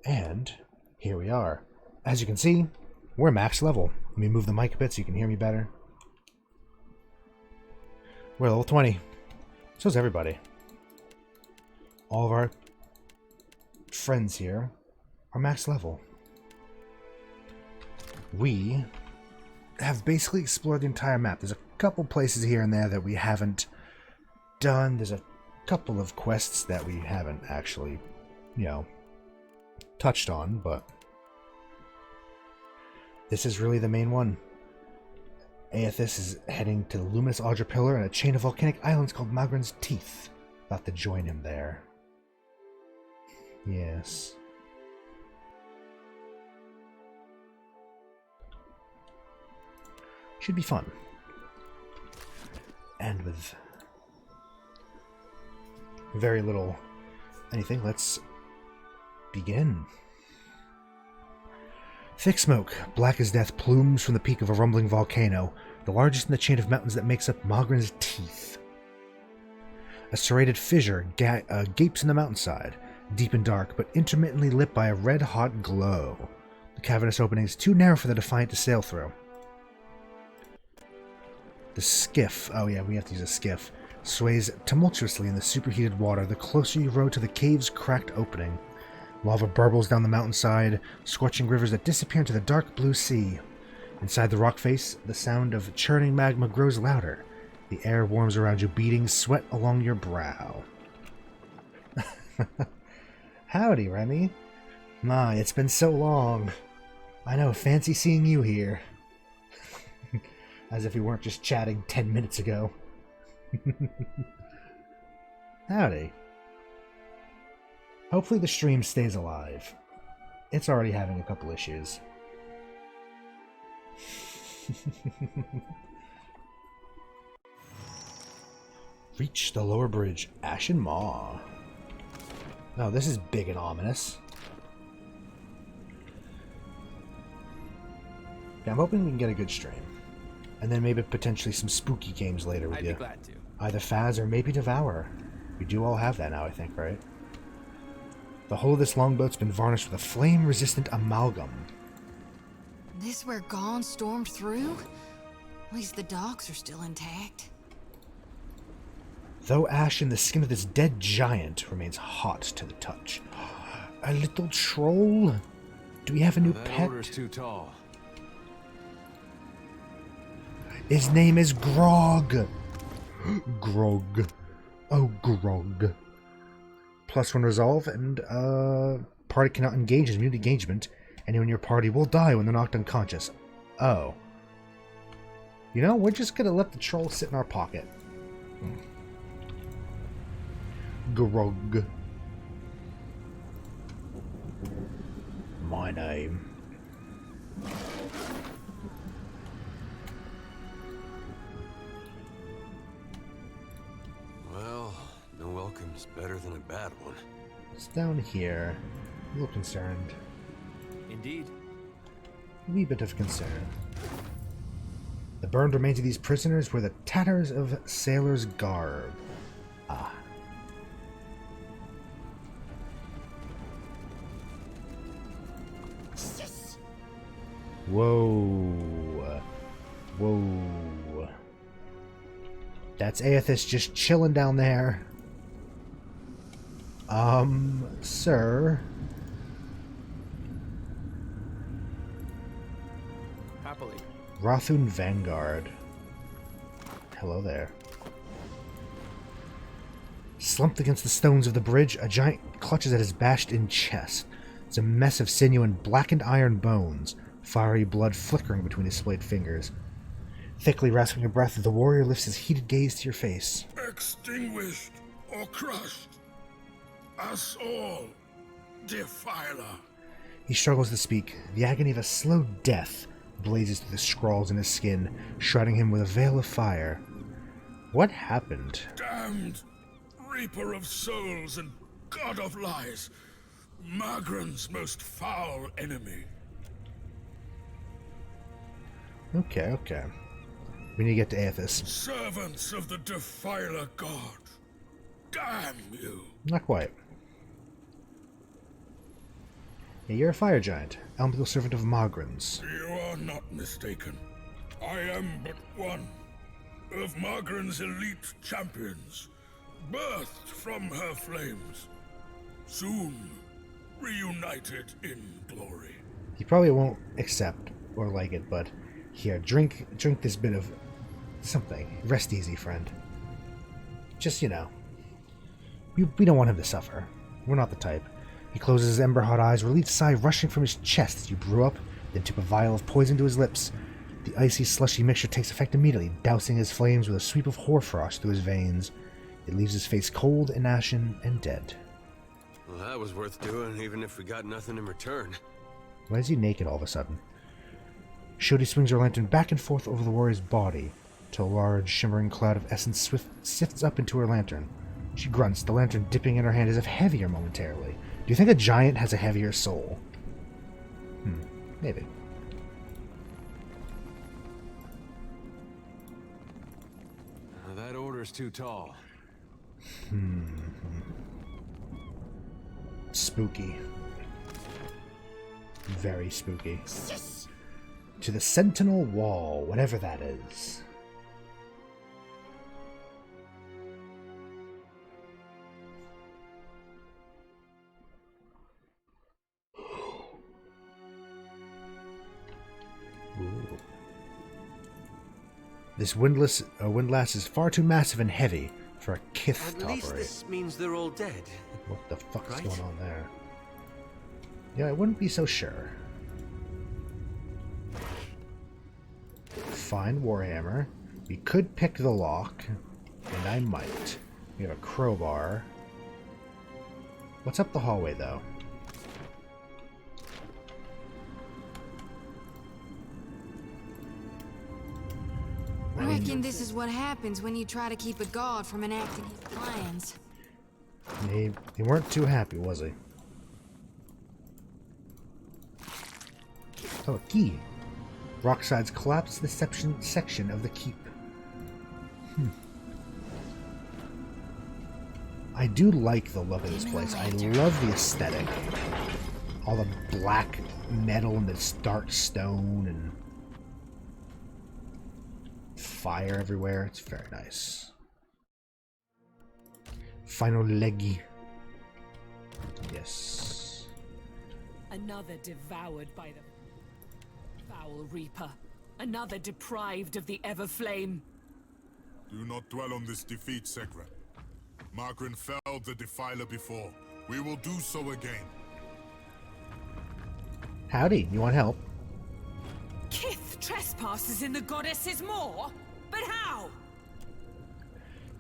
And here we are. As you can see, we're max level. Let me move the mic a bit so you can hear me better. We're level 20. So's everybody. All of our friends here are max level. We have basically explored the entire map. There's a couple places here and there that we haven't done. There's a couple of quests that we haven't actually, touched on, but this is really the main one. Eothas is heading to the luminous Audra Pillar and a chain of volcanic islands called Magran's Teeth. About to join him there. Yes. Should be fun. And with very little anything, let's begin. Thick smoke, black as death, plumes from the peak of a rumbling volcano, the largest in the chain of mountains that makes up Magran's Teeth. A serrated fissure gapes in the mountainside, deep and dark, but intermittently lit by a red-hot glow. The cavernous opening is too narrow for the Defiant to sail through. The skiff, oh yeah, we have to use a skiff, sways tumultuously in the superheated water the closer you row to the cave's cracked opening. Lava burbles down the mountainside, scorching rivers that disappear into the dark blue sea. Inside the rock face, the sound of churning magma grows louder. The air warms around you, beating sweat along your brow. Howdy, Remy. My, it's been so long. I know, fancy seeing you here. As if we weren't just chatting 10 minutes ago. Howdy. Hopefully the stream stays alive. It's already having a couple issues. Reach the lower bridge, Ashen Maw. Oh, this is big and ominous. Yeah, I'm hoping we can get a good stream. And then maybe potentially some spooky games later with you. I'd be glad to. Either Faz or maybe Devour. We do all have that now, I think, right? The hull of this longboat's been varnished with a flame-resistant amalgam. This where Gone stormed through? At least the docks are still intact. Though ash in the skin of this dead giant remains hot to the touch. A little troll? Do we have a new That pet? order's too tall. His name is Grog. Grog. Oh, Grog. +1 resolve, and party cannot engage in immune engagement. Anyone in your party will die when they're knocked unconscious. Oh. You know, we're just gonna let the troll sit in our pocket. Grog. My name. Well, no welcome's better than a bad one. It's down here. A little concerned. Indeed. A wee bit of concern. The burned remains of these prisoners were the tatters of sailors' garb. Ah. Whoa. Whoa. That's Eothas just chilling down there. Sir. Happily. Rothun Vanguard. Hello there. Slumped against the stones of the bridge, a giant clutches at his bashed-in chest. It's a mess of sinew and blackened iron bones, fiery blood flickering between his splayed fingers. Thickly rasping a breath, the warrior lifts his heated gaze to your face. Extinguished or crushed. Us all, Defiler. He struggles to speak. The agony of a slow death blazes through the scrawls in his skin, shrouding him with a veil of fire. What happened? Damned Reaper of souls and God of lies. Magran's most foul enemy. Okay. We need to get to Eothas. Servants of the Defiler God. Damn you. Not quite. Yeah, you're a fire giant, elemental servant of Magrans. You are not mistaken. I am but one of Margaren's elite champions, birthed from her flames, soon reunited in glory. You probably won't accept or like it, but here, drink this bit of something. Rest easy, friend. Just, you know, we don't want him to suffer. We're not the type. He closes his ember-hot eyes, relieved sigh rushing from his chest as you brew up, then took a vial of poison to his lips. The icy, slushy mixture takes effect immediately, dousing his flames with a sweep of hoarfrost through his veins. It leaves his face cold and ashen and dead. Well, that was worth doing, even if we got nothing in return. Why is he naked all of a sudden? Shodi swings her lantern back and forth over the warrior's body, till a large, shimmering cloud of essence sifts up into her lantern. She grunts, the lantern dipping in her hand as if heavier momentarily. Do you think a giant has a heavier soul? Maybe. That order's too tall. Spooky. Very spooky. To the Sentinel Wall, whatever that is. Ooh. This windlass is far too massive and heavy for a kith to At least operate. this means they're all dead. What the fuck's Right? going on there? Yeah, I wouldn't be so sure. Fine warhammer. We could pick the lock, and I might. We have a crowbar. What's up the hallway, though? I reckon this is what happens when you try to keep a god from enacting his plans. They weren't too happy, was he? Oh, a key. Rockside's collapsed the section of the keep. I do like the look of this place. I love the aesthetic. All the black metal and the dark stone and fire everywhere. It's very nice. Final leggy. Yes. Another devoured by the foul reaper. Another deprived of the Everflame. Do not dwell on this defeat, Segra. Margaret felled the Defiler before. We will do so again. Howdy, you want help? Kith trespasses in the goddess's maw? But how?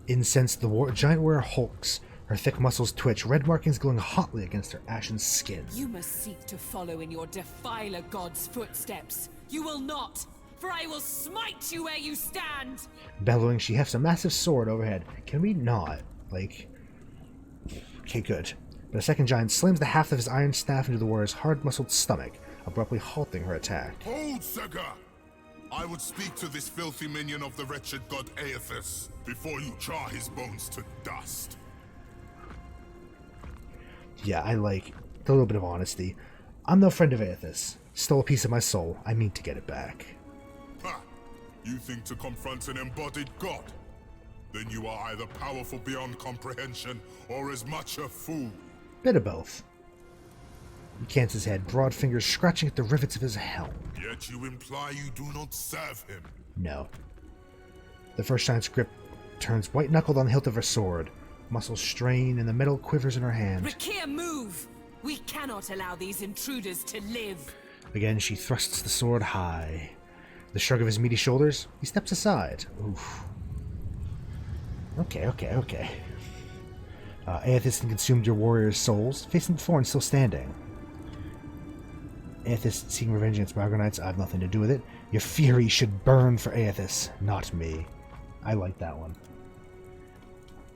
Incensed, the giant warrior hulks. Her thick muscles twitch, red markings glowing hotly against her ashen skin. You must seek to follow in your Defiler god's footsteps. You will not, for I will smite you where you stand! Bellowing, she hefts a massive sword overhead. Can we not? Like... Okay, good. But a second giant slams the haft of his iron staff into the warrior's hard-muscled stomach, abruptly halting her attack. Hold, Segra! I would speak to this filthy minion of the wretched god Eothas before you char his bones to dust. Yeah, I like a little bit of honesty. I'm no friend of Eothas. Stole a piece of my soul. I mean to get it back. Ha! You think to confront an embodied god? Then you are either powerful beyond comprehension or as much a fool. Bit of both. He cants his head, broad fingers scratching at the rivets of his helm. Yet you imply you do not serve him. No. The first giant's grip turns white-knuckled on the hilt of her sword. Muscles strain and the metal quivers in her hand. Rakia, move! We cannot allow these intruders to live. Again, she thrusts the sword high. The shrug of his meaty shoulders, he steps aside. Oof. Okay. Eothas consumed your warrior's souls, facing the thorn still standing. Eothas seeking revenge against Margonites, I have nothing to do with it. Your fury should burn for Eothas, not me. I like that one.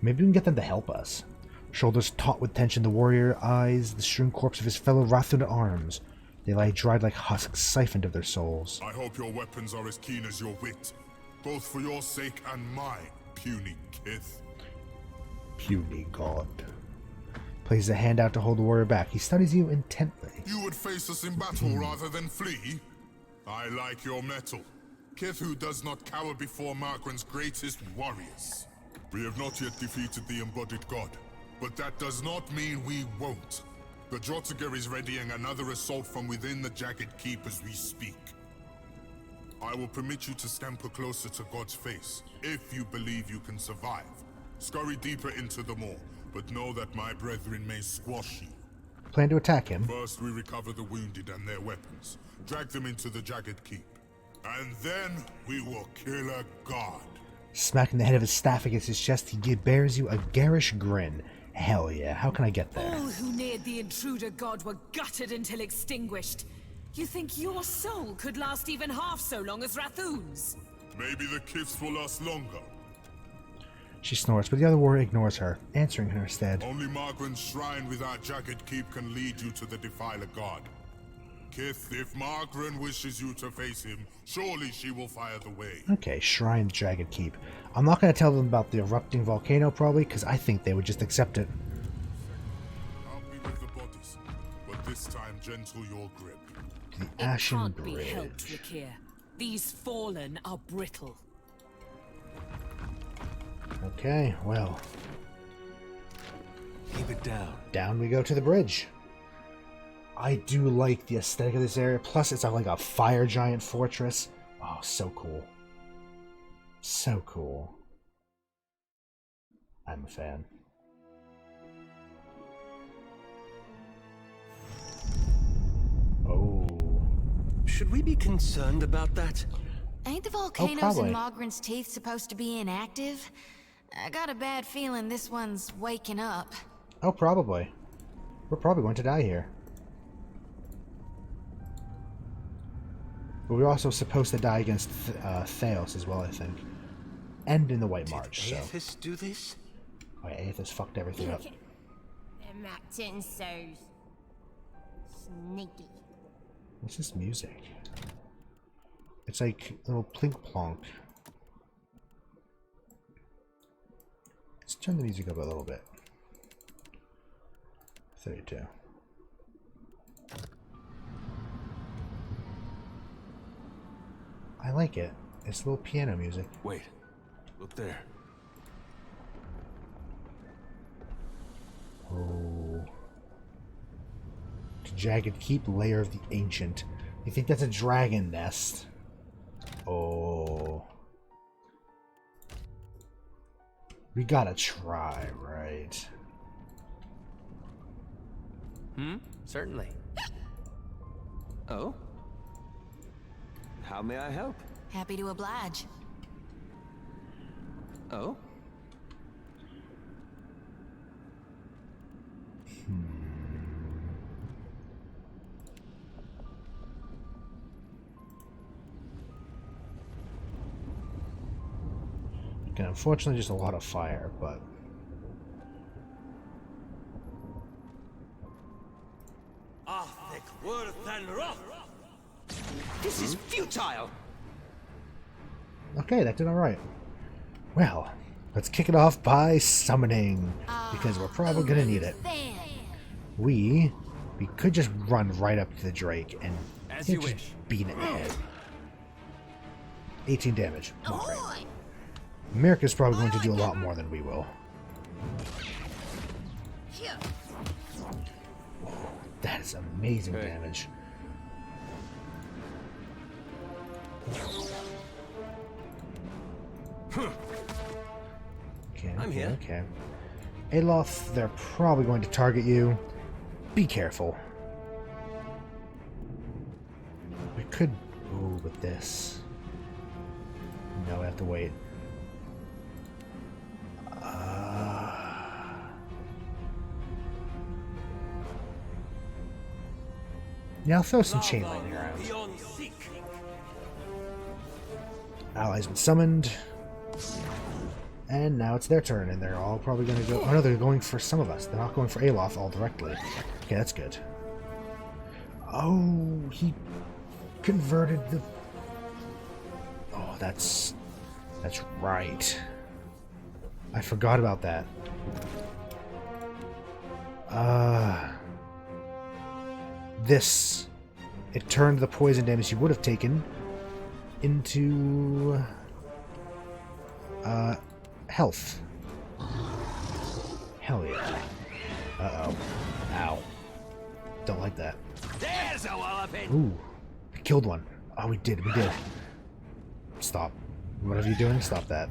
Maybe we can get them to help us. Shoulders taut with tension, the warrior eyes the strewn corpse of his fellow Rathun arms. They lie dried like husks, siphoned of their souls. I hope your weapons are as keen as your wit, both for your sake and mine, puny kith. Puny god. Places a hand out to hold the warrior back. He studies you intently. You would face us in battle rather than flee? I like your mettle. Kithu does not cower before Margren's greatest warriors. We have not yet defeated the embodied god, but that does not mean we won't. The Drotiger is readying another assault from within the Jagged Keep as we speak. I will permit you to scamper closer to God's face, if you believe you can survive. Scurry deeper into the maw, but know that my brethren may squash you. Plan to attack him. First, we recover the wounded and their weapons, drag them into the Jagged Keep, and then we will kill a god. Smacking the head of his staff against his chest, he bears you a garish grin. Hell yeah, how can I get there? All who neared the intruder god were gutted until extinguished. You think your soul could last even half so long as Rathoon's? Maybe the gifts will last longer. She snorts, but the other warrior ignores her, answering in her stead. Only Margren's shrine with our Jagged Keep can lead you to the Defiler god. Kith, if Margren wishes you to face him, surely she will fire the way. Okay, Shrine Jagged Keep. I'm not going to tell them about the erupting volcano, probably, because I think they would just accept it. I'll be with the bodies, but this time gentle your grip. The Ashen Can't be Bridge. helped, Rakir. These fallen are brittle. Okay, well. Keep it down. Down we go to the bridge. I do like the aesthetic of this area. Plus, it's like a fire giant fortress. Oh, so cool. So cool. I'm a fan. Oh. Should we be concerned about that? Ain't the volcanoes probably. in Mogren's Teeth supposed to be inactive? I got a bad feeling this one's waking up. Oh, probably. We're probably going to die here. But we're also supposed to die against Theos as well, I think. And in the White March, so... Eothas do this? Oh, yeah, Eothas fucked everything up. Them acting so sneaky. What's this music? It's like a little plink plonk. Let's turn the music up a little bit. 32. I like it. It's a little piano music. Wait. Look there. Oh. Jagged Keep, Lair of the Ancient. You think that's a dragon nest? Oh. We gotta try, right? Certainly. Oh? How may I help? Happy to oblige. Oh? Okay, unfortunately, just a lot of fire, but... This is futile! Okay, that did alright. Well, let's kick it off by summoning, because we're probably gonna need it. Then. We could just run right up to the Drake and As you just wish. beat it in the head. 18 damage. Come on, Ahoy! Drake. America's probably going to do a lot more than we will. Here. That is amazing Hey. damage. Okay, I'm okay, here. okay. Eothas, they're probably going to target you. Be careful. We could... Ooh, with this. No, we have to wait. Yeah, I'll throw some chain lightning around. Allies been summoned. And now it's their turn, and they're all probably going to go... Oh no, they're going for some of us. They're not going for Eothas all directly. Okay, that's good. Oh, he converted the... Oh, that's right. I forgot about that. This. It turned the poison damage you would have taken into health. Hell yeah. Uh-oh. Ow. Don't like that. There's a walloping. Ooh. We killed one. Oh, we did. Stop. Whatever you're doing, stop that.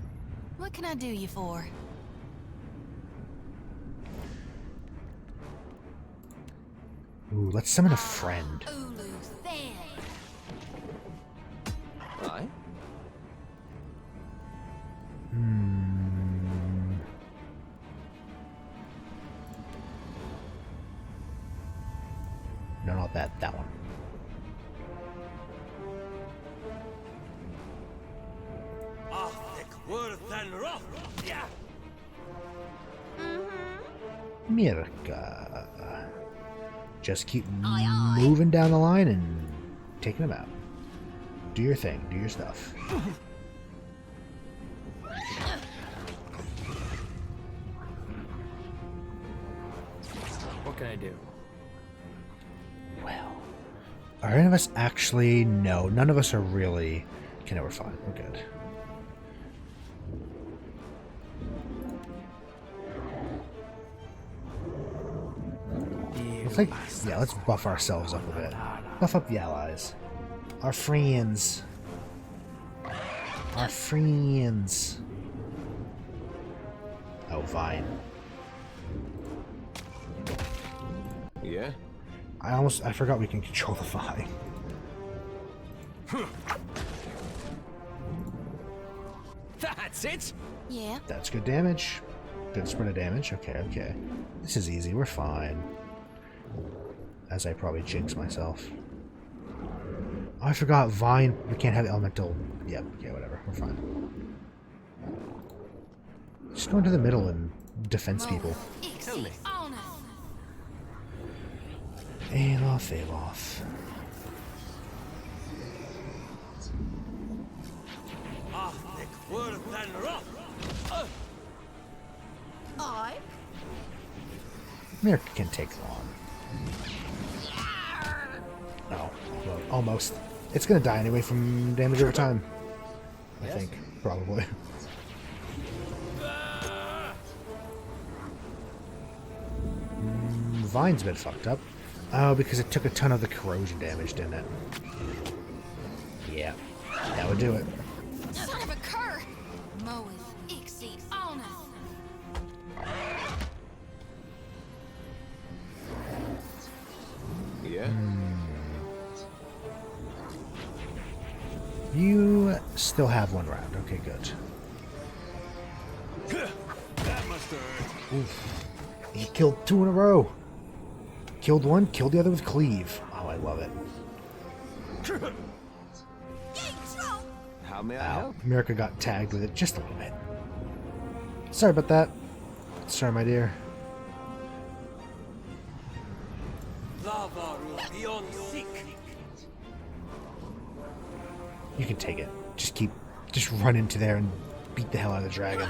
What can I do you for? Ooh, let's summon a friend. Ulu's then. Aye. No, not that. That one. Mirka. Just keep moving down the line and taking them out. Do your thing. Do your stuff. What can I do? Well, are any of us actually? No, none of us are really. Okay, no, we're fine. We're good. Yeah, let's buff ourselves up a bit. Buff up the allies. Our friends. Our friends. Oh, Vine. Yeah? I forgot we can control the Vine. That's it? Yeah. That's good damage. Good spread of damage. Okay, okay. This is easy. We're fine. As I probably jinx myself. Oh, I forgot Vine. We can't have elemental. Yep. Yeah, whatever. We're fine. Just go into the middle and defense people. Tell me. Eothas. Mirka can take long. Oh, well, almost. It's gonna die anyway from damage over time. I think. Probably. Vine's been fucked up. Oh, because it took a ton of the corrosion damage, didn't it? Yeah. That would do it. Son of a cur! Moeth Ixie Oneth. Yeah? You still have one round. Okay, good. That must hurt. Oof. He killed two in a row. Killed one, killed the other with cleave. Oh, I love it. How may I Ow. help? Mirka got tagged with it just a little bit. Sorry about that. Sorry, my dear. You can take it. Just run into there and beat the hell out of the dragon.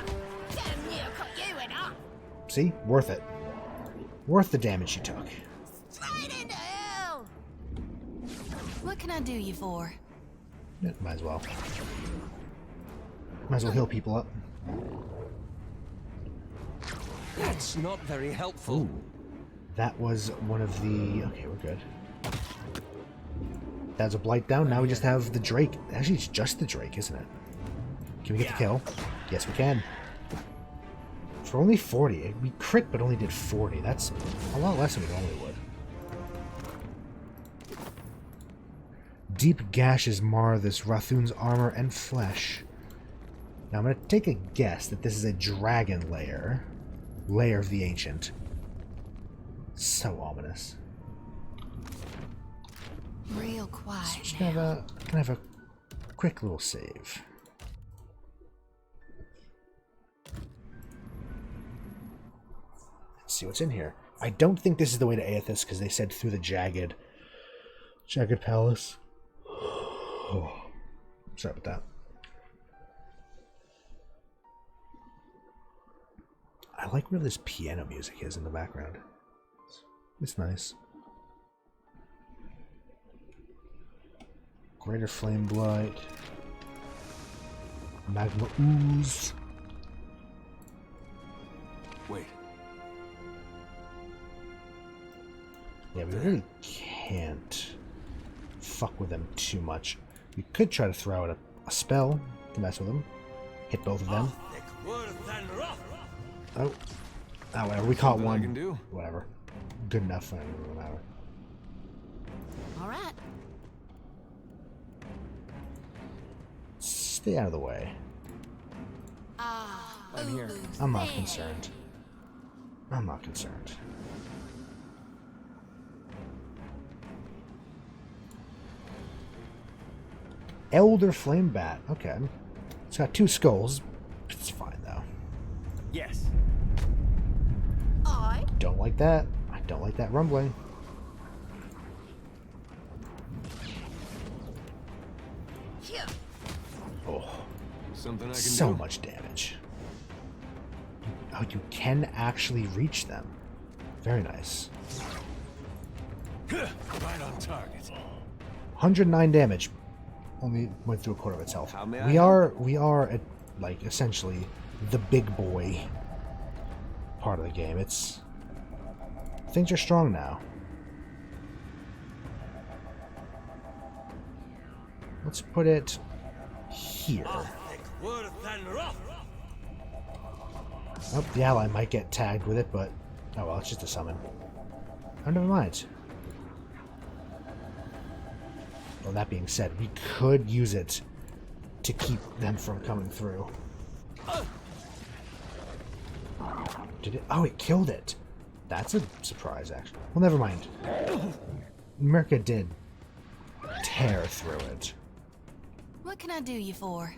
See? Worth it. Worth the damage you took. What can I do you for? Yeah, might as well. Might as well heal people up. That's not very helpful. Ooh. That was one of the... Okay, we're good. That's a blight down. Now we just have the Drake. Actually, it's just the Drake, isn't it? Can we get the kill? Yes, we can. For only 40. We crit, but only did 40. That's a lot less than we normally would. Deep gashes mar this Rathun's armor and flesh. Now I'm going to take a guess that this is a dragon lair. Lair of the Ancient. So ominous. Real quiet. So just gonna have a quick little save. Let's see what's in here. I don't think this is the way to Eothas because they said through the jagged palace. Oh, sorry about that. I like where this piano music is in the background. It's nice. Greater Flame Blight. Magma Ooze. Wait. Yeah, we really can't fuck with them too much. We could try to throw out a spell to mess with them. Hit both of them. Oh. Oh, whatever. We caught one. Can do. Whatever. Good enough for anyone, no matter. All right. Stay out of the way. I'm here. I'm not concerned. I'm not concerned. Elder Flame Bat. Okay. It's got 2 skulls. It's fine, though. Yes. I Don't like that. I don't like that rumbling. Oh, Something I can so do. much damage. Oh, you can actually reach them. Very nice. Right on target. 109 damage. Only went through a quarter of its health. How may I We are at, like, essentially the big boy part of the game. It's things are strong now. Let's put it here. Oh, the ally might get tagged with it, but oh well, it's just a summon. Oh, never mind. Well, that being said, we could use it to keep them from coming through. Did it? Oh, it killed it. That's a surprise, actually. Well, never mind. Mirka did tear through it. What can I do you for?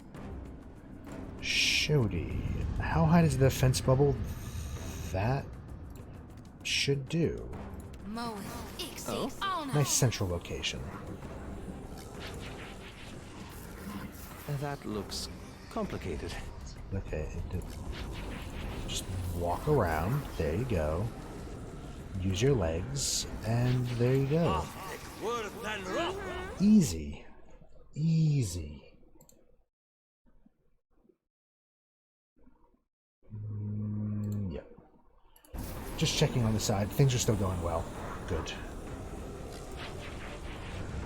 Shody. How high does the defense bubble? That should do. Mowing. Exceed honor. Nice central location. That looks complicated. Okay, just walk around. There you go. Use your legs, and there you go. Easy. Easy. Yep. Just checking on the side. Things are still going well. Good.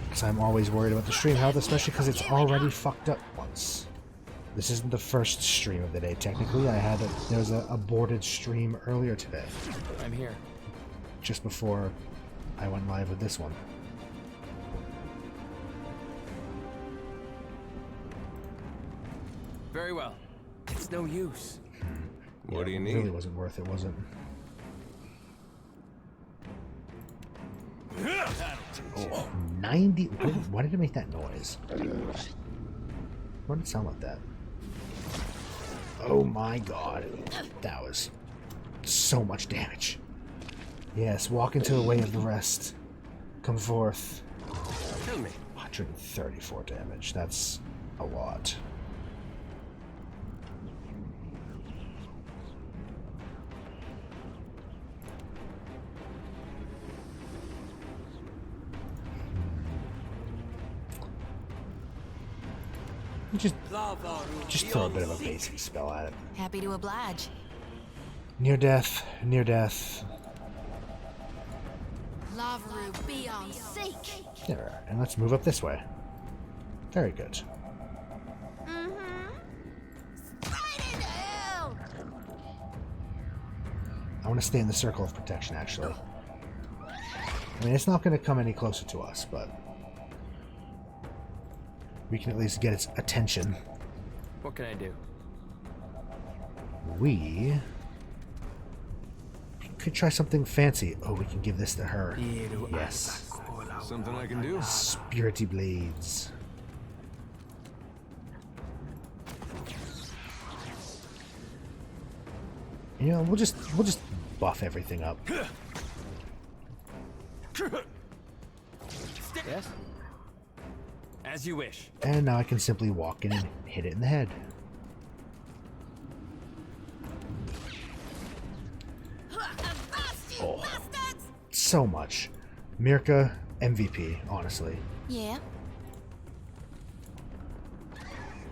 Because I'm always worried about the stream health, especially because it's already fucked up once. This isn't the first stream of the day, technically. There was an aborted stream earlier today. I'm here. Just before I went live with this one. Very well. It's no use. What do you It need? really wasn't worth it, was it? Oh, 90? Why did it make that noise? Why did it sound like that? Oh my god. That was so much damage. Yes, walk into the way of the rest. Come forth. Tell me. 134 damage. That's a lot. Just throw a bit of a basic spell at it. Happy to oblige. Near death, near death. Lavaru be on seek. There, and let's move up this way. Very good. right into hell. I want to stay in the circle of protection, actually. I mean, it's not going to come any closer to us, but we can at least get its attention. What can I do? We could try something fancy. Oh, we can give this to her. Yes. Something I can do? Spirity Blades. You know, we'll just buff everything up. Yes? As you wish. And now I can simply walk in and hit it in the head. Oh, so much. Mirka, MVP, honestly. Yeah.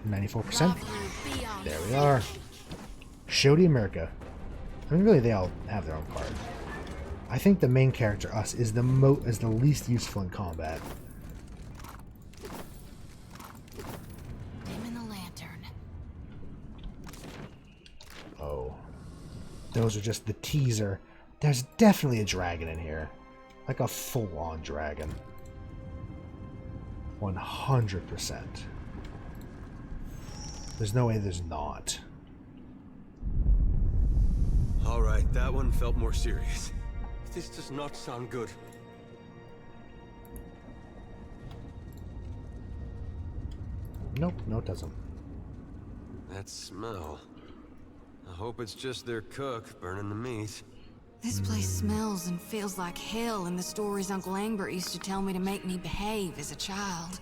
94%. There we are. Shodi and Mirka. I mean, really, they all have their own part. I think the main character, us, is the least useful in combat. Dim in the lantern. Oh. Those are just the teaser. There's definitely a dragon in here. Like a full-on dragon. 100%. There's no way there's not. Alright, that one felt more serious. This does not sound good. Nope, no it doesn't. That smell. I hope it's just their cook burning the meat. This place smells and feels like hell in the stories Uncle Angbert used to tell me to make me behave as a child.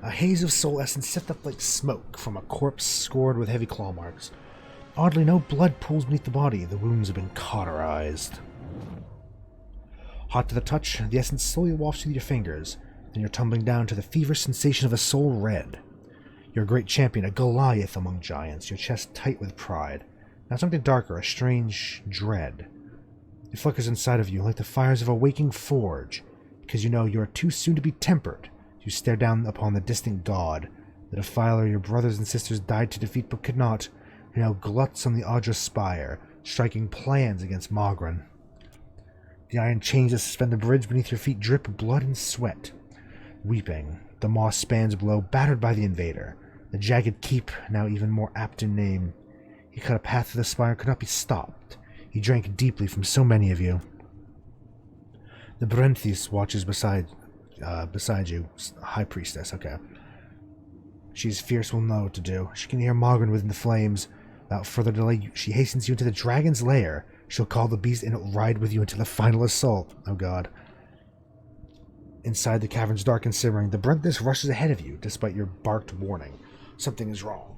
A haze of soul essence sifted up like smoke from a corpse scored with heavy claw marks. Oddly, no blood pools beneath the body. The wounds have been cauterized. Hot to the touch, the essence slowly wafts through your fingers. Then you're tumbling down to the feverish sensation of a soul red. You're a great champion, a Goliath among giants, your chest tight with pride. Now something darker, a strange dread. It flickers inside of you like the fires of a waking forge, because you know you are too soon to be tempered. You stare down upon the distant god, the defiler your brothers and sisters died to defeat but could not, who now gluts on the Audra spire, striking plans against Magran. The iron chains that suspend the bridge beneath your feet drip blood and sweat. Weeping, the maw spans below, battered by the invader. The jagged keep, now even more apt in name. He cut a path to the spire, could not be stopped. He drank deeply from so many of you. The Brenthis watches beside you, High Priestess, okay. She's fierce, will know what to do. She can hear Magran within the flames. Without further delay, she hastens you into the dragon's lair. She'll call the beast and it'll ride with you until the final assault. Oh god. Inside the cavern's dark and simmering, the Brenthis rushes ahead of you, despite your barked warning. Something is wrong.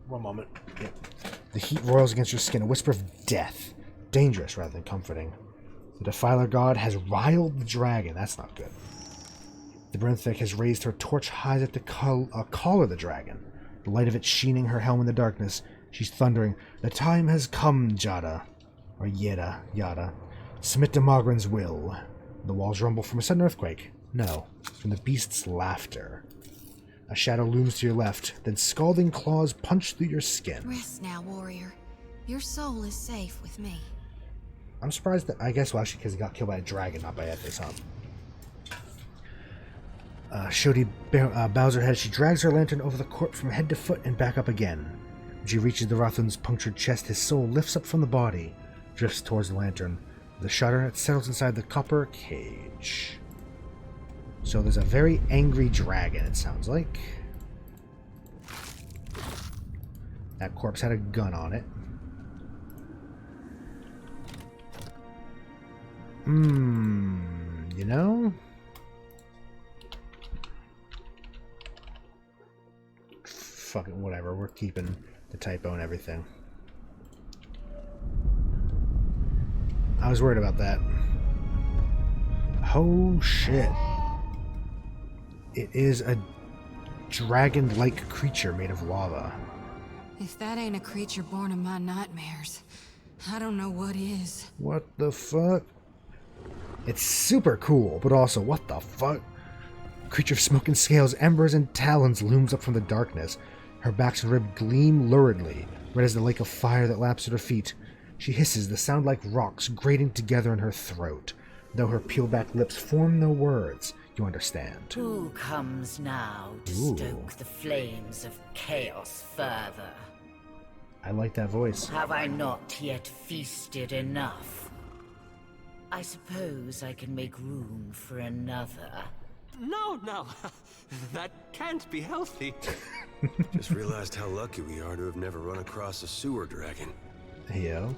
One moment. Yep. The heat roils against your skin, a whisper of death. Dangerous rather than comforting. The Defiler God has riled the dragon. That's not good. The Brenthik has raised her torch high at the collar the dragon. The light of it sheening her helm in the darkness. She's thundering, "The time has come, Jada." Or Yada, Yada. Submit to Magran's will. The walls rumble from a sudden earthquake. No, from the beast's laughter. A shadow looms to your left, then scalding claws punch through your skin. Rest now, warrior. Your soul is safe with me. I'm surprised that, I guess, well, actually, because he got killed by a dragon, not by Eothas, huh? Shodi bows her head. She drags her lantern over the corpse from head to foot and back up again. When she reaches the Rothan's punctured chest, his soul lifts up from the body, drifts towards the lantern. With a shudder, it settles inside the copper cage. So there's a very angry dragon, it sounds like. That corpse had a gun on it. You know? Fuck it, whatever. We're keeping the typo and everything. I was worried about that. Oh, shit. It is a dragon-like creature made of lava. If that ain't a creature born in my nightmares, I don't know what is. What the fuck? It's super cool, but also, what the fuck? Creature of smoke and scales, embers and talons looms up from the darkness. Her back's rib gleam luridly, red as the lake of fire that laps at her feet. She hisses, the sound like rocks grating together in her throat. Though her peeled-back lips form no words, you understand. Who comes now to stoke the flames of chaos further? I like that voice. Have I not yet feasted enough? I suppose I can make room for another. No. That can't be healthy. Just realized how lucky we are to have never run across a sewer dragon. Heyo.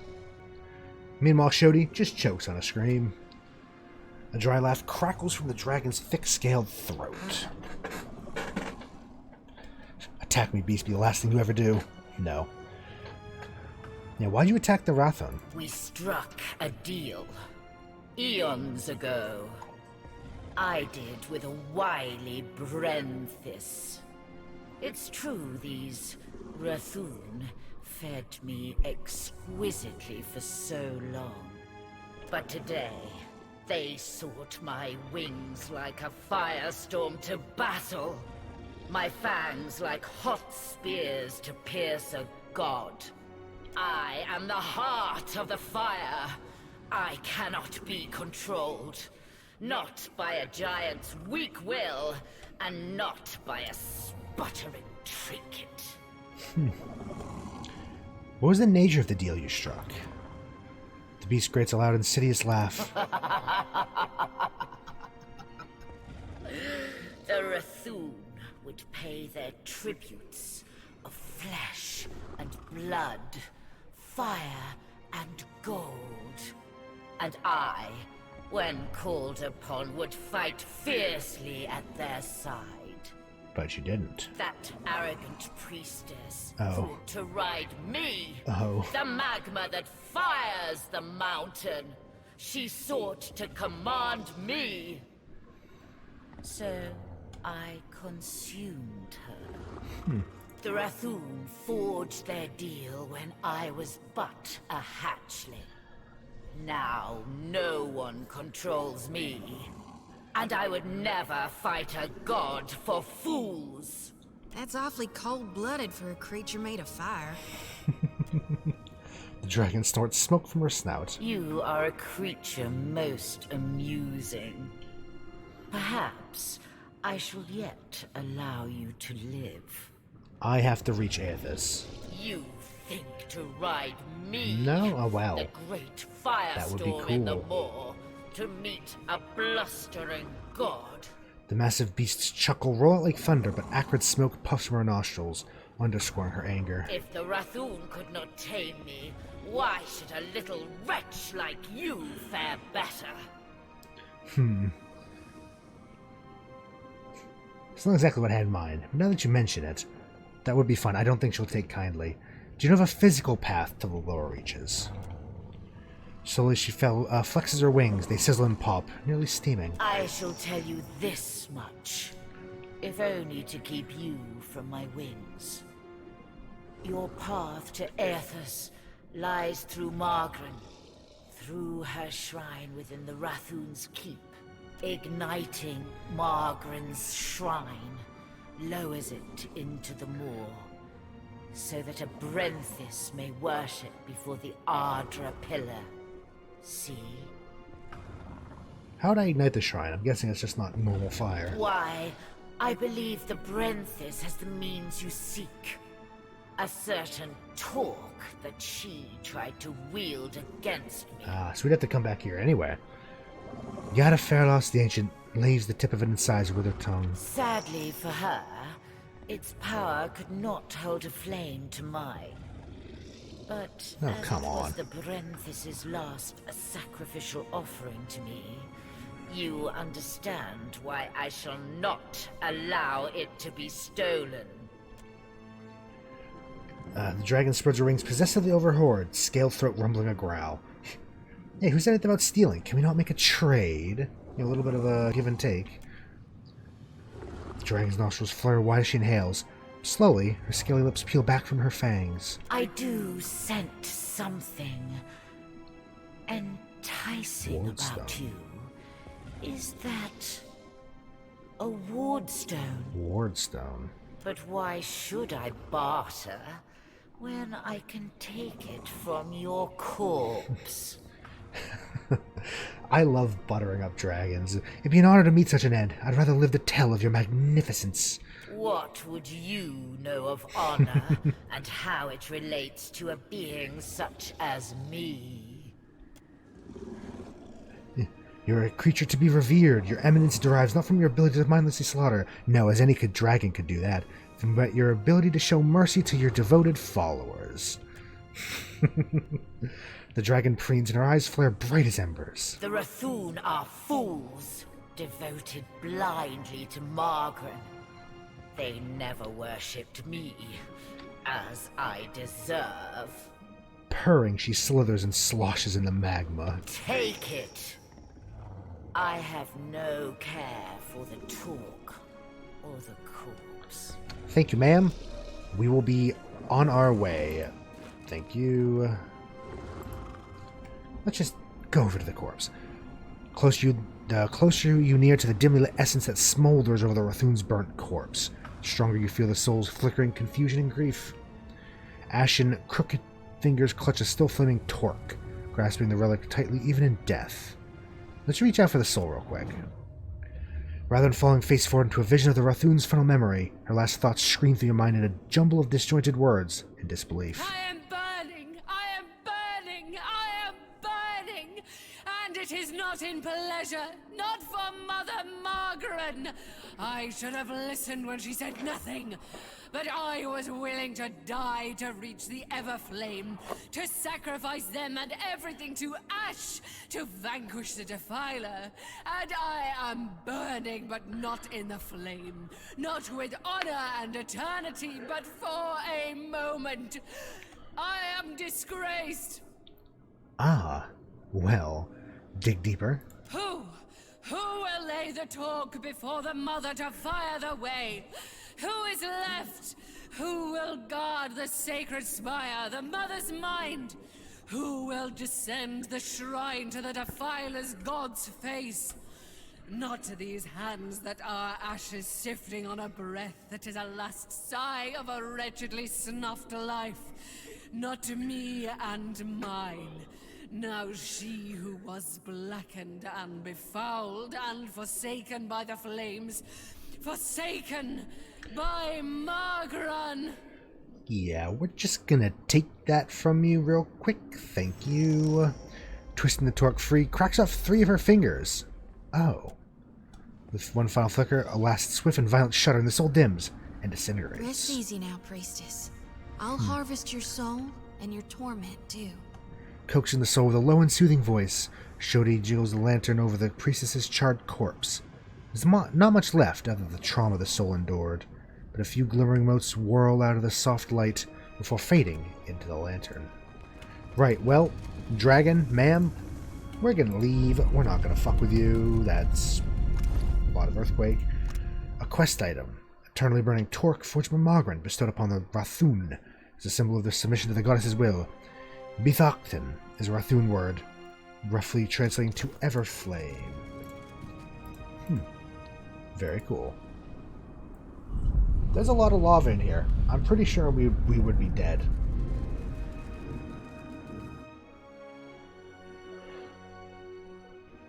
Meanwhile, Shodi just chokes on a scream. A dry laugh crackles from the dragon's thick-scaled throat. A Attack me, beast, be the last thing you ever do. No. Yeah, why'd you attack the Rathon? We struck a deal. Eons ago. I did with a wily Brenthis. It's true these Rathun fed me exquisitely for so long. But today, they sought my wings like a firestorm to battle. My fangs like hot spears to pierce a god. I am the heart of the fire. I cannot be controlled. Not by a giant's weak will, and not by a sputtering trinket. What was the nature of the deal you struck? The beast grates a loud, insidious laugh. The Rathun would pay their tributes of flesh and blood, fire and gold. And I, when called upon, would fight fiercely at their side. But you didn't. That arrogant priestess thought to ride me, the magma that fires the mountain. She sought to command me. So I consumed her. The Rathun forged their deal when I was but a hatchling. Now no one controls me. And I would never fight a god for fools. That's awfully cold-blooded for a creature made of fire. The dragon snorts smoke from her snout. You are a creature most amusing. Perhaps I shall yet allow you to live. I have to reach Eothas. You think to ride me? No? Oh, well. The great firestorm in the moor to meet a blustering god. The massive beast's chuckle roll out like thunder, but acrid smoke puffs from her nostrils, underscoring her anger. If the Rathun could not tame me, why should a little wretch like you fare better? It's not exactly what I had in mind, but now that you mention it, that would be fun. I don't think she'll take kindly. Do you know of a physical path to the lower reaches? Slowly she flexes her wings. They sizzle and pop, nearly steaming. I shall tell you this much, if only to keep you from my wings. Your path to Eothas lies through Margren, through her shrine within the Rathun's keep. Igniting Margren's shrine lowers it into the moor, so that a Brenthis may worship before the Ardra pillar. See? How'd I ignite the shrine? I'm guessing it's just not normal fire. Why, I believe the Brenthis has the means you seek. A certain torque that she tried to wield against me. So we'd have to come back here anyway. Yada Fairloss the Ancient lays the tip of it inside with her tongue. Sadly for her, its power could not hold a flame to mine. But as come it was on. the Brenthis' last sacrificial offering to me, you understand why I shall not allow it to be stolen. The dragon spreads her wings possessively over her horde, scaled throat rumbling a growl. Hey, who said anything about stealing? Can we not make a trade? You know, a little bit of a give and take. The dragon's nostrils flare wide as she inhales. Slowly, her scaly lips peel back from her fangs. I do scent something enticing about you. Is that a wardstone? Wardstone. But why should I barter when I can take it from your corpse? I love buttering up dragons. It'd be an honor to meet such an end. I'd rather live to tell of your magnificence. What would you know of honor and how it relates to a being such as me? You're a creature to be revered. Your eminence derives not from your ability to mindlessly slaughter. No, as any dragon could do that. But your ability to show mercy to your devoted followers. The dragon preens and her eyes flare bright as embers. The Rathun are fools, devoted blindly to Margren. They never worshipped me, as I deserve. Purring, she slithers and sloshes in the magma. Take it. I have no care for the talk or the corpse. Thank you, ma'am. We will be on our way. Thank you. Let's just go over to the corpse. The closer you near to the dimly lit essence that smolders over the Rathoon's burnt corpse, the stronger you feel the soul's flickering confusion and grief. Ashen, crooked fingers clutch a still flaming torque, grasping the relic tightly even in death. Let's reach out for the soul real quick. Rather than falling face forward into a vision of the Rathoon's final memory, her last thoughts scream through your mind in a jumble of disjointed words in disbelief. I am burning! I am burning! I am burning! And it is not in pleasure, not for Mother Margaret. I should have listened when she said nothing. But I was willing to die to reach the Everflame, to sacrifice them and everything to ash, to vanquish the Defiler. And I am burning, but not in the flame. Not with honor and eternity, but for a moment. I am disgraced. Ah, well, dig deeper. Who will lay the talk before the Mother to fire the way? Who is left? Who will guard the sacred spire, the Mother's mind? Who will descend the shrine to the Defiler's God's face? Not to these hands that are ashes sifting on a breath that is a last sigh of a wretchedly snuffed life. Not to me and mine. Now she who was blackened and befouled and forsaken by the flames, forsaken by Margaret. Yeah, we're just gonna take that from you real quick, thank you. Twisting the torque free, cracks off 3 of her fingers. Oh. With one final flicker, a last swift and violent shudder, and the soul dims and disintegrates. Rest easy now, priestess. I'll harvest your soul and your torment too. Coaxing the soul with a low and soothing voice, Shodi jiggles the lantern over the priestess's charred corpse. There's not much left other than the trauma the soul endured, but a few glimmering motes whirl out of the soft light before fading into the lantern. Right, well, dragon, ma'am, we're gonna leave. We're not gonna fuck with you. That's a lot of earthquake. A quest item. Eternally burning torque forged by Margaret, bestowed upon the Rathoon, is a symbol of their submission to the goddess's will. Bithakten is a Rathoon word, roughly translating to Everflame. Very cool. There's a lot of lava in here. I'm pretty sure we would be dead.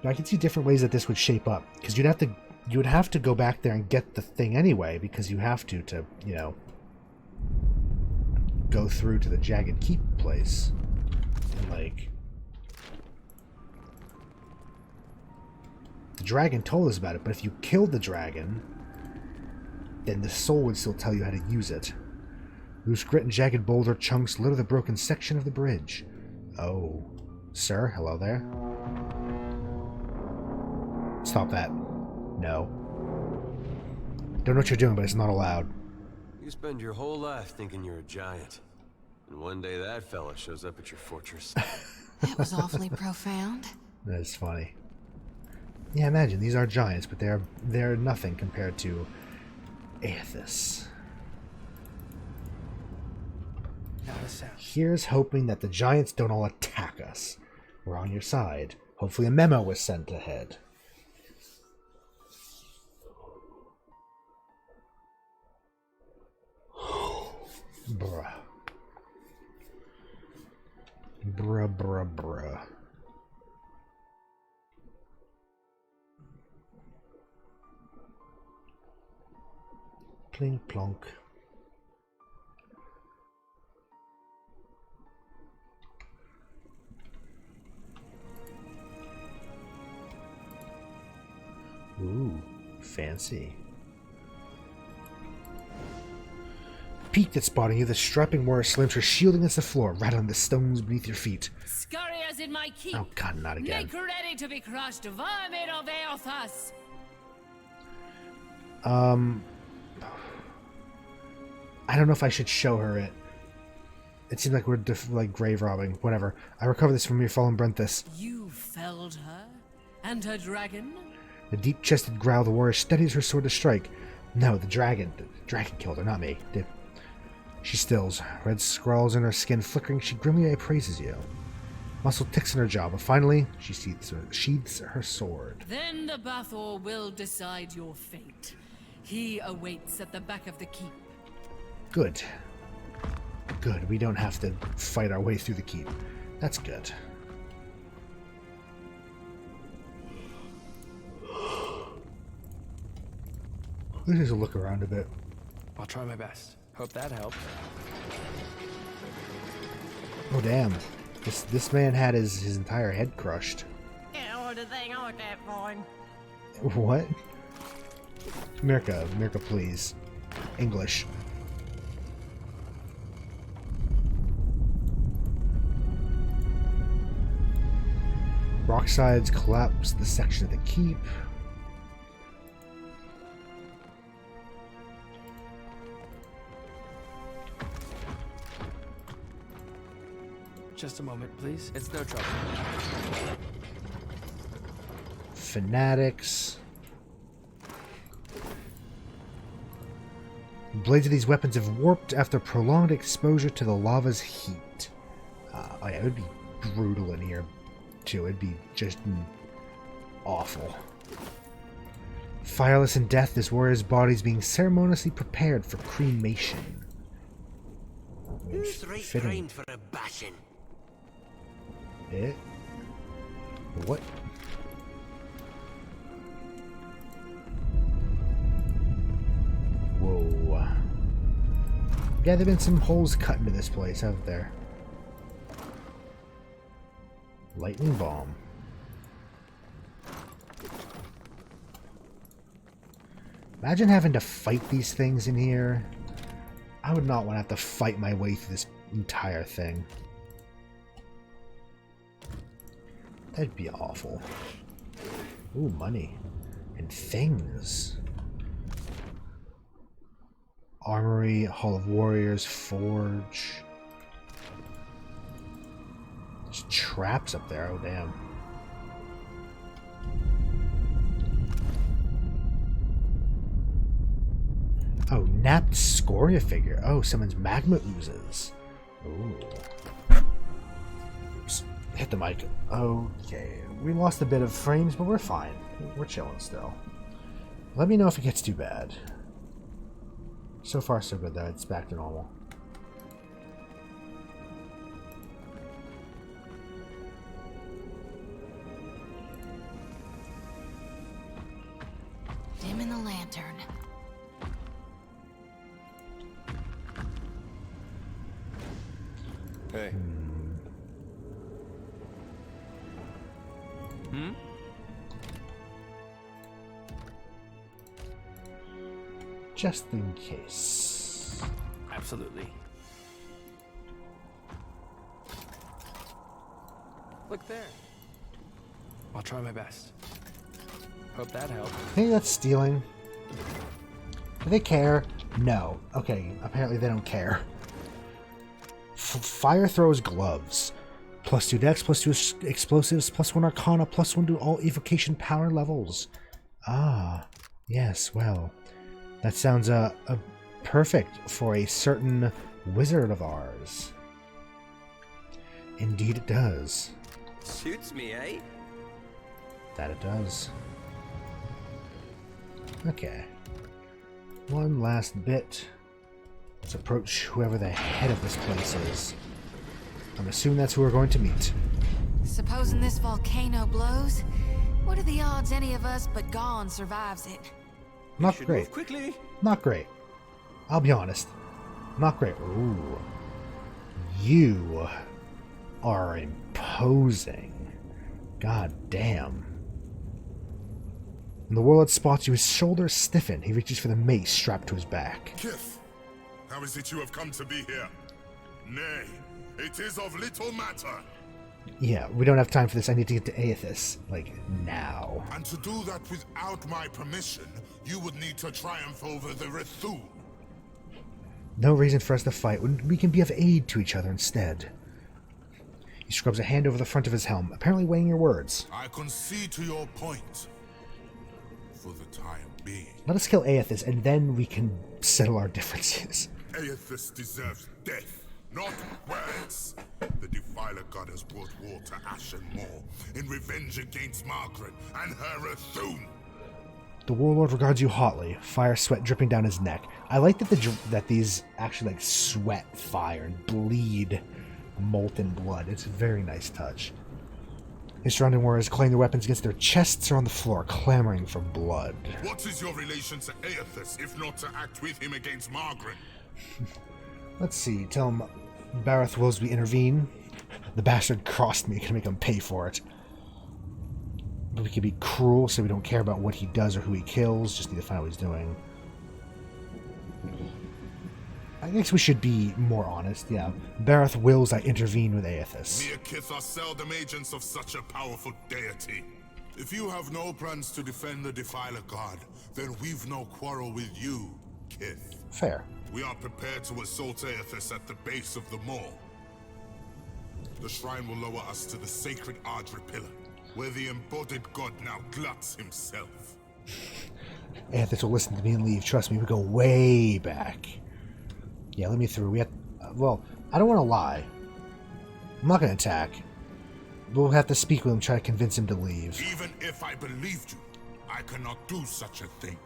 But I can see different ways that this would shape up, because you would have to go back there and get the thing anyway, because you have to you know, go through to the Jagged Keep place. And like, the dragon told us about it, but if you killed the dragon, then the soul would still tell you how to use it. Loose grit and jagged boulder chunks litter the broken section of the bridge. Oh. Sir, hello there? Stop that. No. Don't know what you're doing, but it's not allowed. You spend your whole life thinking you're a giant. And one day that fella shows up at your fortress. That was awfully profound. That is funny. Yeah, imagine, these are giants, but they're nothing compared to Eothas. Here's hoping that the giants don't all attack us. We're on your side. Hopefully a memo was sent ahead. Bruh. Bruh. Plink plonk. Ooh, fancy. Peeked at spotting you, the strapping warrior slams her shield against the floor, rattling the stones beneath your feet. Scurriers in my keep. Oh god, not again. Make ready to be crushed, vermin of Eothas. I don't know if I should show her it. It seems like we're like grave robbing. Whatever. I recover this from your fallen Brenthis. You felled her? And her dragon? The deep-chested growl of the warrior steadies her sword to strike. No, the dragon. The dragon killed her, not me. She stills. Red scrawls in her skin flickering. She grimly appraises you. Muscle ticks in her jaw, but finally, she sheathes her sword. Then the Bathor will decide your fate. He awaits at the back of the keep. Good. Good. We don't have to fight our way through the keep. That's good. Let's just look around a bit. I'll try my best. Hope that helps. Oh damn. This man had his entire head crushed. Oh, the thing on that fine. What? Mirka, please. English. Rock sides collapse the section of the keep. Just a moment, please. It's no trouble. Fanatics. Blades of these weapons have warped after prolonged exposure to the lava's heat. Oh yeah, it would be brutal in here, too. It'd be just awful. Fireless in death, this warrior's body is being ceremoniously prepared for cremation. Who's right trained for a bashing? It? What? Whoa. Yeah, there have been some holes cut into this place, haven't there? Lightning bomb. Imagine having to fight these things in here. I would not want to have to fight my way through this entire thing. That'd be awful. Ooh, money. And things. Armory, Hall of Warriors, Forge. There's traps up there, oh damn. Oh, napped Scoria figure. Oh, someone's magma oozes. Ooh. Oops. Hit the mic. Okay. We lost a bit of frames, but we're fine. We're chilling still. Let me know if it gets too bad. So far, so good, though. It's back to normal. Dimming the lantern. Hey. Just in case. Absolutely. Look there. I'll try my best. Hope that helps. Think that's stealing? Do they care? No. Okay, apparently they don't care. Fire throws gloves. +2 dex, +2 explosives, +1 arcana, +1 to all evocation power levels. Ah, yes, well. That sounds perfect for a certain wizard of ours. Indeed it does. Suits me, eh? That it does. Okay. One last bit. Let's approach whoever the head of this place is. I'm assuming that's who we're going to meet. Supposing this volcano blows, what are the odds any of us but Gone survives it? Not Should great. move quickly. Not great. I'll be honest. Not great. Ooh. You are imposing. God damn. When the warlord spots you, his shoulders stiffen. He reaches for the mace strapped to his back. Kith, how is it you have come to be here? Nay, it is of little matter. Yeah, we don't have time for this. I need to get to Eothas. Like, now. And to do that without my permission, you would need to triumph over the Rithul. No reason for us to fight when we can be of aid to each other instead. He scrubs a hand over the front of his helm, apparently weighing your words. I concede to your point. For the time being. Let us kill Eothas, and then we can settle our differences. Eothas deserves death, not words. The Defiler God has brought war to Ashen Maw in revenge against Margaret and her Athun. The warlord regards you hotly, fire sweat dripping down his neck. I like that these actually sweat fire and bleed molten blood. It's a very nice touch. His surrounding warriors claim their weapons against their chests or on the floor, clamoring for blood. What is your relation to Eothas, if not to act with him against Margaret? Let's see, tell him Bareth Willsby intervene. The bastard crossed me, gonna make him pay for it. But we can be cruel, so we don't care about what he does or who he kills, just need to find out what he's doing. I guess we should be more honest, yeah. Bareth wills I intervene with Eothas. Mere Kith are seldom agents of such a powerful deity. If you have no plans to defend the Defiler God, then we've no quarrel with you, Kith. Fair. We are prepared to assault Eothas at the base of the Maw. The shrine will lower us to the sacred Ardra Pillar, where the embodied god now gluts himself. Eothas will listen to me and leave. Trust me, we go way back. Yeah, let me through. We have... well, I don't want to lie. I'm not going to attack. We'll have to speak with him, try to convince him to leave. Even if I believed you, I cannot do such a thing.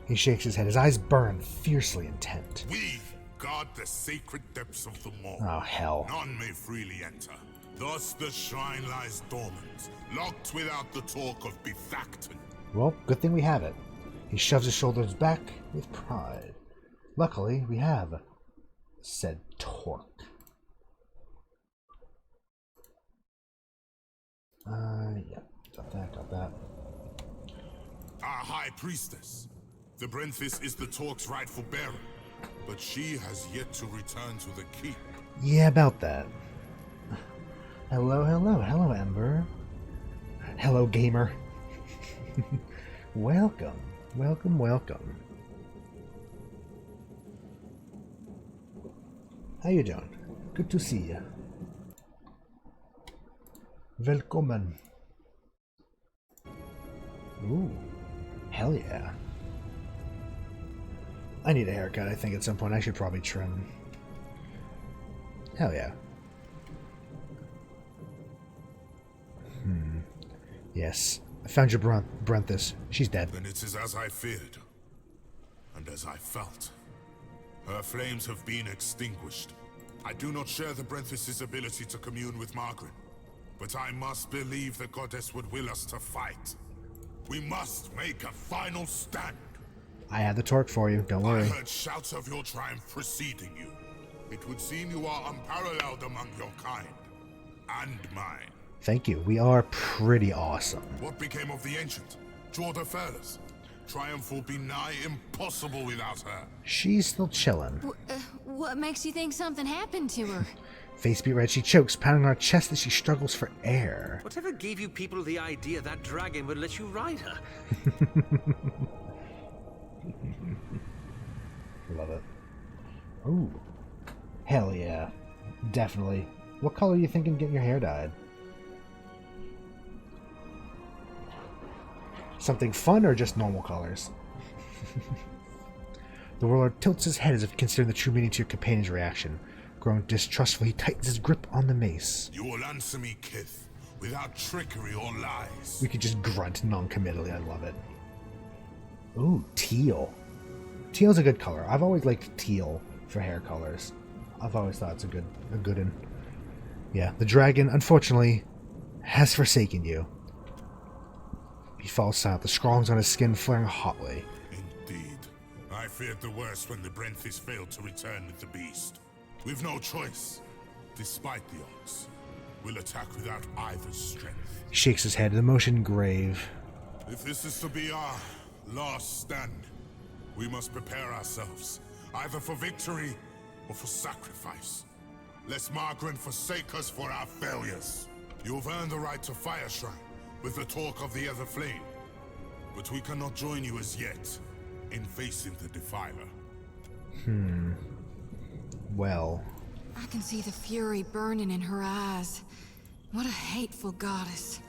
He shakes his head. His eyes burn, fiercely intent. We guard the sacred depths of the Maw. Oh, hell. None may freely enter. Thus the shrine lies dormant, locked without the talk of Bethacton. Well, good thing we have it. He shoves his shoulders back with pride. Luckily, we have said torque. Yeah, got that. Our High Priestess. The Brenthis is the Torque's rightful bearer, but she has yet to return to the keep. Yeah, about that. Hello, Ember. Hello, gamer. Welcome. How you doing? Good to see you. Velkommen. Ooh, hell yeah. I need a haircut, I think, at some point. I should probably trim. Hell yeah. Yes. I found your Brenthis. She's dead. Then it is as I feared, and as I felt. Her flames have been extinguished. I do not share the Brenthis' ability to commune with Margaret, but I must believe the goddess would will us to fight. We must make a final stand. I have the torque for you, don't worry. I heard shouts of your triumph preceding you. It would seem you are unparalleled among your kind. And mine. Thank you. We are pretty awesome. What became of the ancient? Jorda Fairless? Triumph will be nigh impossible without her. She's still chilling. What makes you think something happened to her? Face beat red, she chokes, pounding on her chest as she struggles for air. Whatever gave you people the idea that dragon would let you ride her? Love it. Ooh. Hell yeah. Definitely. What color are you thinking getting your hair dyed? Something fun or just normal colors? The warlord tilts his head as if considering the true meaning to your companion's reaction. Growing distrustful, he tightens his grip on the mace. You will answer me, Kith, without trickery or lies. We could just grunt non-committally. I love it. Ooh, teal. Teal's a good color. I've always liked teal for hair colors. I've always thought it's a good one. Yeah, the dragon, unfortunately, has forsaken you. He falls silent, the scrawlings on his skin flaring hotly. Indeed. I feared the worst when the Brenthis failed to return with the beast. We've no choice. Despite the odds, we'll attack without either's strength. He shakes his head, the motion grave. If this is to be our last stand, we must prepare ourselves, either for victory or for sacrifice. Lest Margaret forsake us for our failures. You've earned the right to Fire Shrine, with the talk of the Other Flame. But we cannot join you as yet in facing the Defiler. Well. I can see the fury burning in her eyes. What a hateful goddess.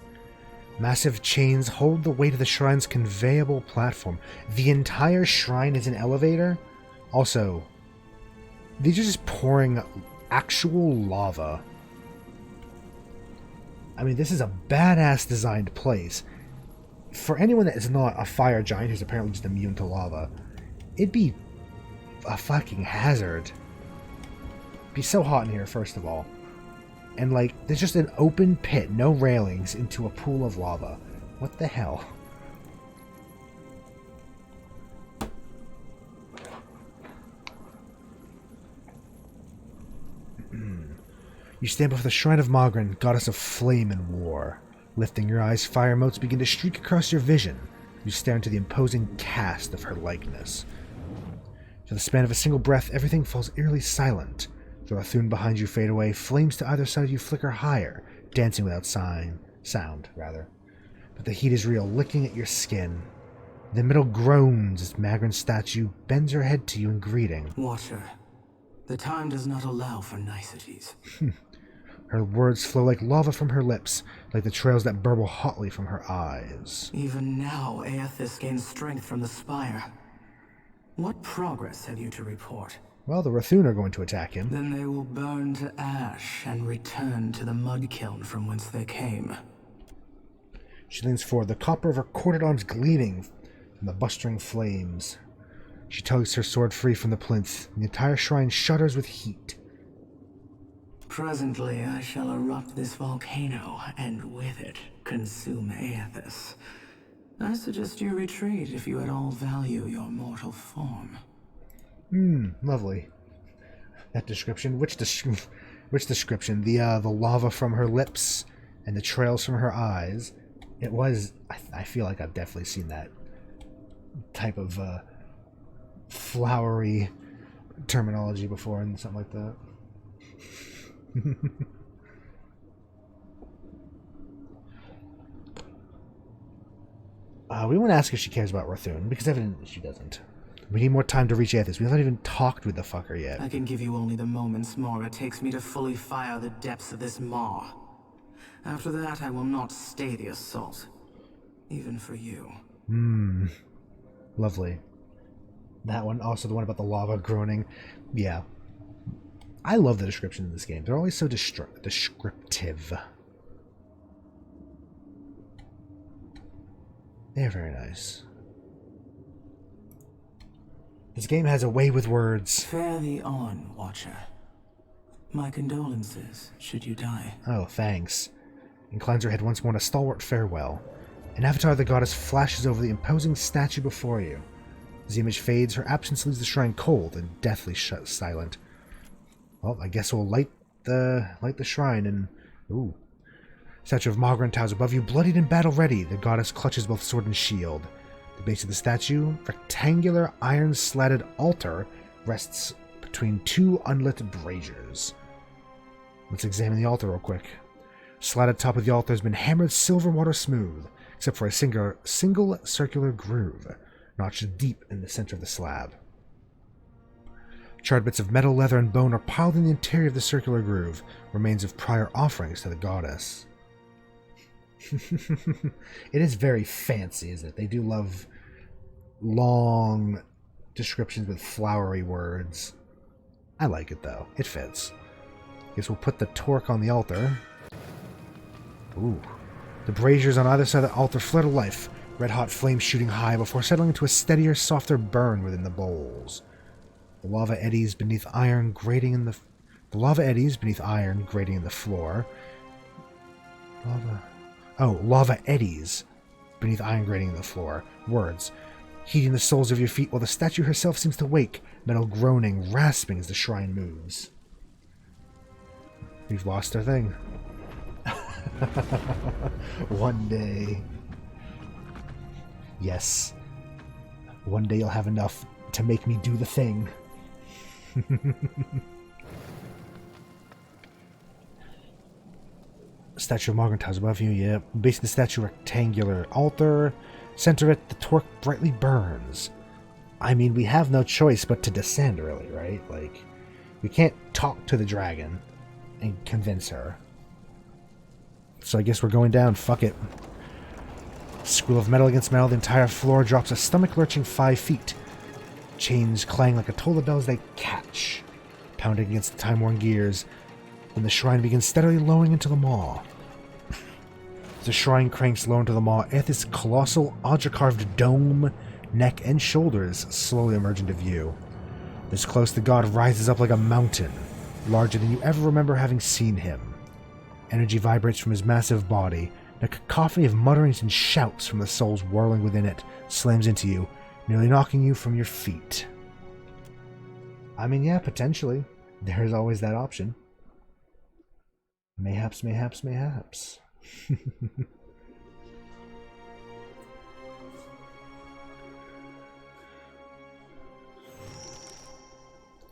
Massive chains hold the weight of the shrine's conveyable platform. The entire shrine is an elevator? Also, these are just pouring actual lava. I mean, this is a badass designed place. For anyone that is not a fire giant who's apparently just immune to lava, it'd be a fucking hazard. It'd be so hot in here, first of all. And, like, there's just an open pit, no railings, into a pool of lava. What the hell? You stand before the shrine of Magran, goddess of flame and war. Lifting your eyes, fire motes begin to streak across your vision. You stare into the imposing cast of her likeness. For the span of a single breath, everything falls eerily silent. The Rathun behind you fade away, flames to either side of you flicker higher, dancing without sound. But the heat is real, licking at your skin. The middle groans as Magran's statue bends her head to you in greeting. Watcher, the time does not allow for niceties. Her words flow like lava from her lips, like the trails that burble hotly from her eyes. Even now, Eothas gains strength from the spire. What progress have you to report? Well, the Rathun are going to attack him. Then they will burn to ash and return to the mud kiln from whence they came. She leans forward, the copper of her corded arms gleaming from the bustering flames. She tugs her sword free from the plinth, and the entire shrine shudders with heat. Presently, I shall erupt this volcano, and with it, consume Eothas. I suggest you retreat if you at all value your mortal form. Lovely. That description. Which description? The lava from her lips and the trails from her eyes. It was. I feel like I've definitely seen that type of flowery terminology before and something like that. We want to ask if she cares about Rathun, because evidently she doesn't. We need more time to reach Eothas. We haven't even talked with the fucker yet. I can give you only the moments more it takes me to fully fire the depths of this maw. After that, I will not stay the assault. Even for you. Lovely. That one, also the one about the lava groaning. Yeah. I love the descriptions in this game. They're always so descriptive. They're very nice. This game has a way with words. Fare thee on, Watcher. My condolences, should you die. Oh, thanks. Inclines her head once more in a stalwart farewell. An avatar of the goddess flashes over the imposing statue before you. As the image fades, her absence leaves the shrine cold and deathly silent. Well, I guess we'll light the shrine and... Ooh. Statue of Magran towers above you, bloodied and battle-ready. The goddess clutches both sword and shield. The base of the statue, rectangular iron-slatted altar, rests between two unlit braziers. Let's examine the altar real quick. Slatted top of the altar has been hammered silver water smooth, except for a single circular groove, notched deep in the center of the slab. Charred bits of metal, leather, and bone are piled in the interior of the circular groove, remains of prior offerings to the goddess. It is very fancy, isn't it? They do love long descriptions with flowery words. I like it, though. It fits. Guess we'll put the torque on the altar. Ooh. The braziers on either side of the altar flare to life, red-hot flames shooting high before settling into a steadier, softer burn within the bowls. The lava eddies beneath iron grating in the floor. Lava eddies beneath iron grating in the floor. Words. Heating the soles of your feet while the statue herself seems to wake, metal groaning, rasping as the shrine moves. We've lost our thing. One day. Yes. One day you'll have enough to make me do the thing. Statue of Magran towers above you, yeah. Base of the statue, rectangular altar. Center of it, the torque brightly burns. I mean, we have no choice but to descend, really, right? Like, we can't talk to the dragon and convince her. So I guess we're going down. Fuck it. School of metal against metal. The entire floor drops a stomach-lurching 5 feet. Chains clang like a toll of bells they catch, pounding against the time-worn gears. Then the shrine begins steadily lowering into the maw. As the shrine cranks low into the maw, Eothas' colossal, Audra-carved dome, neck, and shoulders slowly emerge into view. This close, the god rises up like a mountain, larger than you ever remember having seen him. Energy vibrates from his massive body, and a cacophony of mutterings and shouts from the souls whirling within it slams into you, nearly knocking you from your feet. I mean, yeah, potentially. There's always that option. Mayhaps, mayhaps, mayhaps.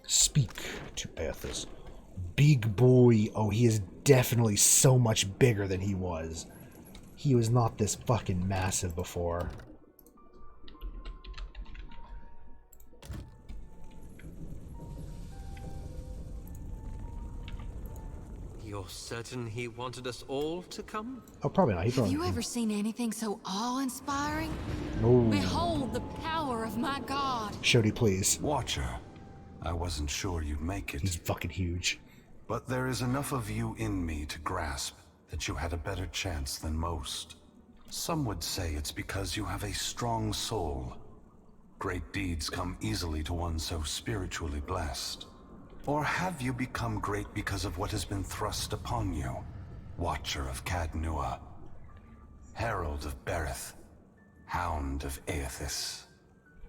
Speak to Eothas. Big boy. Oh, he is definitely so much bigger than he was. He was not this fucking massive before. You're certain he wanted us all to come? Oh, probably not. Have you ever seen anything so awe-inspiring? Oh. Behold the power of my god. Shody, please. Watcher, I wasn't sure you'd make it. He's fucking huge. But there is enough of you in me to grasp that you had a better chance than most. Some would say it's because you have a strong soul. Great deeds come easily to one so spiritually blessed. Or have you become great because of what has been thrust upon you? Watcher of Cadnua, Herald of Berith, Hound of Eothas.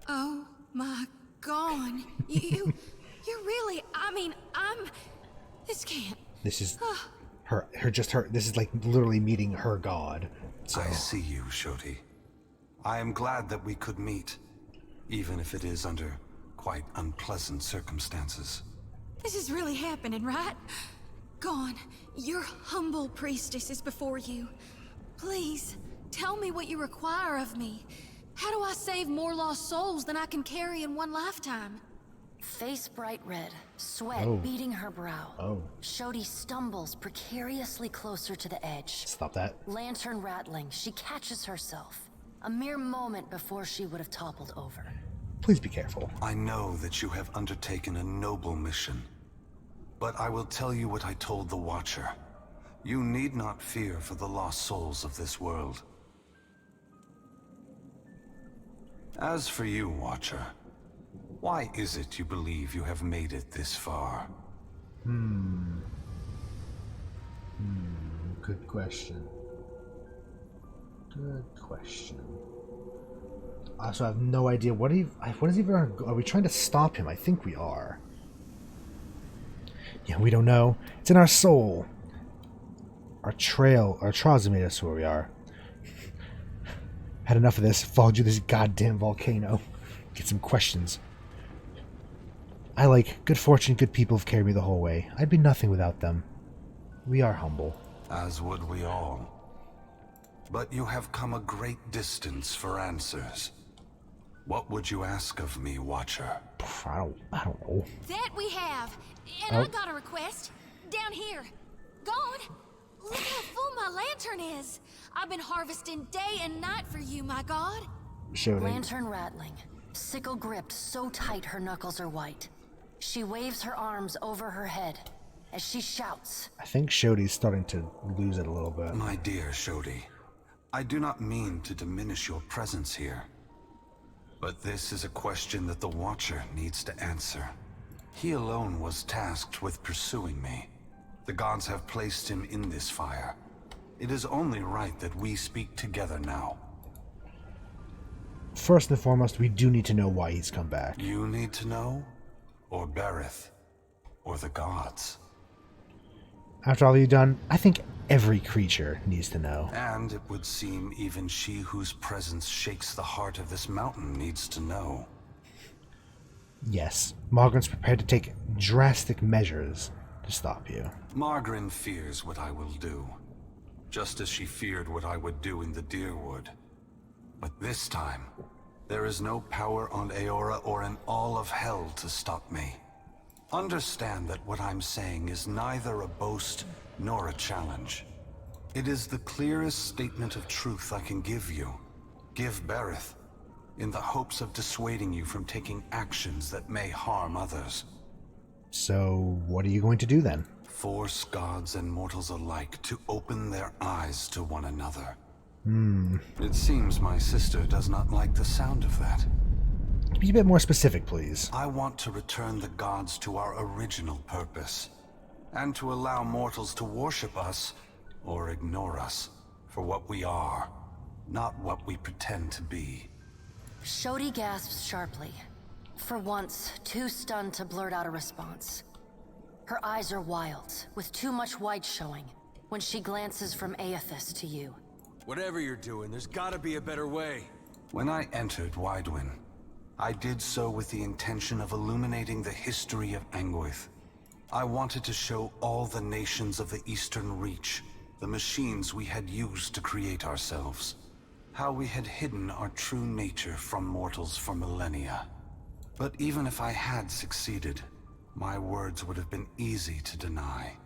Oh my god. You're really, I mean, this can't. This is her, this is like literally meeting her god. So. I see you, Shody. I am glad that we could meet, even if it is under quite unpleasant circumstances. This is really happening, right? Gon, your humble priestess is before you. Please, tell me what you require of me. How do I save more lost souls than I can carry in one lifetime? Face bright red, sweat beading her brow. Shody stumbles precariously closer to the edge. Stop that. Lantern rattling, she catches herself. A mere moment before she would have toppled over. Please be careful. I know that you have undertaken a noble mission, but I will tell you what I told the Watcher. You need not fear for the lost souls of this world. As for you, Watcher, why is it you believe you have made it this far? Good question. Good question. I also have no idea what is he? Are we trying to stop him? I think we are. Yeah, we don't know. It's in our soul. Our trials have made us where we are. Had enough of this. Followed you to this goddamn volcano. Get some questions. I like good fortune, good people have carried me the whole way. I'd be nothing without them. We are humble. As would we all. But you have come a great distance for answers. What would you ask of me, Watcher? I don't know. That we have. And I got a request. Down here. Gone. Look how full my lantern is. I've been harvesting day and night for you, my god. Lantern rattling. Sickle gripped so tight her knuckles are white. She waves her arms over her head as she shouts. I think Shody's starting to lose it a little bit. My dear Shody, I do not mean to diminish your presence here. But this is a question that the Watcher needs to answer. He alone was tasked with pursuing me. The gods have placed him in this fire. It is only right that we speak together now. First and foremost, we do need to know why he's come back. You need to know? Or Berith? Or the gods? After all you've done, I think every creature needs to know. And it would seem even she whose presence shakes the heart of this mountain needs to know. Yes, Margaret's prepared to take drastic measures to stop you. Margaret fears what I will do, just as she feared what I would do in the Deerwood. But this time, There is no power on Eora or in all of hell to stop me. Understand that what I'm saying is neither a boast nor a challenge. It is the clearest statement of truth I can give you. Give Berith, in the hopes of dissuading you from taking actions that may harm others. So, what are you going to do then? Force gods and mortals alike to open their eyes to one another. It seems my sister does not like the sound of that. Be a bit more specific, please. I want to return the gods to our original purpose, and to allow mortals to worship us, or ignore us, for what we are, not what we pretend to be. Shodi gasps sharply, for once too stunned to blurt out a response. Her eyes are wild, with too much white showing, when she glances from Eothas to you. Whatever you're doing, there's gotta be a better way. When I entered Widewin, I did so with the intention of illuminating the history of Anguith. I wanted to show all the nations of the Eastern Reach the machines we had used to create ourselves. How we had hidden our true nature from mortals for millennia. But even if I had succeeded, my words would have been easy to deny.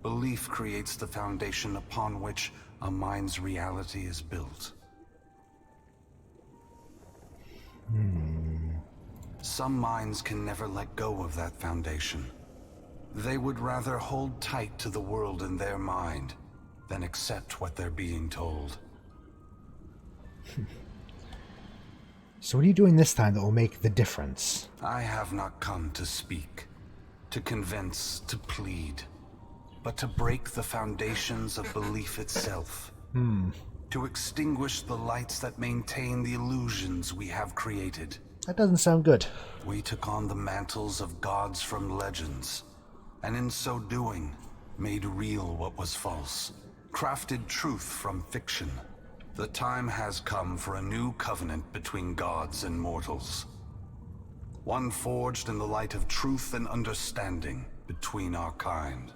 Belief creates the foundation upon which a mind's reality is built. Some minds can never let go of that foundation. They would rather hold tight to the world in their mind than accept what they're being told. So what are you doing this time that will make the difference? I have not come to speak, to convince, to plead, but to break the foundations of belief itself. To extinguish the lights that maintain the illusions we have created. That doesn't sound good. We took on the mantles of gods from legends, and in so doing, made real what was false, crafted truth from fiction. The time has come for a new covenant between gods and mortals. One forged in the light of truth and understanding between our kind.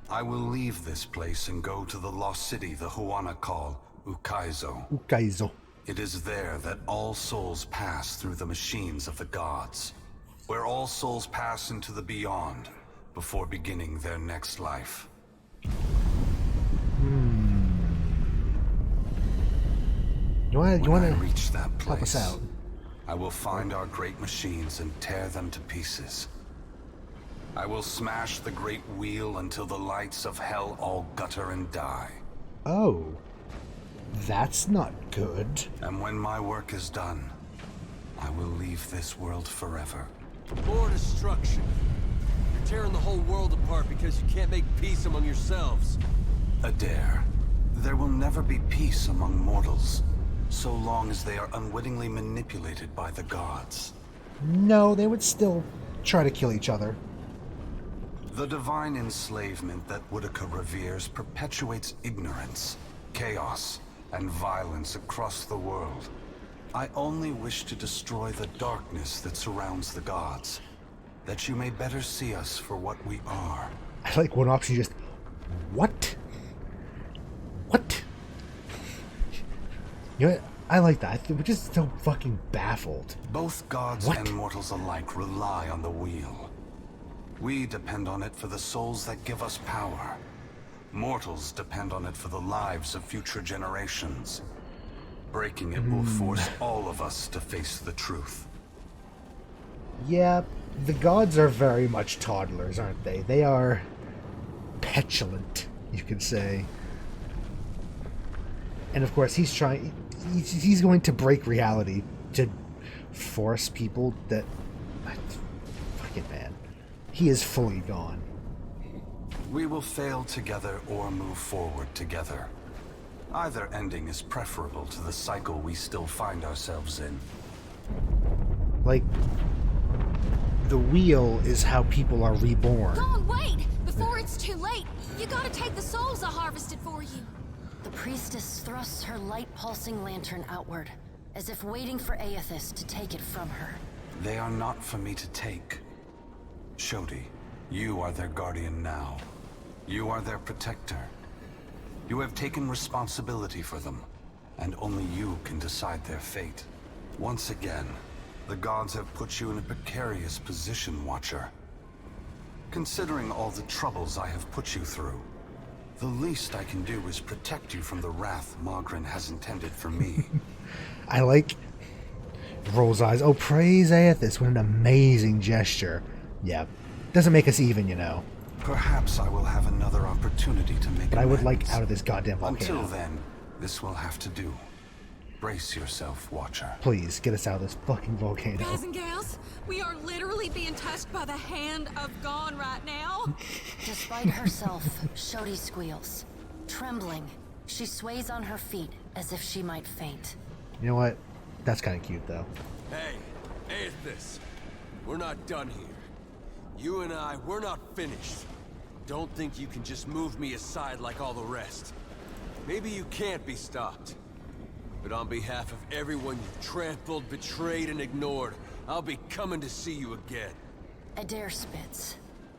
I will leave this place and go to the lost city the Huana call Ukaizo. Ukaizo. It is there that all souls pass through the machines of the gods, where all souls pass into the beyond before beginning their next life. You want to reach that place, help us out? I will find our great machines and tear them to pieces. I will smash the great wheel until the lights of hell all gutter and die. Oh, that's not good. And when my work is done, I will leave this world forever. More destruction. You're tearing the whole world apart because you can't make peace among yourselves. Adair, there will never be peace among mortals, so long as they are unwittingly manipulated by the gods. No, they would still try to kill each other. The divine enslavement that Woodica reveres perpetuates ignorance, chaos, and violence across the world. I only wish to destroy the darkness that surrounds the gods, that you may better see us for what we are. I like one option, just, what? What? You know what? I like that. We're just so fucking baffled. Both gods and mortals alike rely on the wheel. We depend on it for the souls that give us power. Mortals depend on it for the lives of future generations. Breaking it will force all of us to face the truth. Yeah, the gods are very much toddlers, aren't they? They are petulant, you could say. And of course, he's going to break reality to force people that... Fucking man. He is fully gone. We will fail together or move forward together. Either ending is preferable to the cycle we still find ourselves in. Like, the wheel is how people are reborn. Go on, wait! Before it's too late, you gotta take the souls I harvested for you. The priestess thrusts her light-pulsing lantern outward, as if waiting for Eothas to take it from her. They are not for me to take. Shodi, you are their guardian now. You are their protector. You have taken responsibility for them, and only you can decide their fate. Once again, the gods have put you in a precarious position, Watcher. Considering all the troubles I have put you through, the least I can do is protect you from the wrath Magrin has intended for me. I like... rolls eyes. Oh, praise Eothas. What an amazing gesture. Yeah. Doesn't make us even, you know. Perhaps I will have another opportunity to make But I would amends. like out of this goddamn volcano. Until then, this will have to do. Brace yourself, Watcher. Please, get us out of this fucking volcano. Guys and gals, we are literally being touched by the hand of God right now. Despite herself, Shodi squeals. Trembling, she sways on her feet as if she might faint. You know what? That's kind of cute, though. Hey, Eothas. We're not done here. You and I, we're not finished. Don't think you can just move me aside like all the rest. Maybe you can't be stopped. But on behalf of everyone you've trampled, betrayed, and ignored, I'll be coming to see you again. Adair spits.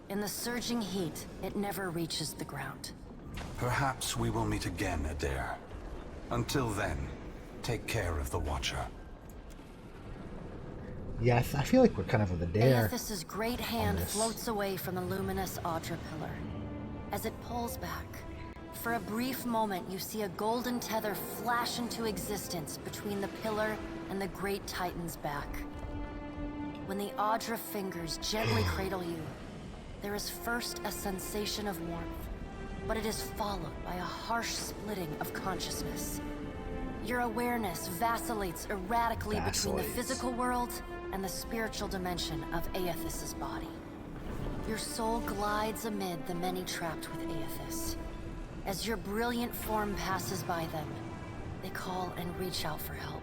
In the surging heat, it never reaches the ground. Perhaps we will meet again, Adair. Until then, take care of the Watcher. Yeah, I feel like we're kind of with Adair. Eothas's great hand floats away from the luminous Audra pillar. As it pulls back, for a brief moment you see a golden tether flash into existence between the pillar and the great Titan's back. When the Audra fingers gently cradle you, there is first a sensation of warmth, but it is followed by a harsh splitting of consciousness. Your awareness vacillates erratically between the physical world and the spiritual dimension of Eothas's body. Your soul glides amid the many trapped with Eothas. As your brilliant form passes by them, they call and reach out for help.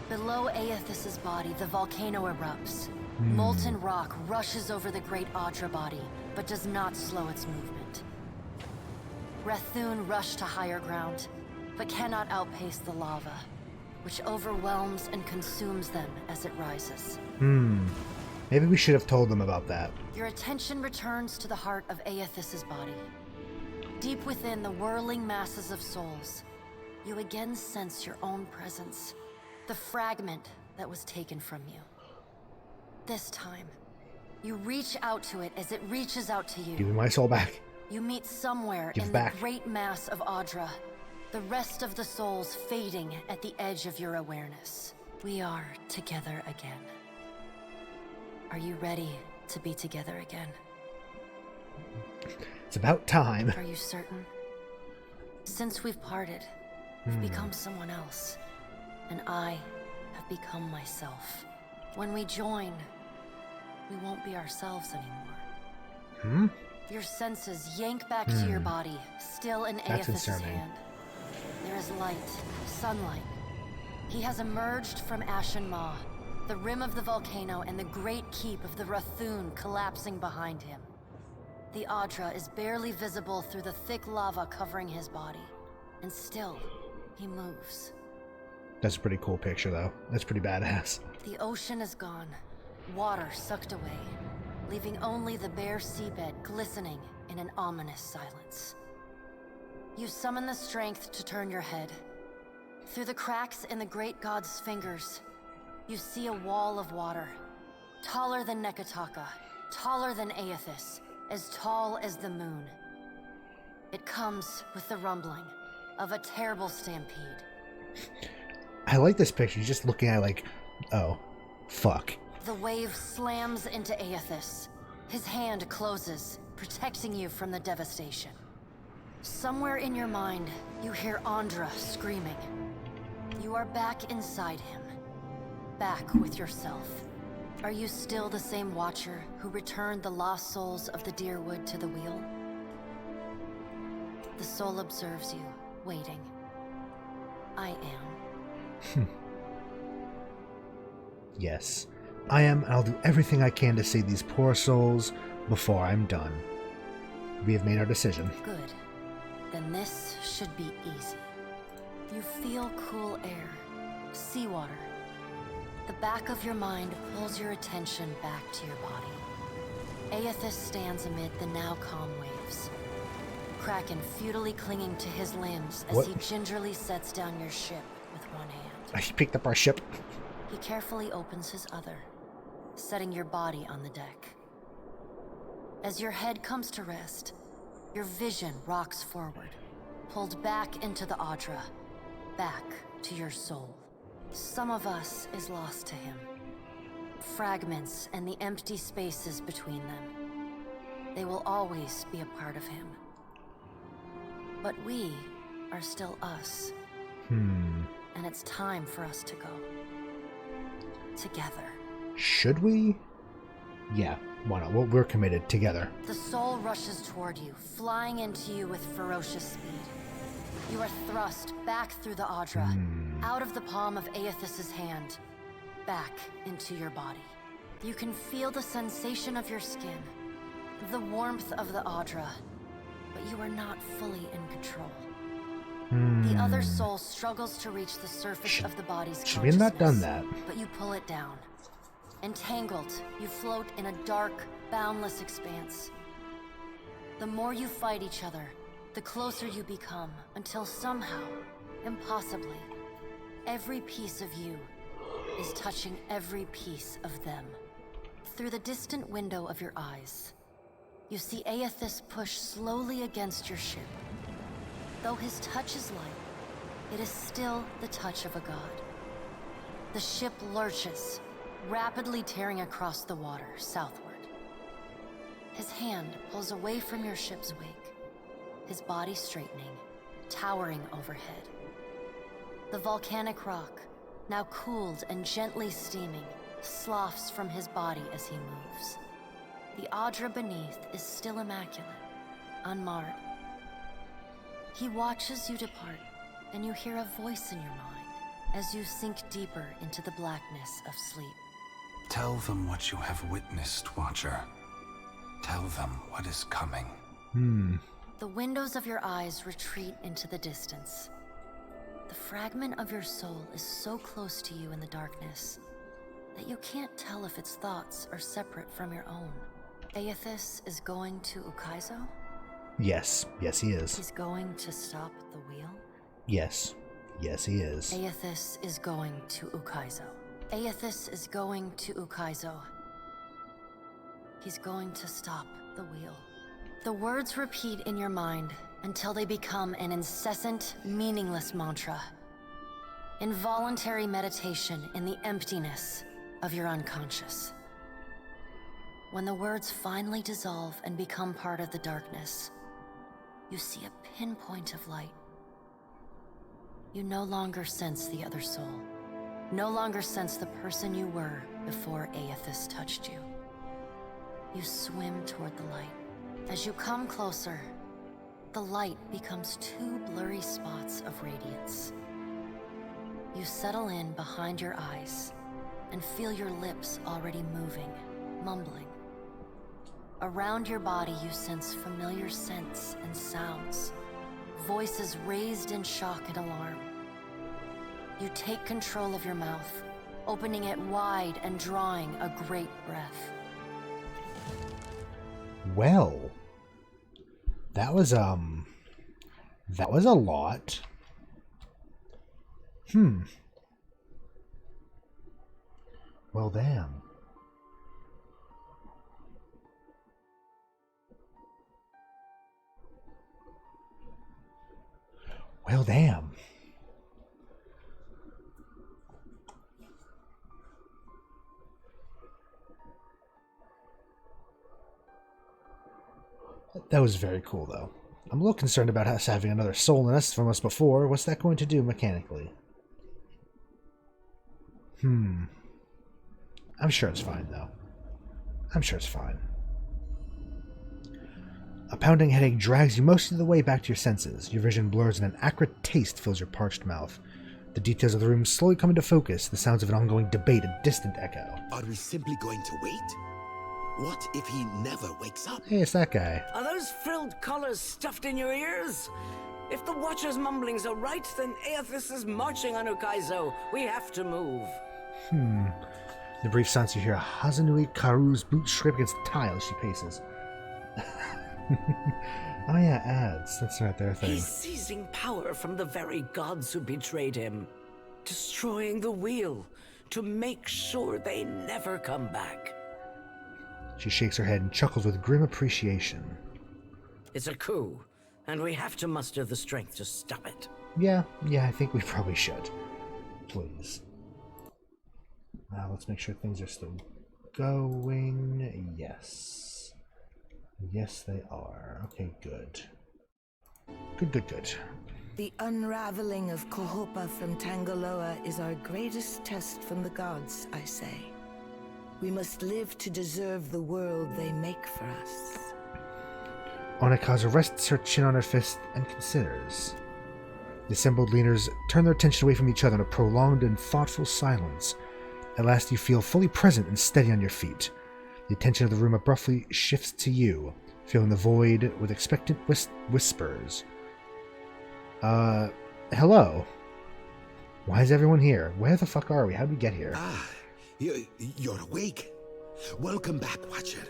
Below Eothas's body, the volcano erupts. Molten rock rushes over the great Audra body, but does not slow its movement. Rathun rush to higher ground, but cannot outpace the lava, which overwhelms and consumes them as it rises. Maybe we should have told them about that. Your attention returns to the heart of Eothas's body. Deep within the whirling masses of souls, you again sense your own presence, the fragment that was taken from you. This time, you reach out to it as it reaches out to you. Give me my soul back. You meet somewhere Give in back. the great mass of Audra, the rest of the souls fading at the edge of your awareness. We are together again. Are you ready to be together again? It's about time. Are you certain? Since we've parted, you've become someone else, and I have become myself. When we join, we won't be ourselves anymore. Your senses yank back to your body, still in That's Eothas's concerning. hand. There is light, sunlight. He has emerged from Ashen Maw, the rim of the volcano and the great keep of the Rathun collapsing behind him. The Audra is barely visible through the thick lava covering his body, and still, he moves. That's a pretty cool picture, though. That's pretty badass. The ocean is gone, water sucked away, leaving only the bare seabed glistening in an ominous silence. You summon the strength to turn your head. Through the cracks in the great god's fingers, you see a wall of water, taller than Nekataka, taller than Eothas, as tall as the moon. It comes with the rumbling of a terrible stampede. I like this picture. He's just looking at it like, oh, fuck. The wave slams into Eothas. His hand closes, protecting you from the devastation. Somewhere in your mind, you hear Andra screaming. You are back inside him. Back with yourself. Are you still the same Watcher who returned the lost souls of the Deerwood to the wheel? The soul observes you, waiting. I am. Yes, I am, and I'll do everything I can to save these poor souls before I'm done. We have made our decision. Good. Then this should be easy. You feel cool air, seawater. The back of your mind pulls your attention back to your body. Eothas stands amid the now calm waves. Kraken futilely clinging to his limbs as he gingerly sets down your ship with one hand. He picked up our ship. He carefully opens his other, setting your body on the deck. As your head comes to rest, your vision rocks forward, pulled back into the Audra, back to your soul. Some of us is lost to him. Fragments and the empty spaces between them. They will always be a part of him. But we are still us. And it's time for us to go. Together. Should we? Yeah, why not? Well, we're committed. Together. The soul rushes toward you, flying into you with ferocious speed. You are thrust back through the Audra, out of the palm of Eothas' hand, back into your body. You can feel the sensation of your skin, the warmth of the Audra, but you are not fully in control. The other soul struggles to reach the surface of the body's consciousness. Should we have not done that? But you pull it down. Entangled, you float in a dark, boundless expanse. The more you fight each other, the closer you become, until somehow, impossibly, every piece of you is touching every piece of them. Through the distant window of your eyes, you see Eothas push slowly against your ship. Though his touch is light, it is still the touch of a god. The ship lurches, rapidly tearing across the water southward. His hand pulls away from your ship's wake, his body straightening, towering overhead. The volcanic rock, now cooled and gently steaming, sloughs from his body as he moves. The Audra beneath is still immaculate, unmarred. He watches you depart, and you hear a voice in your mind as you sink deeper into the blackness of sleep. Tell them what you have witnessed, Watcher. Tell them what is coming. The windows of your eyes retreat into the distance. The fragment of your soul is so close to you in the darkness that you can't tell if its thoughts are separate from your own. Eothas is going to Ukaizo? Yes. Yes, he is. He's going to stop the wheel? Yes. Yes, he is. Eothas is going to Ukaizo. Eothas is going to Ukaizo. He's going to stop the wheel. The words repeat in your mind until they become an incessant, meaningless mantra. Involuntary meditation in the emptiness of your unconscious. When the words finally dissolve and become part of the darkness, you see a pinpoint of light. You no longer sense the other soul. No longer sense the person you were before Eothas touched you. You swim toward the light. As you come closer, the light becomes two blurry spots of radiance. You settle in behind your eyes and feel your lips already moving, mumbling. Around your body you sense familiar scents and sounds, voices raised in shock and alarm. You take control of your mouth, opening it wide and drawing a great breath. Well, that was a lot. Well, damn. Well, damn. That was very cool, though. I'm a little concerned about us having another soul in us from us before. What's that going to do mechanically? I'm sure it's fine, though. I'm sure it's fine. A pounding headache drags you most of the way back to your senses. Your vision blurs and an acrid taste fills your parched mouth. The details of the room slowly come into focus, the sounds of an ongoing debate a distant echo. Are we simply going to wait? What if he never wakes up? Hey, it's that guy. Are those frilled collars stuffed in your ears? If the Watcher's mumblings are right, then Eothas is marching on Ukaizo. We have to move. In the brief silence you hear Hazanui Karu's boots scrape against the tile as she paces. Oh yeah, ads. That's right, their thing. He's seizing power from the very gods who betrayed him. destroying the wheel to make sure they never come back. She shakes her head and chuckles with grim appreciation. It's a coup, and we have to muster the strength to stop it. Yeah, I think we probably should. Please. Let's make sure things are still going. Yes. Yes, they are. Okay, good. Good. The unraveling of Kohopa from Tangaloa is our greatest test from the gods, I say. We must live to deserve the world they make for us. Onikaza rests her chin on her fist and considers. The assembled leaders turn their attention away from each other in a prolonged and thoughtful silence. At last you feel fully present and steady on your feet. The attention of the room abruptly shifts to you, filling the void with expectant whispers. Hello? Why is everyone here? Where the fuck are we? How did we get here? You're awake. Welcome back, Watcher.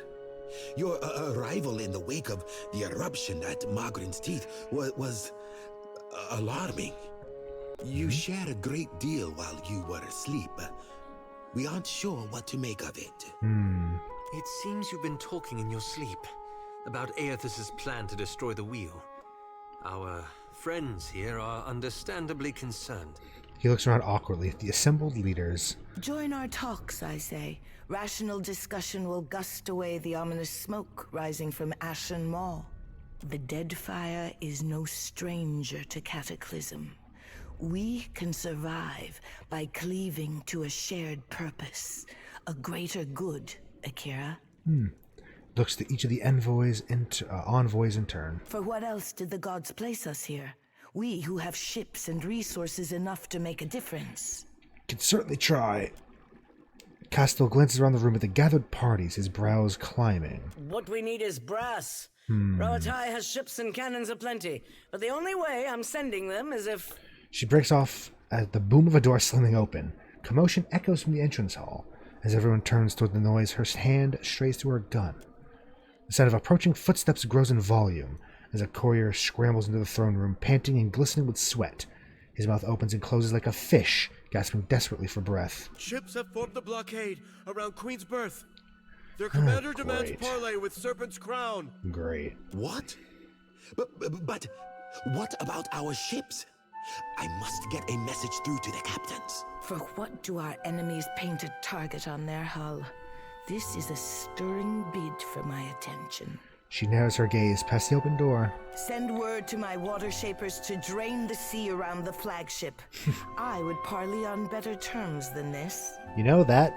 Your arrival in the wake of the eruption at Magrin's Teeth was alarming. You shared a great deal while you were asleep. We aren't sure what to make of it. It seems you've been talking in your sleep about Eothas' plan to destroy the wheel. Our friends here are understandably concerned. He looks around awkwardly at the assembled leaders. Join our talks, I say. Rational discussion will gust away the ominous smoke rising from Ashen Maw. The Deadfire is no stranger to cataclysm. We can survive by cleaving to a shared purpose, a greater good, Akira. Looks to each of the envoys in turn. For what else did the gods place us here? We who have ships and resources enough to make a difference. Can certainly try. Castel glances around the room at the gathered parties, his brows climbing. What we need is brass. Roatai has ships and cannons aplenty, but the only way I'm sending them is if... She breaks off at the boom of a door slamming open. Commotion echoes from the entrance hall. As everyone turns toward the noise, her hand strays to her gun. The sound of approaching footsteps grows in volume as a courier scrambles into the throne room, panting and glistening with sweat. His mouth opens and closes like a fish, gasping desperately for breath. Ships have formed a blockade around Queen's Birth. Their commander demands parley with Serpent's Crown. Great. What? But what about our ships? I must get a message through to the captains. For what do our enemies paint a target on their hull? This is a stirring bid for my attention. She narrows her gaze past the open door. Send word to my water shapers to drain the sea around the flagship. I would parley on better terms than this. You know, that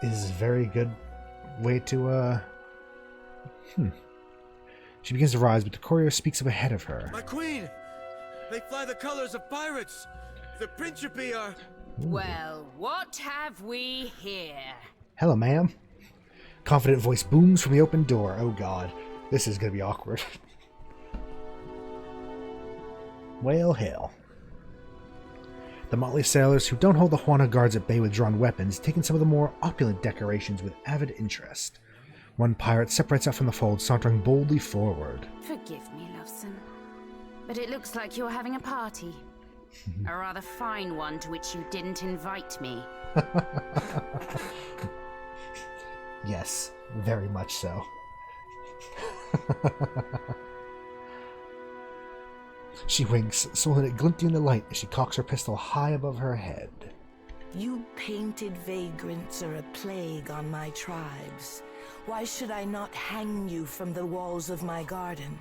is a very good way to, She begins to rise, but the courier speaks up ahead of her. My queen! They fly the colors of pirates! The Principe are... Well, what have we here? Hello, ma'am. Confident voice booms from the open door. Oh god, this is gonna be awkward. Well, hell. The motley sailors who don't hold the Juana guards at bay with drawn weapons, taking some of the more opulent decorations with avid interest. One pirate separates out from the fold, sauntering boldly forward. Forgive me, Loveson, but it looks like you're having a party. A rather fine one to which you didn't invite me. Yes, very much so. She winks, swollen it glinting in the light as she cocks her pistol high above her head. You painted vagrants are a plague on my tribes. Why should I not hang you from the walls of my garden?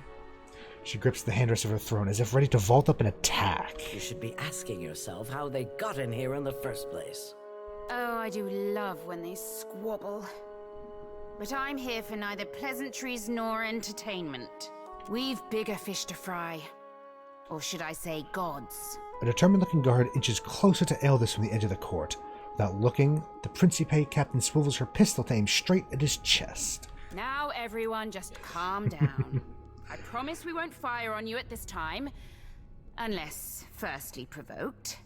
She grips the handrest of her throne as if ready to vault up and attack. You should be asking yourself how they got in here in the first place. Oh, I do love when they squabble. But I'm here for neither pleasantries nor entertainment. We've bigger fish to fry. Or should I say gods? A determined-looking guard inches closer to Eothas from the edge of the court. Without looking, the Principe captain swivels her pistol to aim straight at his chest. Now everyone just calm down. I promise we won't fire on you at this time. Unless firstly provoked.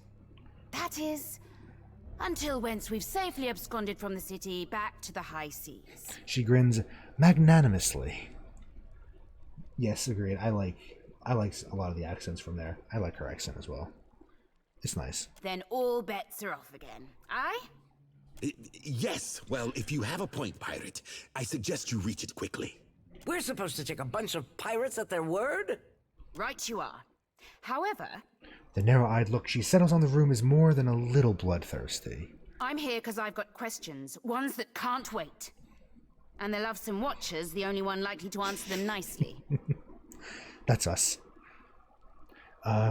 That is... until once we've safely absconded from the city back to the high seas. She grins magnanimously. Yes, agreed. I like a lot of the accents from there. I like her accent as well. It's nice. Then all bets are off again. Aye? Yes, well, if you have a point, pirate, I suggest you reach it quickly. We're supposed to take a bunch of pirates at their word? Right you are. However... The narrow-eyed look she settles on the room is more than a little bloodthirsty. I'm here because I've got questions. Ones that can't wait. And the Lovesome Watcher's the only one likely to answer them nicely. That's us.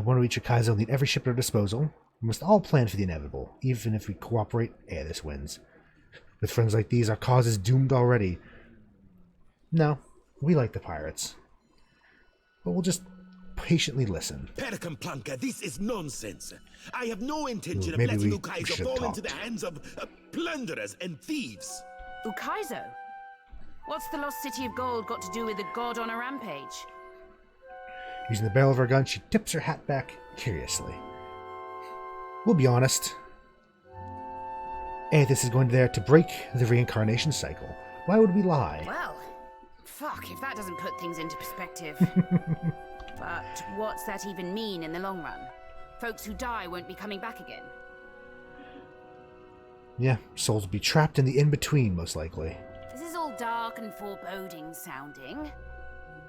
When we reach Ukaizo, need every ship at our disposal. We must all plan for the inevitable. Even if we cooperate, Eothas wins. With friends like these, our cause is doomed already. No, we like the pirates. But we'll just patiently listen. Perkamplanka, this is nonsense. I have no intention of maybe letting we Ukaizo should fall talk. into the hands of plunderers and thieves. Ukaizo? What's the lost city of gold got to do with a god on a rampage? Using the barrel of her gun, she tips her hat back curiously. We'll be honest. Eothas is going there to break the reincarnation cycle. Why would we lie? Well, fuck if that doesn't put things into perspective. But what's that even mean in the long run? Folks who die won't be coming back again. Yeah, souls will be trapped in the in-between, most likely. This is all dark and foreboding sounding.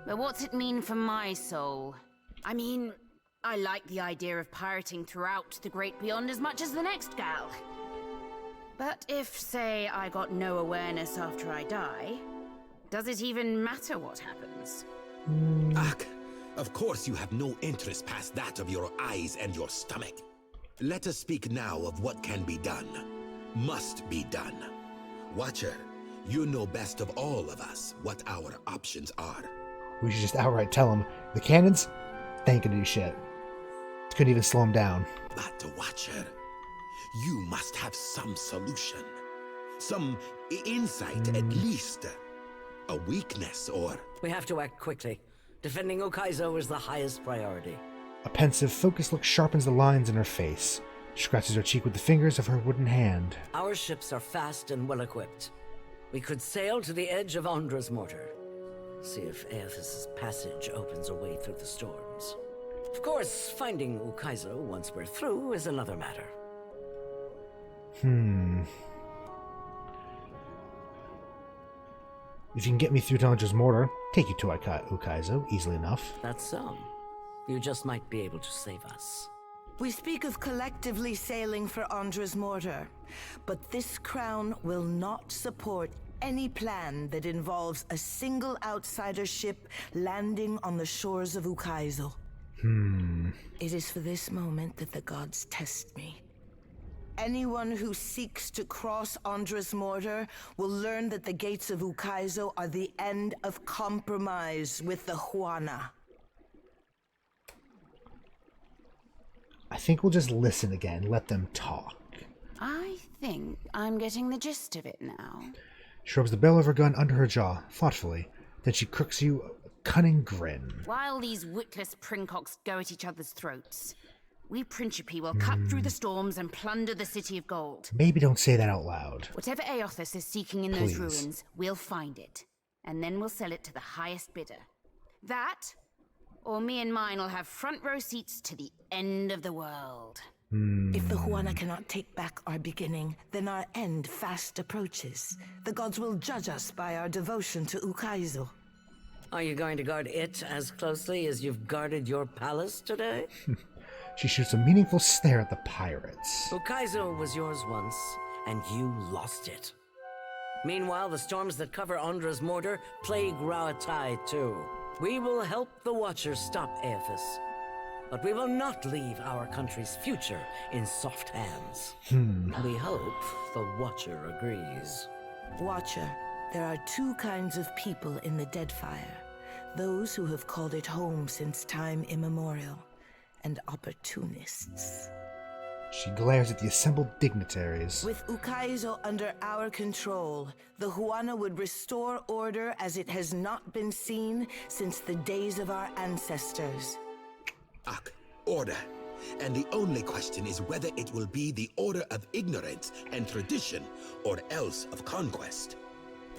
But what's it mean for my soul? I mean, I like the idea of pirating throughout the Great Beyond as much as the next gal. But if, say, I got no awareness after I die, does it even matter what happens? Ak, of course you have no interest past that of your eyes and your stomach. Let us speak now of what can be done. Must be done. Watcher, you know best of all of us what our options are. We should just outright tell them, the cannons, they ain't gonna do shit. Couldn't even slow them down. But, Watcher, you must have some solution. Some insight, at least. A weakness, or... We have to act quickly. Defending Ukaizo is the highest priority. A pensive, focused look sharpens the lines in her face. She scratches her cheek with the fingers of her wooden hand. Our ships are fast and well-equipped. We could sail to the edge of Andra's mortar. See if Eothas' passage opens a way through the storms. Of course, finding Ukaizo once we're through is another matter. If you can get me through to Andra's mortar, take you to Ukaizo easily enough. That's so. You just might be able to save us. We speak of collectively sailing for Andra's mortar, but this crown will not support any plan that involves a single outsider ship landing on the shores of Ukaizo. It is for this moment that the gods test me. Anyone who seeks to cross Andra's mortar will learn that the gates of Ukaizo are the end of compromise with the Huana. I think we'll just listen again, let them talk. I think I'm getting the gist of it now. She rubs the barrel of her gun under her jaw, thoughtfully. Then she crooks you a cunning grin. While these witless princocks go at each other's throats, we Principi will cut through the storms and plunder the City of Gold. Maybe don't say that out loud. Whatever Eothas is seeking in those ruins, we'll find it. And then we'll sell it to the highest bidder. That, or me and mine will have front row seats to the end of the world. If the Huana cannot take back our beginning, then our end fast approaches. The gods will judge us by our devotion to Ukaizo. Are you going to guard it as closely as you've guarded your palace today? She shoots a meaningful stare at the pirates. Ukaizo was yours once, and you lost it. Meanwhile, the storms that cover Andra's mortar plague Rauatai too. We will help the Watchers stop Eothas, but we will not leave our country's future in soft hands. We hope the Watcher agrees. Watcher, there are two kinds of people in the Deadfire. Those who have called it home since time immemorial, and opportunists. She glares at the assembled dignitaries. With Ukaizo under our control, the Huana would restore order as it has not been seen since the days of our ancestors. Ak, order. And the only question is whether it will be the order of ignorance and tradition, or else of conquest.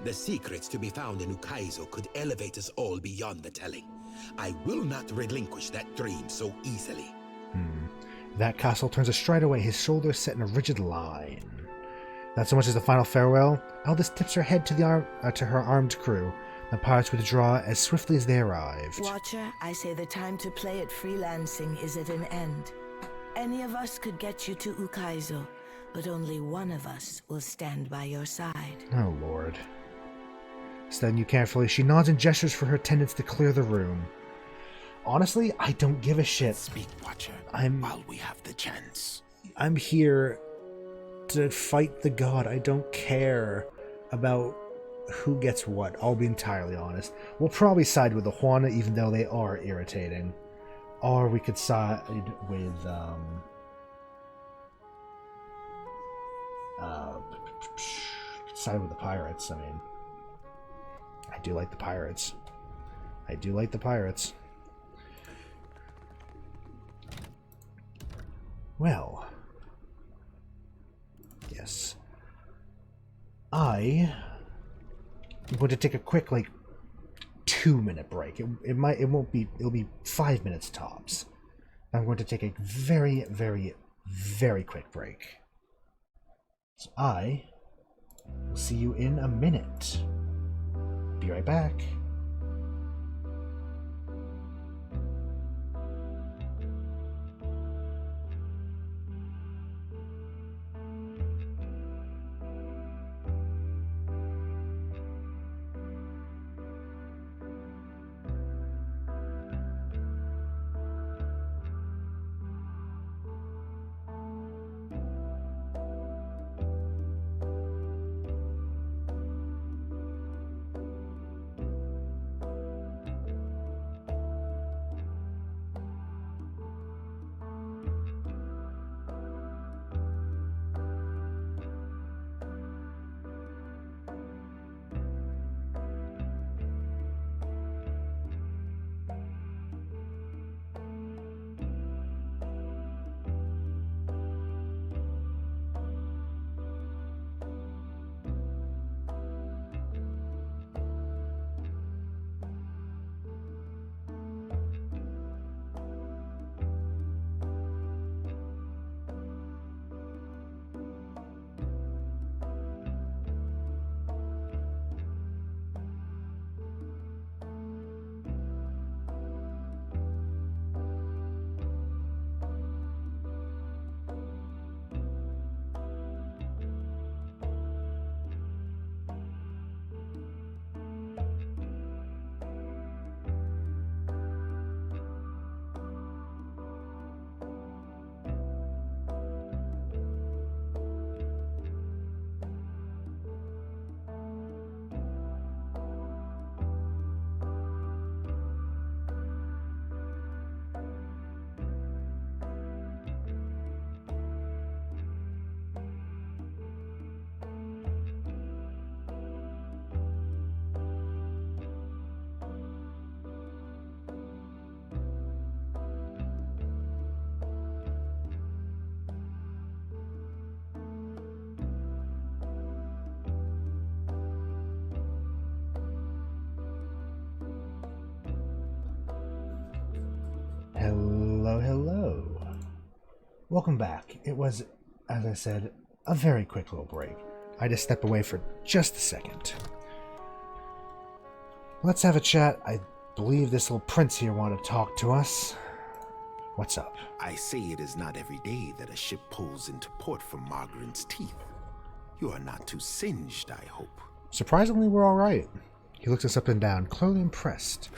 The secrets to be found in Ukaizo could elevate us all beyond the telling. I will not relinquish that dream so easily. That castle turns a stride away, his shoulders set in a rigid line. Not so much as a final farewell, Eldest tips her head to her armed crew. The pirates withdraw as swiftly as they arrived. Watcher, I say the time to play at freelancing is at an end. Any of us could get you to Ukaizo, but only one of us will stand by your side. Oh, Lord. Studying you carefully, she nods and gestures for her attendants to clear the room. Honestly, I don't give a shit. Speak, Watcher, while we have the chance. I'm here to fight the god. I don't care about who gets what. I'll be entirely honest. We'll probably side with the Juana, even though they are irritating. Or we could side with, side with the pirates. I mean, I do like the pirates. I do like the pirates. Well, yes. I'm going to take a quick, like, 2-minute break. It'll be 5 minutes tops. I'm going to take a very, very, very quick break. So I will see you in a minute. Be right back. Hello, hello. Welcome back. It was, as I said, a very quick little break. I had to step away for just a second. Let's have a chat. I believe this little prince here wanted to talk to us. What's up? I say it is not every day that a ship pulls into port from Margaren's teeth. You are not too singed, I hope. Surprisingly, we're all right. He looks us up and down, clearly impressed.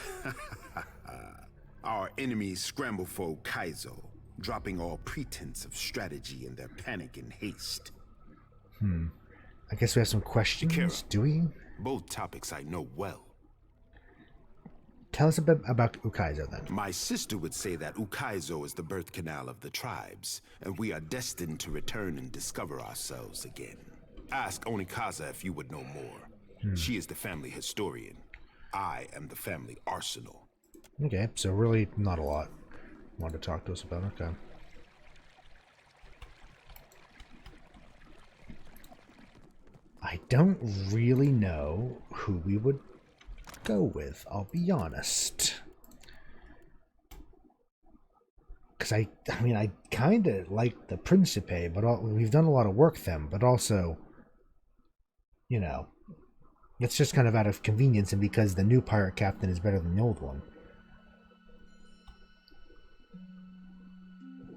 Our enemies scramble for Ukaizo, dropping all pretense of strategy in their panic and haste. I guess we have some questions, Ikera, do we? Both topics I know well. Tell us a bit about Ukaizo, then. My sister would say that Ukaizo is the birth canal of the tribes, and we are destined to return and discover ourselves again. Ask Onikaza if you would know more. She is the family historian. I am the family arsenal. Okay, so really not a lot. Wanted to talk to us about. Okay. I don't really know who we would go with, I'll be honest. because I mean, I kind of like the Principe, but we've done a lot of work with them, but also, you know, it's just kind of out of convenience and because the new pirate captain is better than the old one.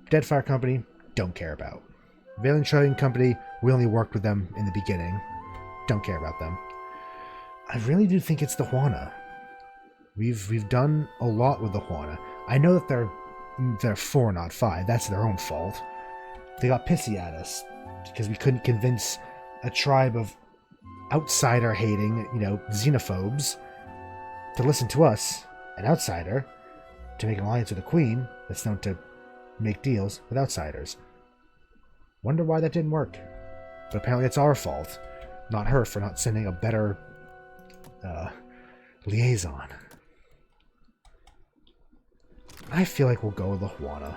Deadfire Company, don't care about. Valiant Trading Company, we only worked with them in the beginning. Don't care about them. I really do think it's the Juana. We've done a lot with the Juana. I know that they're 4, not 5. That's their own fault. They got pissy at us because we couldn't convince a tribe of outsider-hating, xenophobes to listen to us, an outsider, to make an alliance with the Queen that's known to make deals with outsiders. Wonder why that didn't work. But apparently it's our fault, not her for not sending a better liaison. I feel like we'll go with the Juana.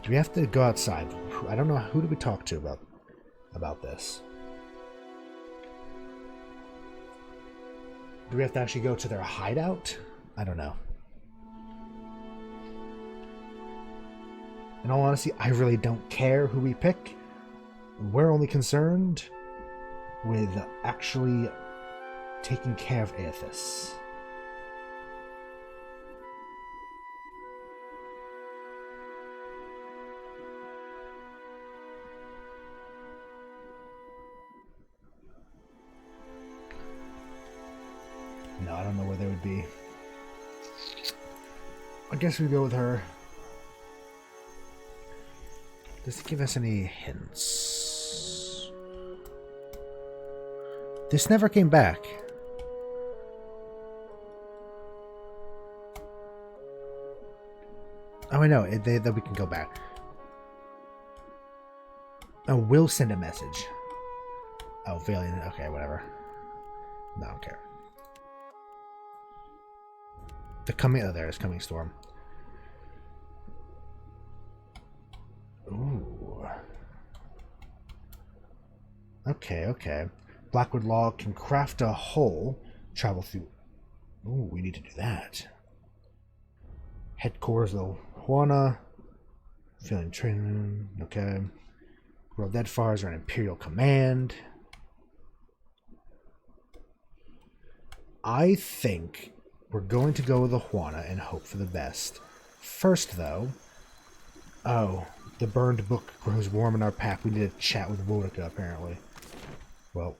Do we have to go outside? I don't know. Who do we talk to about this? Do we have to actually go to their hideout? I don't know. In all honesty, I really don't care who we pick. We're only concerned with actually taking care of Eothas. No, I don't know where they would be. I guess we go with her. Does it give us any hints? This never came back. Oh, I know. That we can go back. Oh, we'll send a message. Oh, Valiant. Okay, whatever. No, I don't care. Oh, there's Coming Storm. Ooh. Okay. Blackwood Log can craft a hole, travel through. Ooh, we need to do that. Headquarters of Juana. Feeling training. Okay. World Deadfires are an Imperial command. I think we're going to go with the Juana and hope for the best. First, though... Oh, the burned book grows warm in our pack. We need to chat with Wodica, apparently. Well...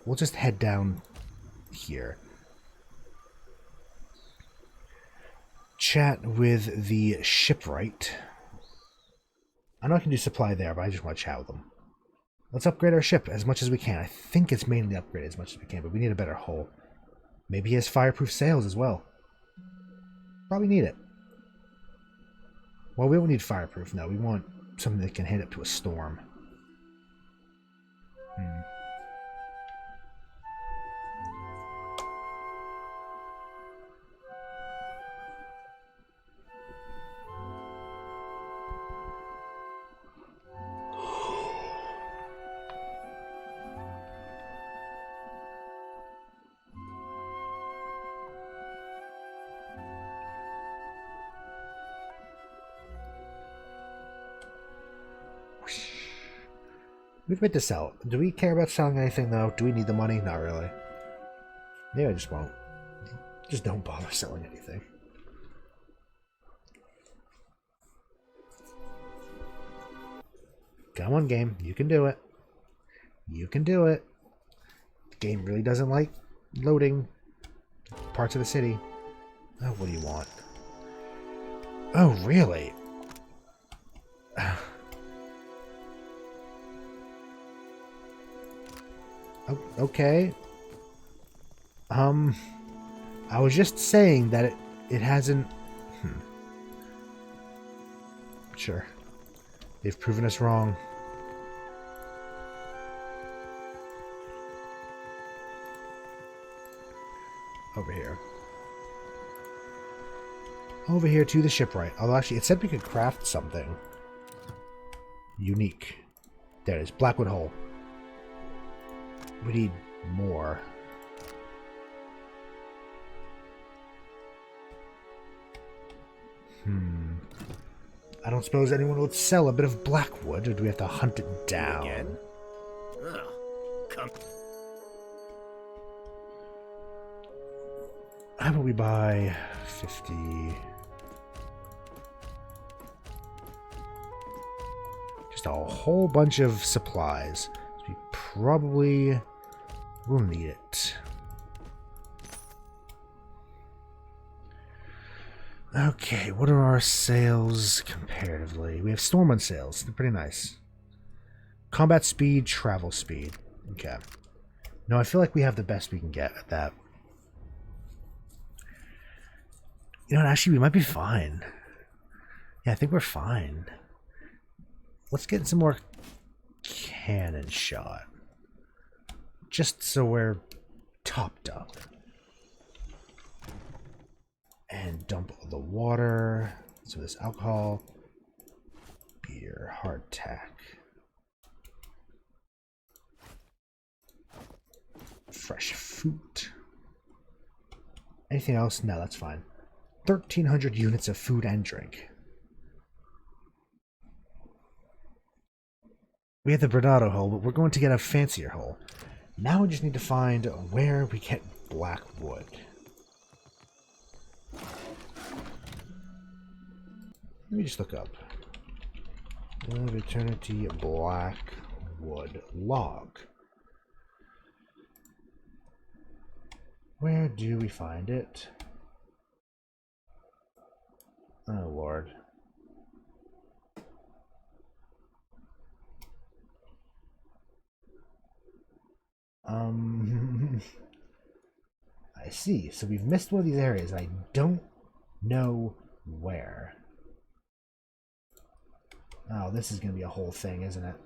We'll just head down here. Chat with the shipwright. I know I can do supply there, but I just want to chat with them. Let's upgrade our ship as much as we can. I think it's mainly upgraded as much as we can, but we need a better hull. Maybe he has fireproof sails as well. Probably need it. Well, we don't need fireproof, no. We want something that can hit up to a storm. We've been to sell. Do we care about selling anything, though? Do we need the money? Not really. Maybe I just won't. Just don't bother selling anything. Come on, game. You can do it. You can do it. The game really doesn't like loading parts of the city. Oh, what do you want? Oh, really? Oh, okay. I was just saying that it hasn't... Sure. They've proven us wrong. Over here. Over here to the shipwright. Although actually, it said we could craft something. Unique. There it is. Blackwood Hull. We need more. I don't suppose anyone would sell a bit of blackwood, or do we have to hunt it down? Again? Come. How about we buy 50? Just a whole bunch of supplies. We probably will need it. Okay, what are our sales comparatively? We have Storm on sales. They're pretty nice. Combat speed, travel speed. Okay. No, I feel like we have the best we can get at that. You know what, actually, we might be fine. Yeah, I think we're fine. Let's get some more cannon shot. Just so we're topped up. And dump the water. So this alcohol. Beer. Hardtack. Fresh fruit. Anything else? No, that's fine. 1,300 units of food and drink. We have the Bernardo hull, but we're going to get a fancier hull. Now we just need to find where we get black wood. Let me just look up. Of Eternity black wood log. Where do we find it? Oh Lord. I see. So we've missed one of these areas. I don't know where. Oh, this is going to be a whole thing, isn't it?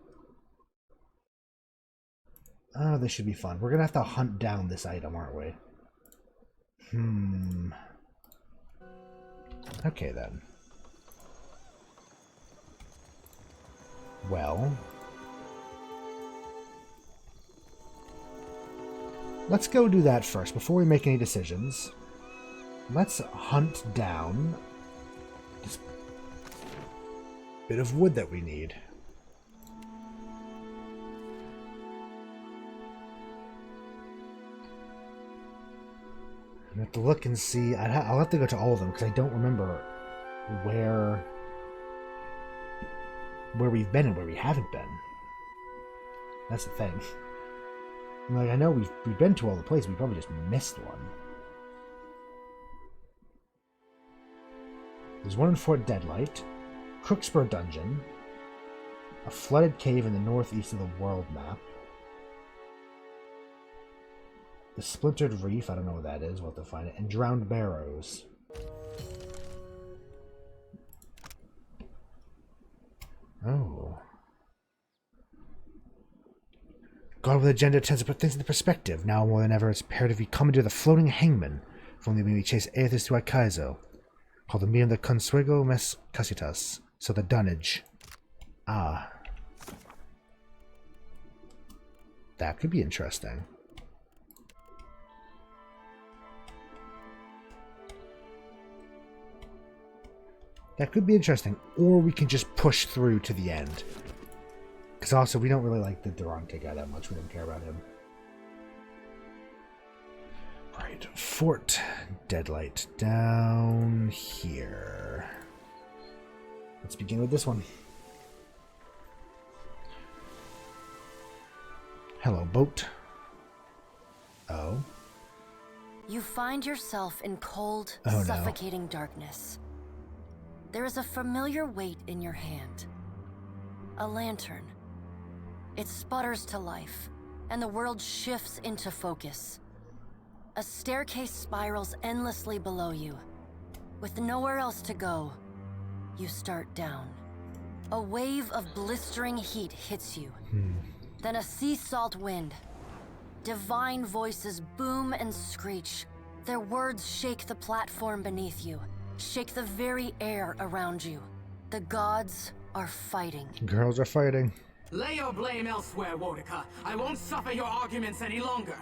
Oh, this should be fun. We're going to have to hunt down this item, aren't we? Okay, then. Well, let's go do that first before we make any decisions. Let's hunt down this bit of wood that we need. I have to look and see. I'll have to go to all of them because I don't remember where we've been and where we haven't been. That's the thing. Like, I know we've been to all the places. We probably just missed one. There's one in Fort Deadlight, Crookspur Dungeon, a flooded cave in the northeast of the world map, the Splintered Reef, I don't know what that is, we'll have to find it, and Drowned Barrows. Oh. God with Agenda tends to put things into perspective. Now more than ever, it's imperative we come into the Floating Hangman, if only we may chase Eothas to Akaizo, called the Mean the Consuego Mes Casitas, so the dunnage. Ah. That could be interesting. That could be interesting, or we can just push through to the end. Because also, we don't really like the Durante guy that much. We don't care about him. Right, Fort Deadlight down here. Let's begin with this one. Hello, boat. Oh. You find yourself in cold, Oh, no. suffocating darkness. There is a familiar weight in your hand. A lantern. It sputters to life, and the world shifts into focus. A staircase spirals endlessly below you. With nowhere else to go, you start down. A wave of blistering heat hits you. Then a sea salt wind. Divine voices boom and screech. Their words shake the platform beneath you. Shake the very air around you. The gods are fighting. Girls are fighting. Lay your blame elsewhere, Wodika. I won't suffer your arguments any longer.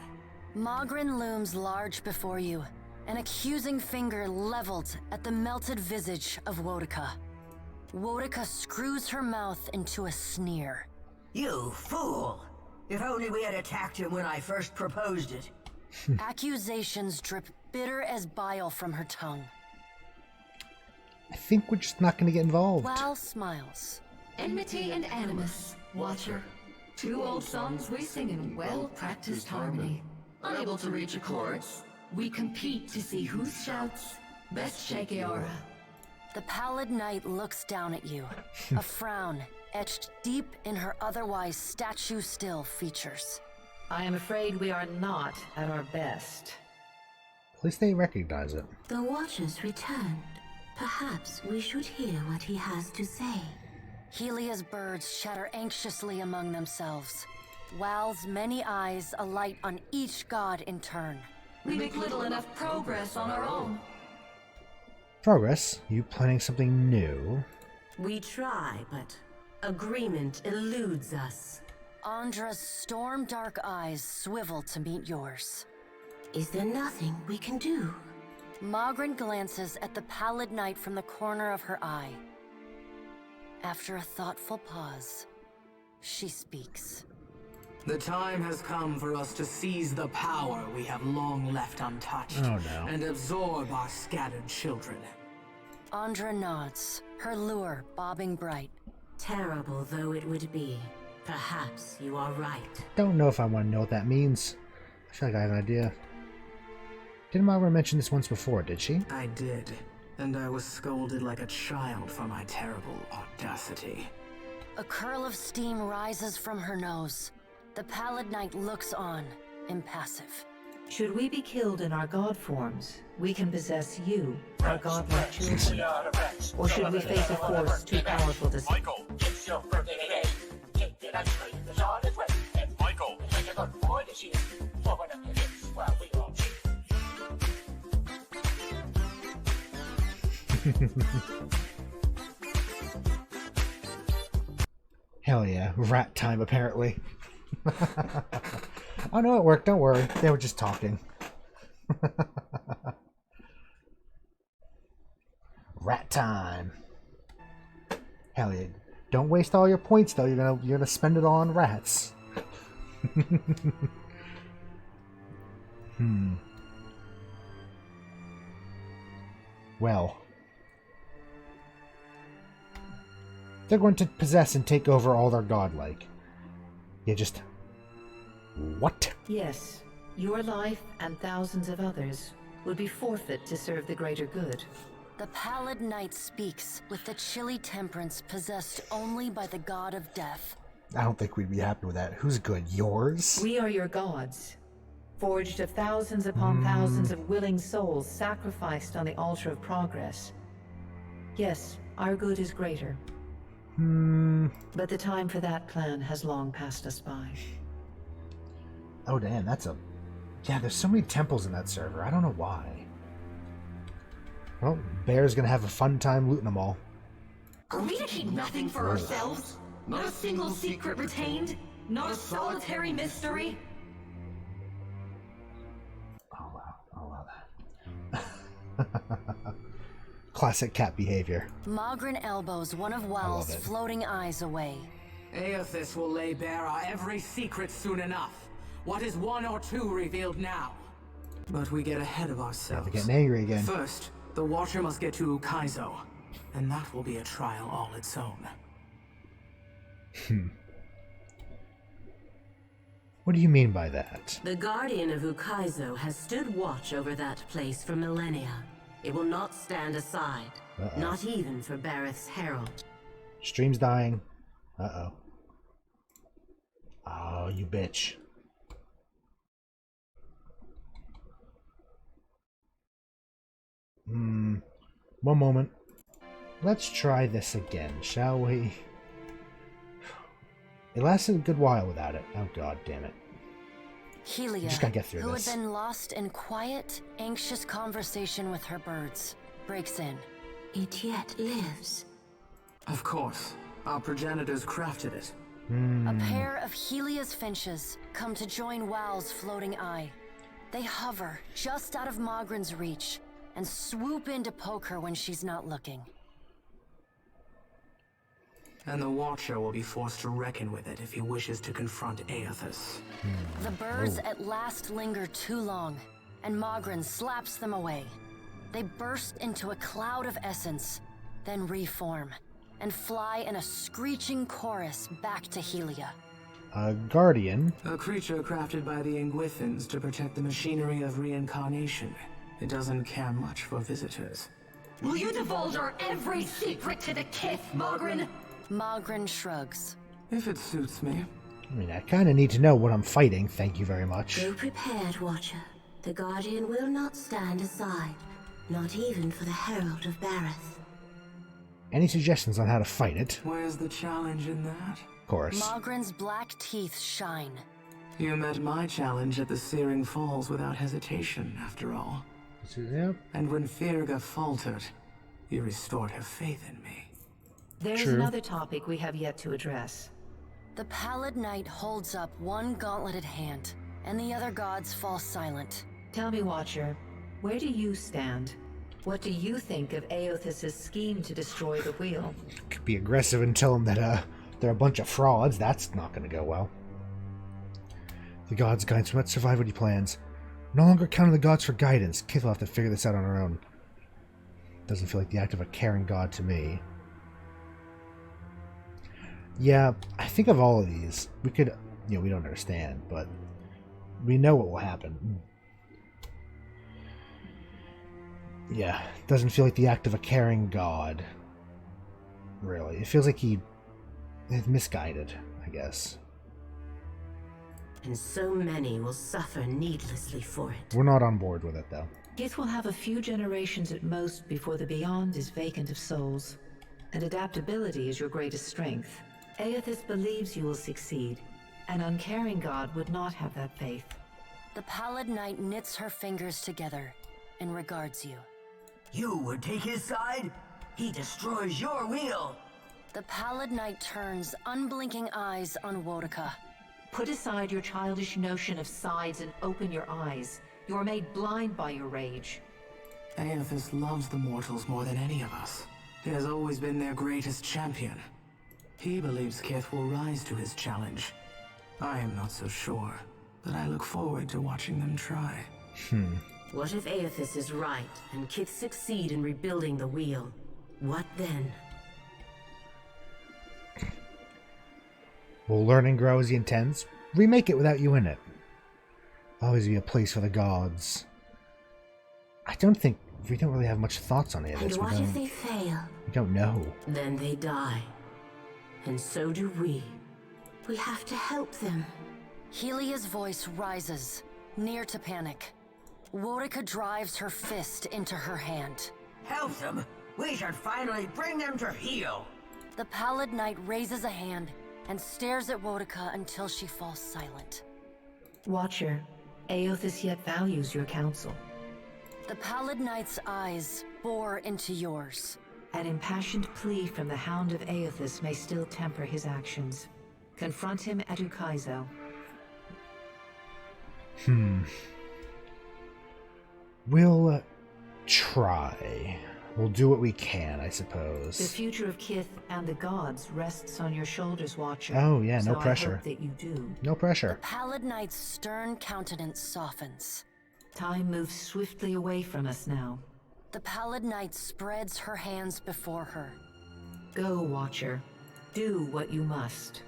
Magrin looms large before you, An accusing finger leveled at the melted visage of Wotica. Wotica screws her mouth into a sneer. You fool! If only we had attacked him when I first proposed it. Accusations drip bitter as bile from her tongue. I think we're just not going to get involved. Wal smiles. Enmity and animus, Watcher. Two old songs we sing in well-practiced harmony. Unable to reach accords, we compete to see who shouts best shake Eora. The pallid knight looks down at you, a frown etched deep in her otherwise statue-still features. I am afraid we are not at our best. At least they recognize it. The Watcher's returned. Perhaps we should hear what he has to say. Helia's birds chatter anxiously among themselves. Wal's many eyes alight on each god in turn. We make little enough progress on our own. Progress? You planning something new? We try, but agreement eludes us. Andra's storm-dark eyes swivel to meet yours. Is there nothing we can do? Magrin glances at the pallid knight from the corner of her eye. After a thoughtful pause, she speaks. The time has come for us to seize the power we have long left untouched and absorb our scattered children. Andra nods, her lure bobbing bright. Terrible though it would be, perhaps you are right. Don't know if I want to know what that means. I feel like I have an idea. Didn't Margaret mention this once before, did she? I did, and I was scolded like a child for my terrible audacity. A curl of steam rises from her nose. The pallid knight looks on, impassive. Should we be killed in our god forms, we can possess you, our godlike children. Or should we face a force too powerful to... Michael! Michael! Hell yeah, rat time apparently. Oh no, it worked, don't worry. They were just talking. Rat time. Hell yeah. Don't waste all your points though, you're gonna spend it all on rats. Well. They're going to possess and take over all their godlike. Yeah, just... What? Yes, your life and thousands of others would be forfeit to serve the greater good. The pallid knight speaks with the chilly temperance possessed only by the god of death. I don't think we'd be happy with that. Who's good? Yours? We are your gods, forged of thousands upon thousands of willing souls sacrificed on the altar of progress. Yes, our good is greater. But the time for that plan has long passed us by. Oh damn, that's a... Yeah, there's so many temples in that server. I don't know why. Well, Bear's gonna have a fun time looting them all. Are we to keep nothing for ourselves? Not a single secret retained? Not a solitary mystery? Oh wow, oh wow. Classic cat behavior. Magrin elbows one of Wal's floating eyes away. Eothas will lay bare our every secret soon enough. What is one or two revealed now? But we get ahead of ourselves. They're getting angry again. First, the Watcher must get to Ukaizo, and that will be a trial all its own. What do you mean by that? The Guardian of Ukaizo has stood watch over that place for millennia. It will not stand aside, not even for Bareth's herald. Stream's dying. Uh-oh. Oh, you bitch. One moment. Let's try this again, shall we? It lasted a good while without it. Oh god damn it. Helia, Just gotta get through who this. had been lost in quiet, anxious conversation with her birds, breaks in. It yet lives. Of course. Our progenitors crafted it. A pair of Helia's finches come to join Wal's floating eye. They hover just out of Mogren's reach and swoop in to poke her when she's not looking. And the Watcher will be forced to reckon with it if he wishes to confront Eothas. The birds at last linger too long, and Mogren slaps them away. They burst into a cloud of essence, then reform, and fly in a screeching chorus back to Helia. A guardian. A creature crafted by the Engwithans to protect the machinery of reincarnation. It doesn't care much for visitors. Will you divulge our every secret to the Kith, Mogren? Mogren shrugs. If it suits me. I mean, I kind of need to know what I'm fighting, thank you very much. Go prepared, Watcher. The Guardian will not stand aside, not even for the Herald of Bareth. Any suggestions on how to fight it? Where's the challenge in that? Of course. Mogren's black teeth shine. You met my challenge at the Searing Falls without hesitation, after all. Yep. And when Firga faltered, you restored her faith in me. There's another topic we have yet to address. The Pallid Knight holds up one gauntleted hand, and the other gods fall silent. Tell me, Watcher, where do you stand? What do you think of Eothas' scheme to destroy the wheel? Could be aggressive and tell them that they're a bunch of frauds. That's not going to go well. The gods guides must survive what he plans. No longer count on the gods for guidance. Kith will have to figure this out on her own. Doesn't feel like the act of a caring god to me. Yeah, I think of all of these, we could, we don't understand, but we know what will happen. Yeah, doesn't feel like the act of a caring god, really. It feels like he's misguided, I guess. And so many will suffer needlessly for it. We're not on board with it, though. Kith will have a few generations at most before the Beyond is vacant of souls, and adaptability is your greatest strength. Eothas believes you will succeed. An uncaring god would not have that faith. The Pallid Knight knits her fingers together and regards you. You would take his side? He destroys your wheel! The Pallid Knight turns unblinking eyes on Wodaka. Put aside your childish notion of sides and open your eyes. You are made blind by your rage. Eothas loves the mortals more than any of us. He has always been their greatest champion. He believes Kith will rise to his challenge. I am not so sure, but I look forward to watching them try. What if Eothas is right, and Kith succeed in rebuilding the wheel? What then? Will learn and grow as he intends? Remake it without you in it. Always be a place for the gods. I don't think we don't really have much thoughts on it. And what if they fail? We don't know. Then they die. And so do we. We have to help them. Helia's voice rises, near to panic. Wodaka drives her fist into her hand. Help them! We should finally bring them to heel! The Pallid Knight raises a hand and stares at Wodaka until she falls silent. Watcher, Eothas yet values your counsel. The Pallid Knight's eyes bore into yours. An impassioned plea from the Hound of Eothas may still temper his actions. Confront him at Ukaizo. We'll try. We'll do what we can, I suppose. The future of Kith and the gods rests on your shoulders, Watcher. Oh yeah, no so pressure. I hope that you do. No pressure. The Pallid Knight's stern countenance softens. Time moves swiftly away from us now. The Pallid Knight spreads her hands before her. Go, Watcher. Do what you must.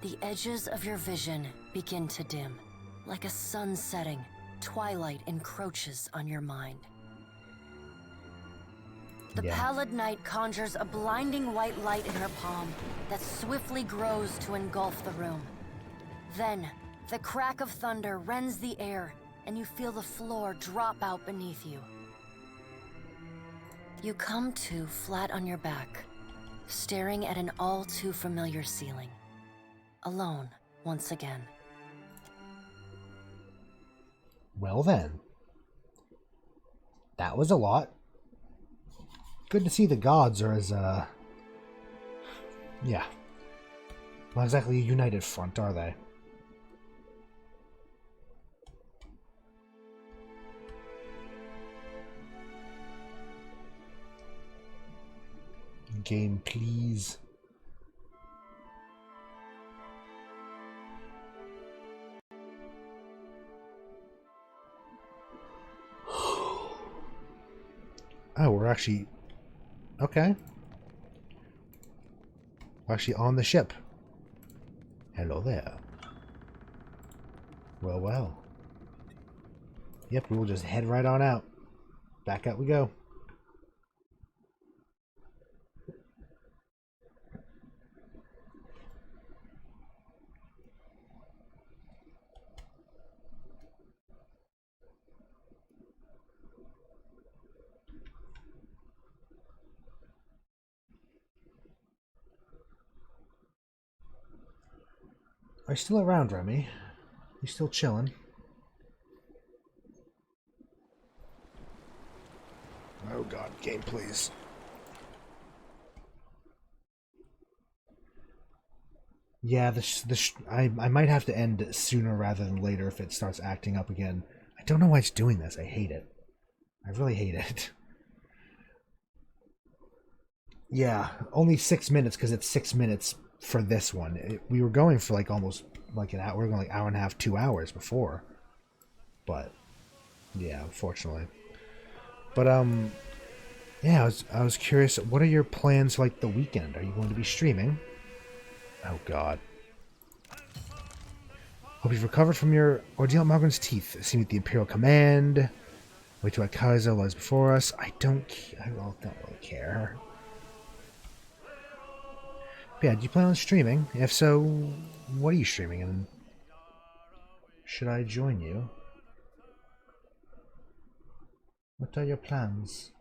The edges of your vision begin to dim. Like a sun setting, twilight encroaches on your mind. The Pallid Knight conjures a blinding white light in her palm that swiftly grows to engulf the room. Then, the crack of thunder rends the air, and you feel the floor drop out beneath you. You come to flat on your back, staring at an all too familiar ceiling. Alone, once again. Well then. That was a lot. Good to see the gods are as, yeah. Not exactly a united front, are they? game, please. Oh, we're actually... Okay. We're actually on the ship. Hello there. Well, well. Yep, we will just head right on out. Back out we go. Are you still around, Remy? You still chilling? Oh god, game please. Yeah, I might have to end sooner rather than later if it starts acting up again. I don't know why it's doing this. I hate it. I really hate it. Yeah, only 6 minutes because it's 6 minutes for this one. We were going for like almost like an hour. We were going like hour and a half, 2 hours before. But yeah, unfortunately. But yeah, I was curious. What are your plans for, like, the weekend? Are you going to be streaming? Oh God. Hope you've recovered from your ordeal at Malgren's Teeth. Seen with the Imperial Command. Wait till Kaizo lies before us. I don't really care. But yeah, do you plan on streaming? If so, what are you streaming? And should I join you? What are your plans?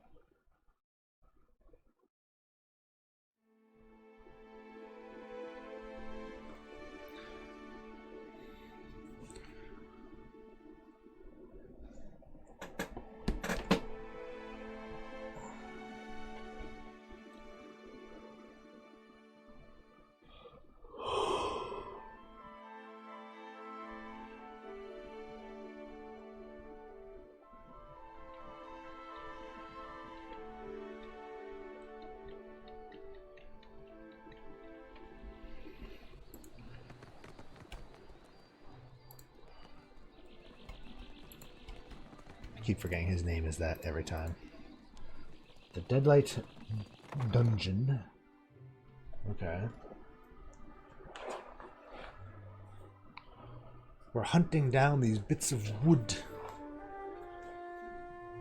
Keep forgetting his name is that every time. The Deadlight Dungeon. Okay. We're hunting down these bits of wood.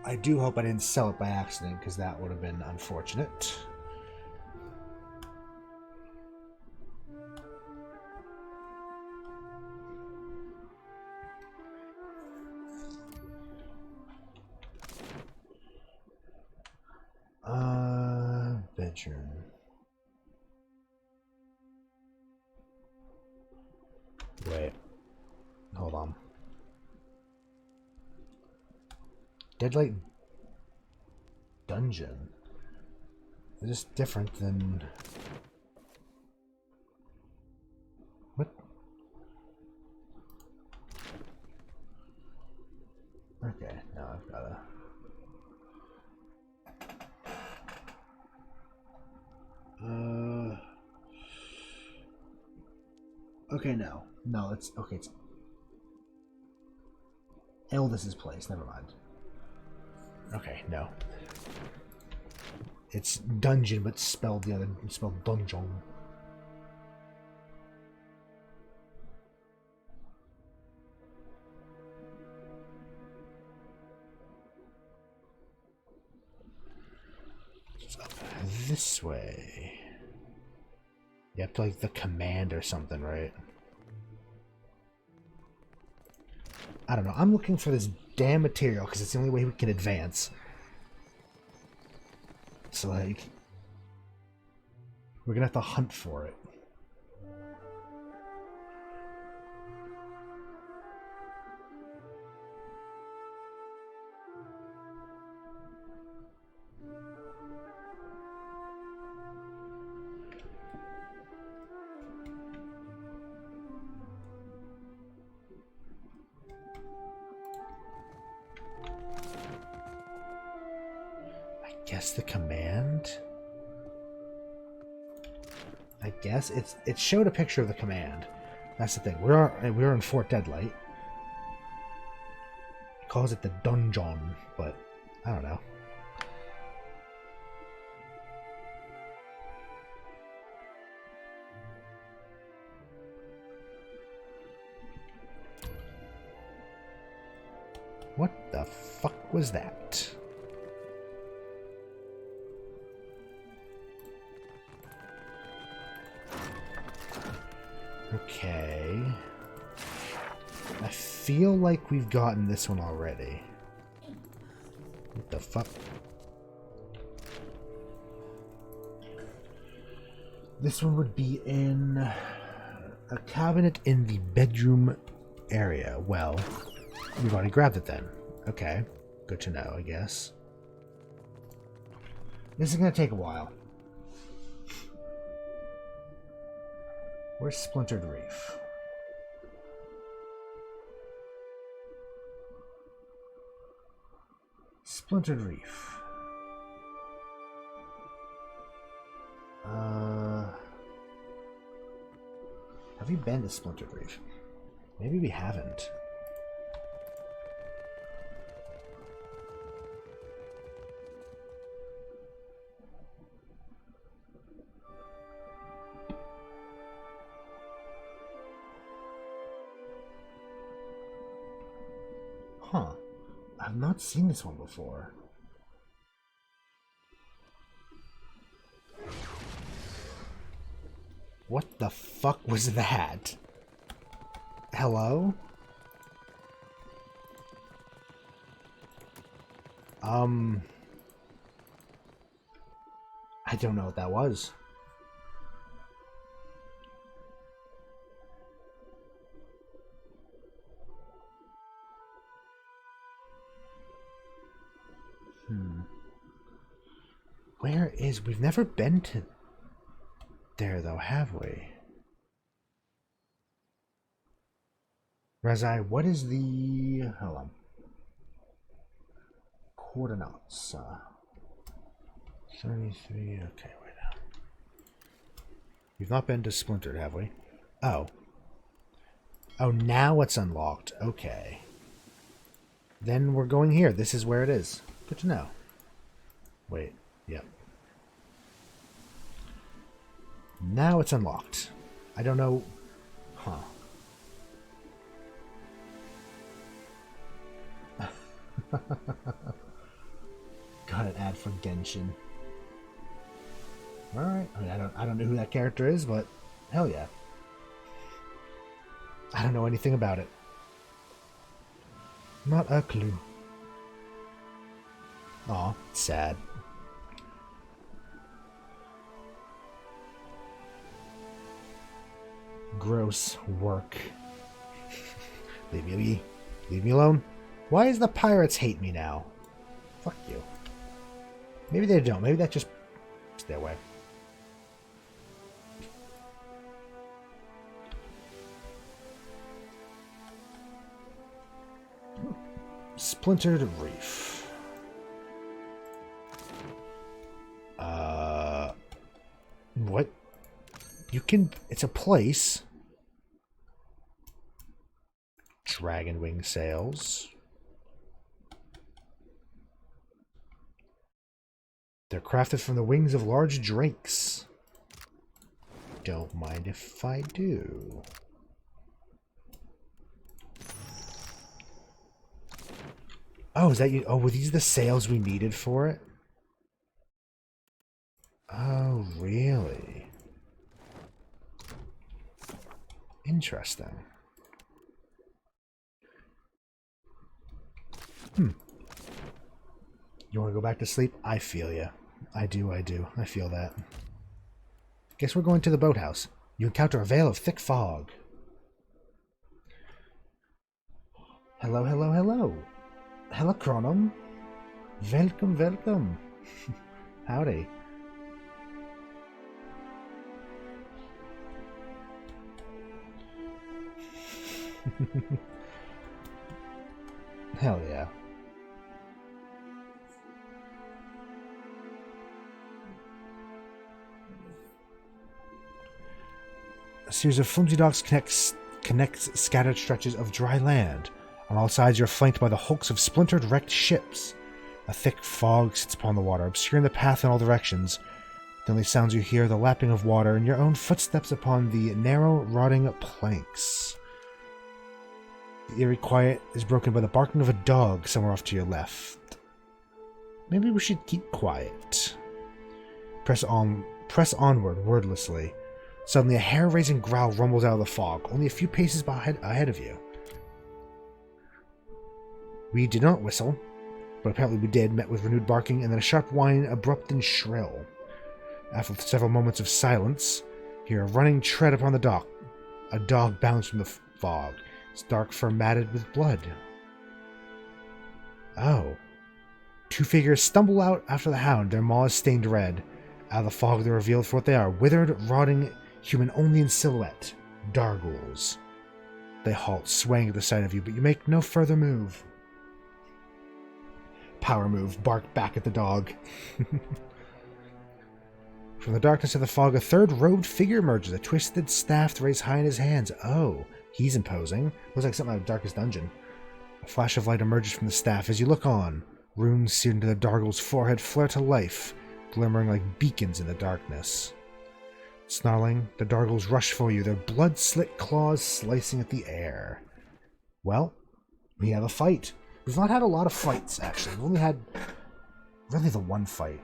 I do hope I didn't sell it by accident, because that would have been unfortunate. Bedroom. Wait. Hold on. Deadlight Dungeon. Is this different than... What? Okay, now I've gotta... Okay, no. No, it's... Okay, it's... Eothas' place, never mind. Okay, no. It's dungeon, but spelled the other... It's spelled dungeon. It's up this way. You have to, like, the command or something, right? I don't know. I'm looking for this damn material because it's the only way we can advance. So, like, we're gonna have to hunt for it. Guess the command? I guess it showed a picture of the command. That's the thing. We're in Fort Deadlight. It calls it the dungeon, but I don't know. What the fuck was that? Okay. I feel like we've gotten this one already. What the fuck? This one would be in a cabinet in the bedroom area. Well, we've already grabbed it then. Okay. Good to know, I guess. This is going to take a while. Where's Splintered Reef? Splintered Reef. Have we been to Splintered Reef? Maybe we haven't. Huh. I've not seen this one before. What the fuck was that? Hello? I don't know what that was. Where is... We've never been to there, though, have we? Razai, what is the... Hold on. Coordinates. 33... Okay, wait now. We've not been to Splintered, have we? Oh. Oh, now it's unlocked. Okay. Then we're going here. This is where it is. Good to know. Wait. Yep. Now it's unlocked. I don't know... Huh. Got an ad for Genshin. Alright. I mean, I don't know who that character is, but hell yeah. I don't know anything about it. Not a clue. Aw, sad. Gross work. Leave me alone. Why does the pirates hate me now? Fuck you. Maybe they don't. Maybe that just... Stay away. Splintered Reef. What? You can... It's a place. Dragon wing sails. They're crafted from the wings of large drakes. Don't mind if I do. Oh, is that you? Oh, were these the sails we needed for it? Oh, really? Interesting. You want to go back to sleep? I feel ya. I do. I feel that. Guess we're going to the boathouse. You encounter a veil of thick fog. Hello. Hello, Chronom. Welcome. Howdy. Hell yeah. A series of flimsy docks connects scattered stretches of dry land. On all sides, you're flanked by the hulks of splintered, wrecked ships. A thick fog sits upon the water, obscuring the path in all directions. The only sounds you hear are the lapping of water and your own footsteps upon the narrow, rotting planks. The eerie quiet is broken by the barking of a dog somewhere off to your left. Maybe we should keep quiet. Press onward, wordlessly. Suddenly, a hair-raising growl rumbles out of the fog, only a few paces ahead of you. We did not whistle, but apparently we did, met with renewed barking and then a sharp whine, abrupt and shrill. After several moments of silence, you hear a running tread upon the dock. A dog bounds from the fog, its dark fur matted with blood. Oh. Two figures stumble out after the hound, their maws stained red. Out of the fog they're revealed for what they are, withered, rotting, human only in silhouette. Dargles. They halt, swaying at the sight of you, but you make no further move. Power move, bark back at the dog. From the darkness of the fog, a third robed figure emerges, a twisted staff raised high in his hands. Oh, he's imposing. Looks like something out of Darkest Dungeon. A flash of light emerges from the staff as you look on. Runes seared into the Dargle's forehead flare to life, glimmering like beacons in the darkness. Snarling, the Dargles rush for you, their blood-slit claws slicing at the air. Well, we have a fight. We've not had a lot of fights, actually. We've only had really the one fight.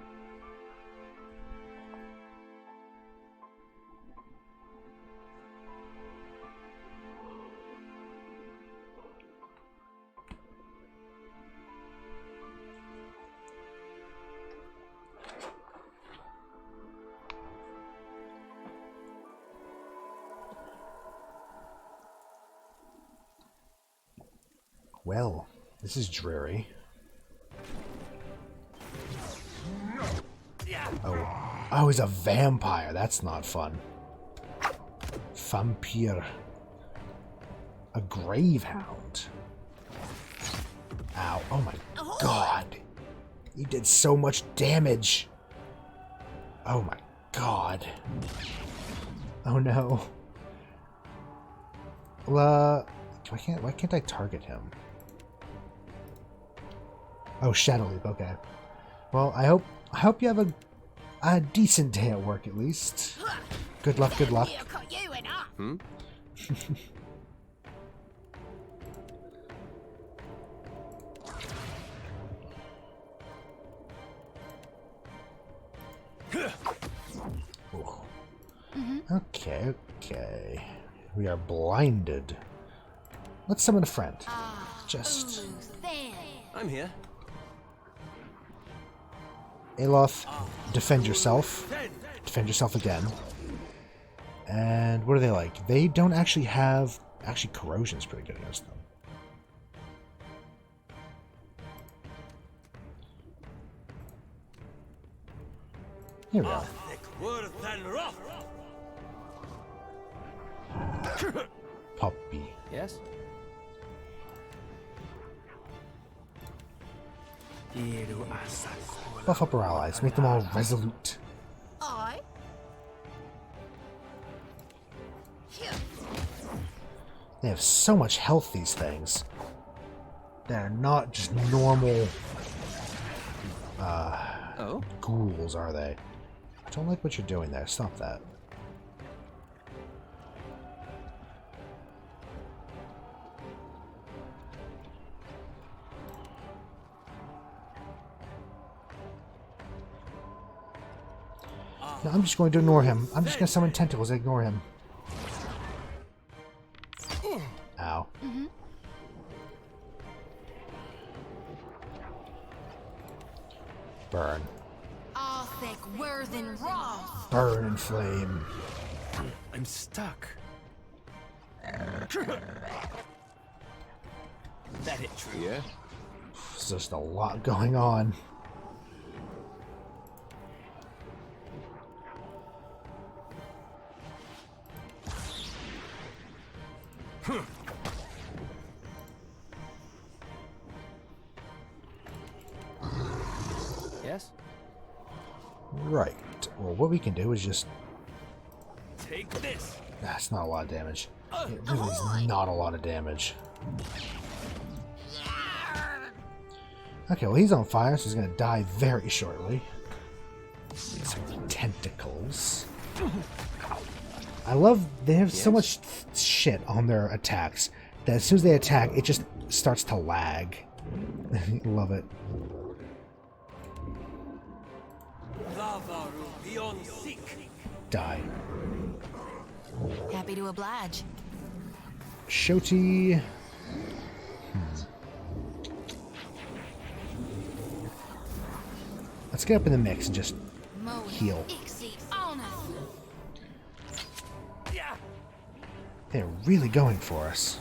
Well, this is dreary. Oh, he's a vampire. That's not fun. Vampire. A grave hound. Ow. Oh my god. He did so much damage. Oh my god. Oh no. Well, why can't I target him? Oh, Shadow Leap, okay. Well, I hope you have a decent day at work at least. Good luck, good luck. Hmm? Okay. We are blinded. Let's summon a friend. Just... I'm here. Eothas, defend yourself. Defend yourself again. And what are they like? They don't actually have... Actually, corrosion's pretty good against them. Here we go. Puppy. Yes? Buff up our allies. Make them all resolute. They have so much health, these things. They're not just normal ghouls, are they? I don't like what you're doing there. Stop that. No, I'm just going to ignore him. I'm just going to summon tentacles and ignore him. Ow. Burn. Burn and flame. I'm stuck. That hit true. Yeah? There's just a lot going on. Yes? Right. Well, what we can do is just... Take this! That's not a lot of damage. It really is not a lot of damage. Okay, well he's on fire, so he's gonna die very shortly. These tentacles. I love they have so much shit on their attacks that as soon as they attack, it just starts to lag. Love it. Die. Happy to oblige. Shoti. Let's get up in the mix and just heal. They're really going for us.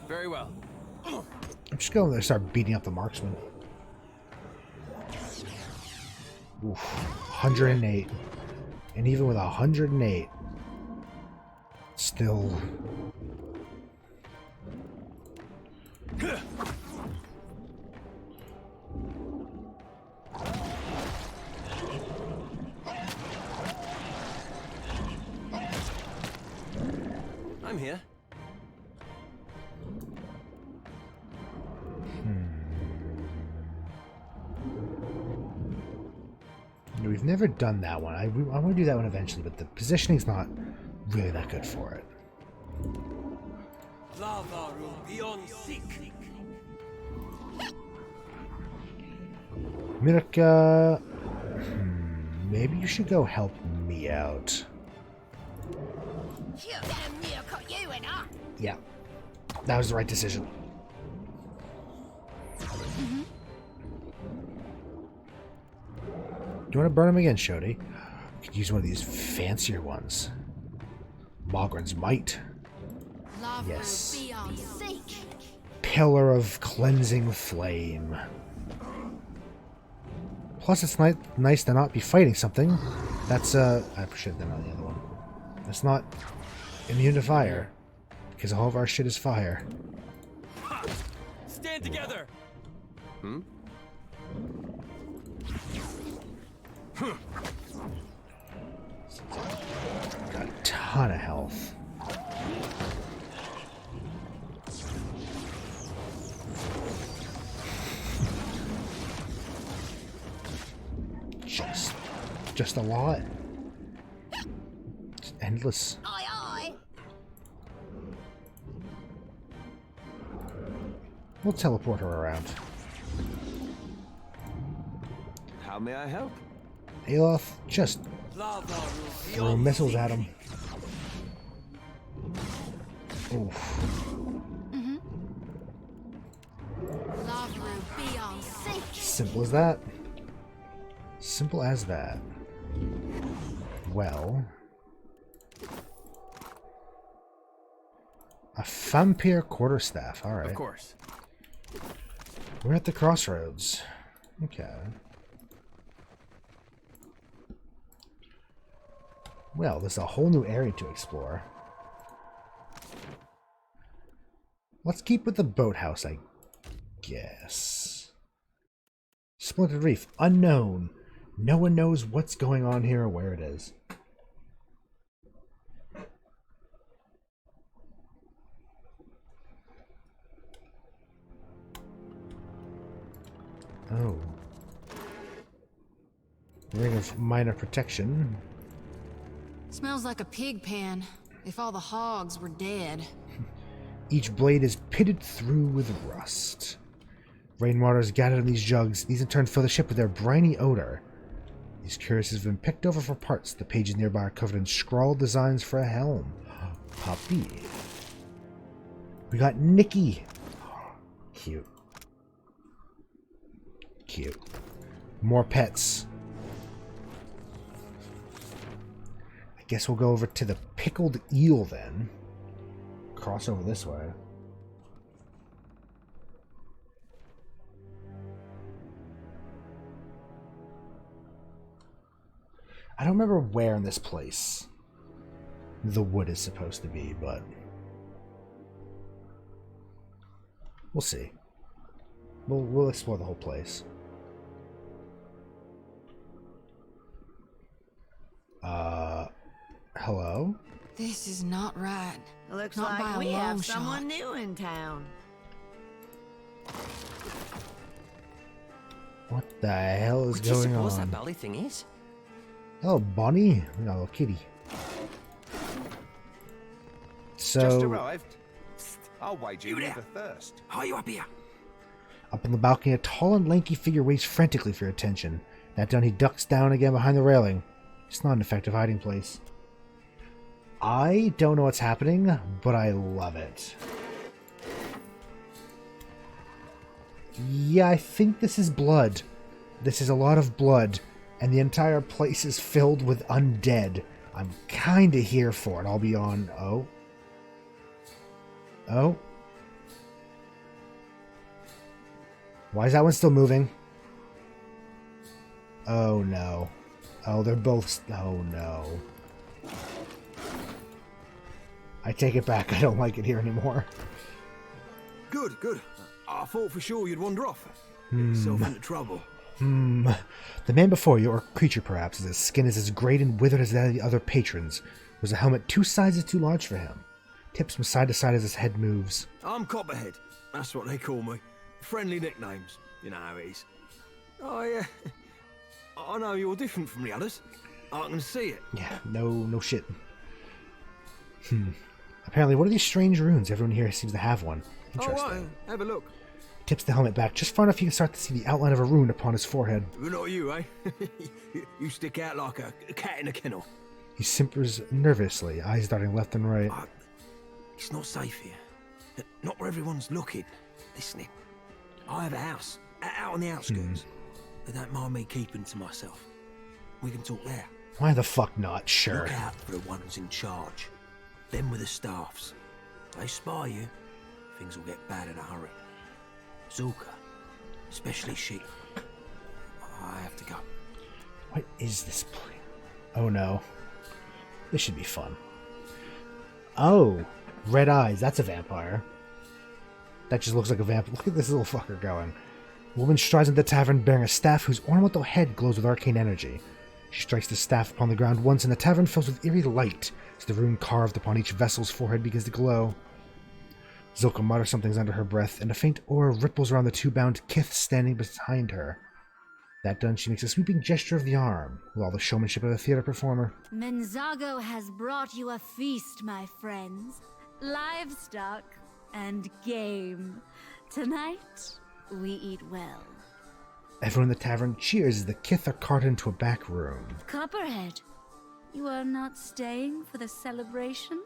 Very well. I'm just going to start beating up the marksman. Oof, 108. And even with 108, still... I'm here. We've never done that one. I want to do that one eventually, but the positioning's not really that good for it. Mirka, maybe you should go help me out. Yeah, that was the right decision. Do you want to burn him again, Shodi? Could use one of these fancier ones. Mogren's Might. Yes. Pillar of Cleansing Flame. Plus, it's nice to not be fighting something. That's, I should have done on the other one. That's not immune to fire. Because all of our shit is fire. Stand together! Got a ton of health. Just a lot. It's endless. We'll teleport her around. How may I help? Eothas, just throw missiles at him. Oof. Simple as that. Simple as that. Well, a vampire quarterstaff. All right. Of course. We're at the crossroads. Okay. Well, there's a whole new area to explore. Let's keep with the boathouse, I guess. Splintered Reef, unknown. No one knows what's going on here or where it is. Oh. Ring of minor protection. Smells like a pig pen. If all the hogs were dead. Each blade is pitted through with rust. Rainwater is gathered in these jugs. These in turn fill the ship with their briny odor. These cuirasses have been picked over for parts. The pages nearby are covered in scrawled designs for a helm. Puppy. We got Nikki. Cute. Cute. More pets. I guess we'll go over to the pickled eel then. Cross over this way. I don't remember where in this place the wood is supposed to be, but we'll see. We'll explore the whole place. Hello? This is not right. Looks Not by like a we long have someone shot. new in town. What the hell is What do you going suppose on? that bally thing is? Oh, Bonnie? We got a little kitty. So, Just arrived. Psst, I'll wager you never thirst. Are you up here? up on the balcony, a tall and lanky figure waits frantically for your attention. That done, he ducks down again behind the railing. It's not an effective hiding place. I don't know what's happening, but I love it. Yeah, I think this is blood. This is a lot of blood, and the entire place is filled with undead. I'm kinda here for it. I'll be on... Oh. Oh. Why is that one still moving? Oh no. Oh, they're both... Oh no. I take it back. I don't like it here anymore. Good, good. I thought for sure you'd wander off. Get Hmm. yourself into trouble. The man before you, or creature perhaps, his skin is as grayed and withered as that of the other patrons. Wears a helmet 2 sizes too large for him. Tips from side to side as his head moves. I'm Copperhead. That's what they call me. Friendly nicknames. You know how it is. I know you're different from the others. I can see it. Yeah, no shit. Apparently, what are these strange runes? Everyone here seems to have one. Interesting. Oh, right. Have a look. Tips the helmet back just far enough you can start to see the outline of a rune upon his forehead. Not you, eh? You stick out like a cat in a kennel. He simpers nervously, eyes darting left and right. It's not safe here. Not where everyone's looking, listening. I have a house, out on the outskirts. They don't mind me keeping to myself. We can talk there. Why the fuck not? Sure. Look out for the ones in charge. Them with the staffs. They spy you, things will get bad in a hurry. Zulka, especially she. I have to go. What is this place? Oh no. This should be fun. Oh, red eyes. That's a vampire. That just looks like a vampire. Look at this little fucker going. A woman strides into the tavern bearing a staff whose ornamental head glows with arcane energy. She strikes the staff upon the ground once, and the tavern fills with eerie light as the rune carved upon each vessel's forehead begins to glow. Zulka mutters something under her breath, and a faint aura ripples around the 2 bound kith standing behind her. That done, she makes a sweeping gesture of the arm, with all the showmanship of a theater performer. Menzago has brought you a feast, my friends. Livestock and game. Tonight, we eat well. Everyone in the tavern cheers as the kith are carted into a back room. Copperhead, you are not staying for the celebration?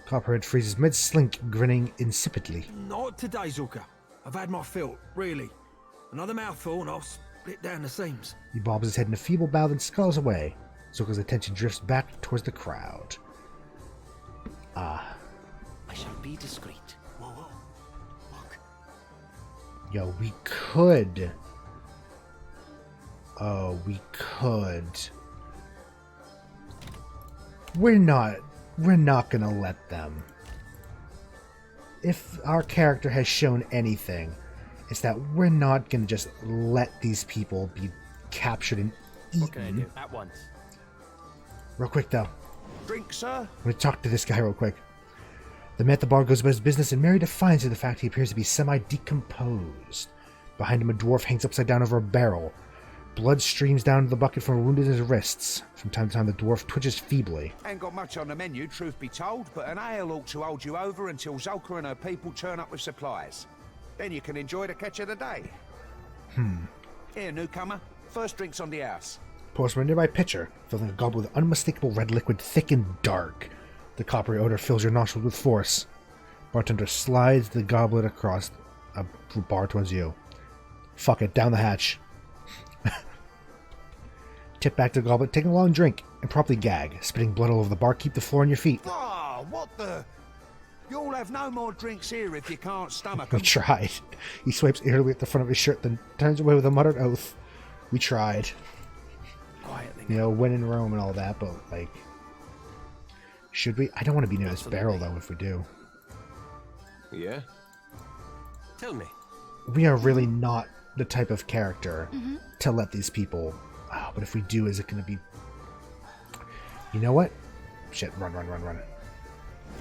Copperhead freezes mid-slink, grinning insipidly. Not today, Zulka. I've had my fill, really. Another mouthful and I'll split down the seams. He bobs his head in a feeble bow, then skulls away. Zulka's attention drifts back towards the crowd. Ah. I shall be discreet. Whoa. Look. Yo, we could. Oh, we could. We're not gonna let them. If our character has shown anything, it's that we're not gonna just let these people be captured and eaten. What can I do? At once. Real quick, though. Drink, sir? I'm gonna talk to this guy real quick. The man at the bar goes about his business, and Mary defies the fact he appears to be semi-decomposed. Behind him, a dwarf hangs upside down over a barrel. Blood streams down to the bucket from a wound in his wrists. From time to time, the dwarf twitches feebly. Ain't got much on the menu, truth be told, but an ale ought to hold you over until Zulka and her people turn up with supplies. Then you can enjoy the catch of the day. Here, newcomer. First drinks on the house. Pours from a nearby pitcher, filling a goblet with unmistakable red liquid, thick and dark. The coppery odor fills your nostrils with force. Bartender slides the goblet across a bar towards you. Fuck it, down the hatch. Tip back to the goblet, take a long drink, and promptly gag, spitting blood all over the bar. Keep the floor on your feet. Ah, what the? You'll have no more drinks here if you can't stomach We 'em. tried. He swipes eagerly at the front of his shirt, then turns away with a muttered oath. We tried. Quietly. You know, when in Rome and all that, but, like... Should we? I don't want to be near this barrel, though, if we do. Yeah? Tell me, we are really not the type of character to let these people... Oh, but if we do, is it going to be... You know what? Shit, run.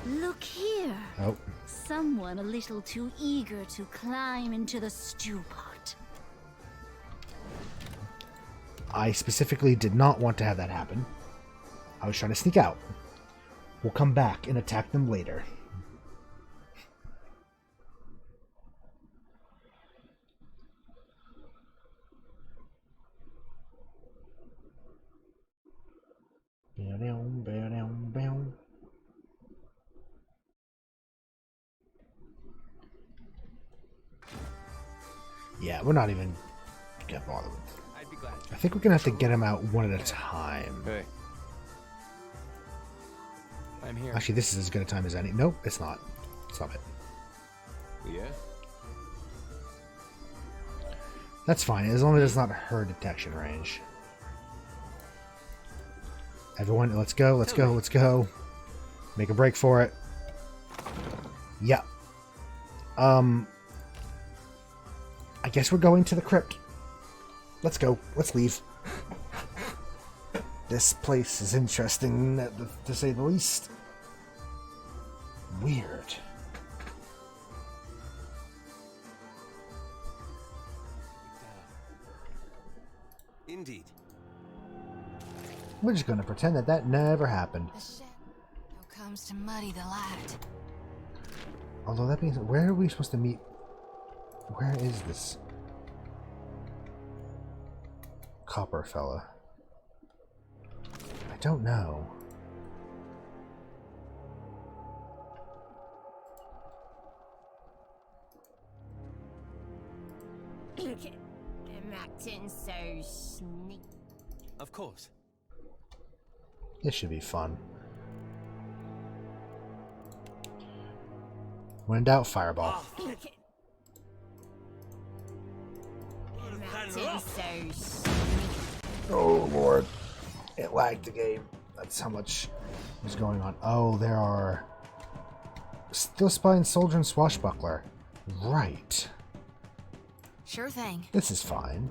Look here. Oh. Someone a little too eager to climb into the stew pot. I specifically did not want to have that happen. I was trying to sneak out. We'll come back and attack them later. Yeah, we're not even gonna bother with it. I'd be glad. I think we're gonna have to get them out one at a time. Hey. I'm here. Actually, this is as good a time as any. Nope, it's not. Stop it. Yeah? That's fine, as long as it's not her detection range. Everyone, let's go. Make a break for it. Yeah. I guess we're going to the crypt. Let's go. Let's leave. This place is interesting, to say the least. Weird. Indeed. We're just going to pretend that never happened. The shadow comes to muddy the light. Although that means, where are we supposed to meet? Where is this copper fella? I don't know. Look at them acting so sneaky. Of course. This should be fun. When in doubt, fireball. Look at them acting so sneaky. Oh lord. It lagged the game. That's how much was going on. Oh, there are... Steel Spine, Soldier, and Swashbuckler. Right. Sure thing. This is fine.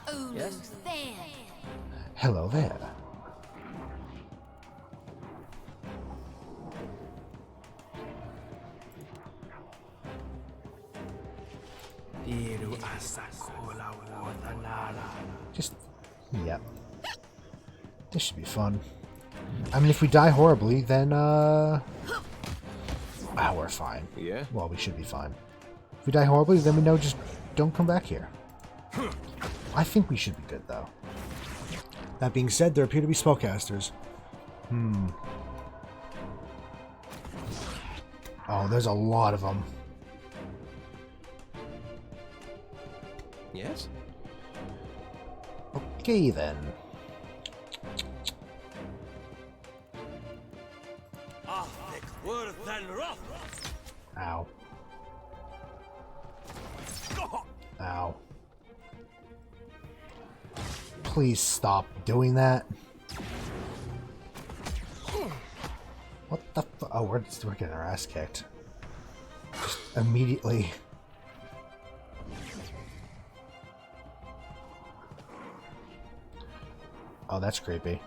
Ulu's there. Hello there. Just... Yep. This should be fun. I mean, if we die horribly, then, we're fine. Yeah? Well, we should be fine. If we die horribly, then we know just don't come back here. I think we should be good, though. That being said, there appear to be spellcasters. Oh, there's a lot of them. Yes? Okay, then. Ow. Ow. Please stop doing that. What the fu- Oh, we're getting our ass kicked. Just immediately. Oh, that's creepy.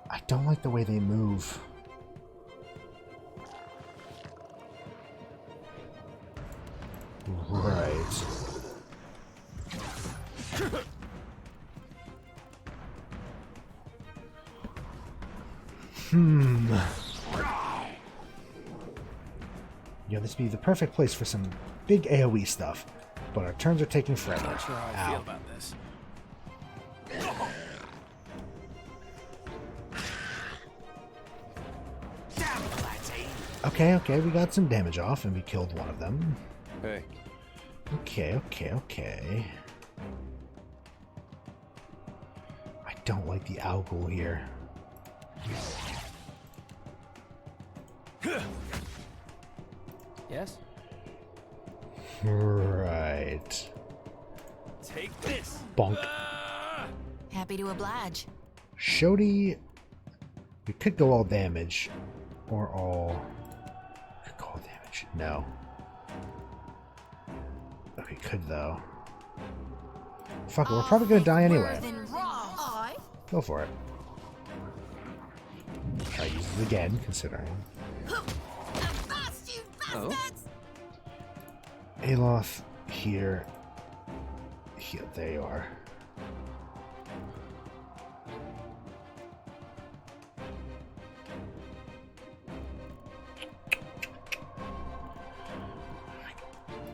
I don't like the way they move. Right. This would be the perfect place for some big AoE stuff, but our turns are taking forever. Not sure how I feel about this. Okay, we got some damage off and we killed one of them. Hey. Okay. I don't like the owl here. Yes? Right. Take this. Bonk. Happy to oblige. Shodi. We could go all damage. Or all... Could go all damage. No. We could, though. Fuck it, we're probably gonna die anyway. Go for it. Try to use it again, considering. Oh? Eothas, here. Here, there you are.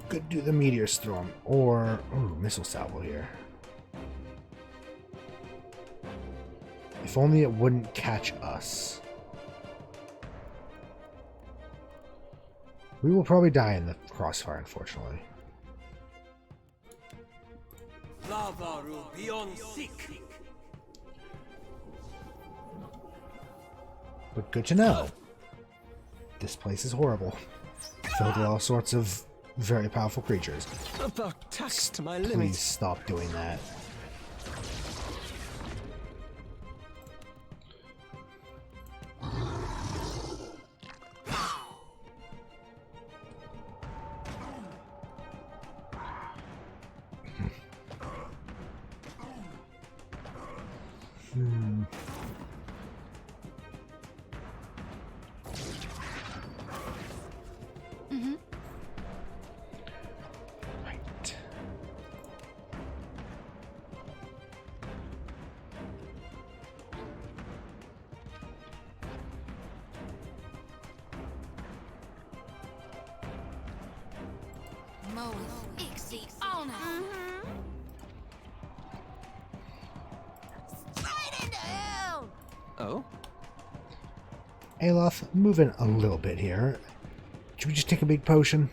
Could do the meteor storm or missile salvo here. If only it wouldn't catch us. We will probably die in the crossfire, unfortunately. But good to know. This place is horrible. Filled with all sorts of very powerful creatures. About taxed my limit. Please stop doing that. Oh? Eothas, moving a little bit here. Should we just take a big potion?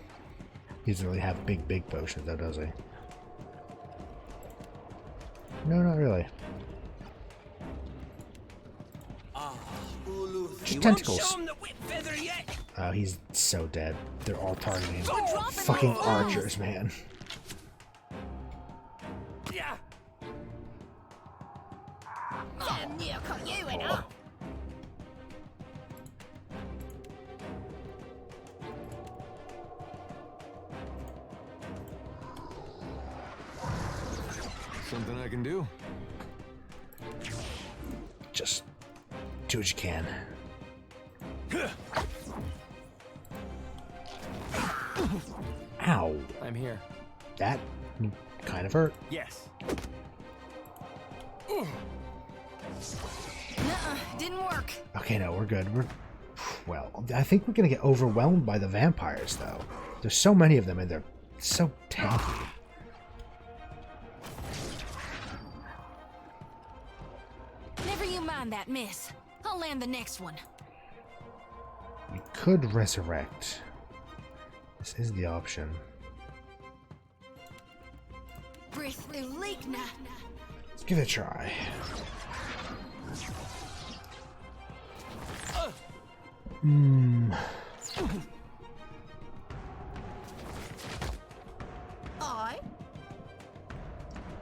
He doesn't really have big potions, though, does he? No, not really. Just tentacles. Oh, he's so dead. They're all targeting fucking archers, man. Damn near cut you in up. Something I can do? Just do what you can. Ow. I'm here. That kind of hurt. Yes. Didn't work. Okay, no, we're good. Well, I think we're gonna get overwhelmed by the vampires, though. There's so many of them, and they're so tanky. Never you mind that miss. I'll land the next one. We could resurrect. This is the option. Breathe through leak now. Let's give it a try.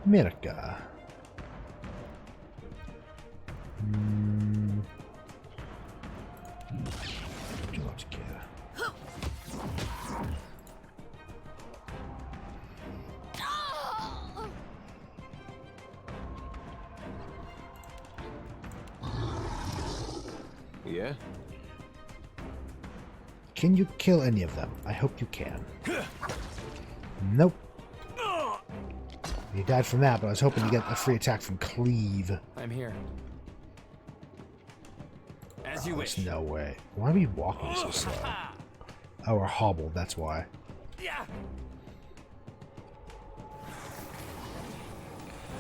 Mirka. Do not care. Yeah? Can you kill any of them? I hope you can. Nope. He died from that, but I was hoping to get a free attack from Cleave. I'm here. As you wish. There's no way. Why are we walking so slow? Oh, we're hobbled, that's why.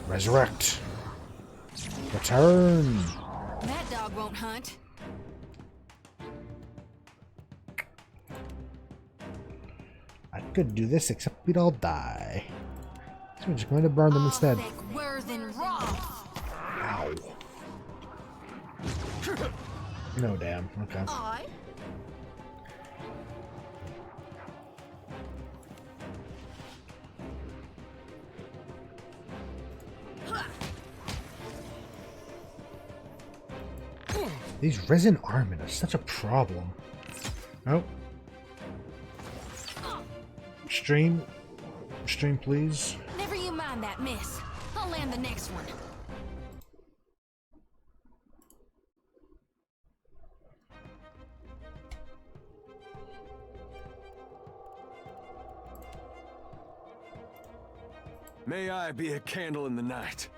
Resurrect. Return. That dog won't hunt. I could do this, except we'd all die. So we're just going to burn them instead. Ow. No damn. Okay. These resin armament are such a problem. Oh. Stream upstream, please. Never you mind that, miss. I'll land the next one. May I be a candle in the night.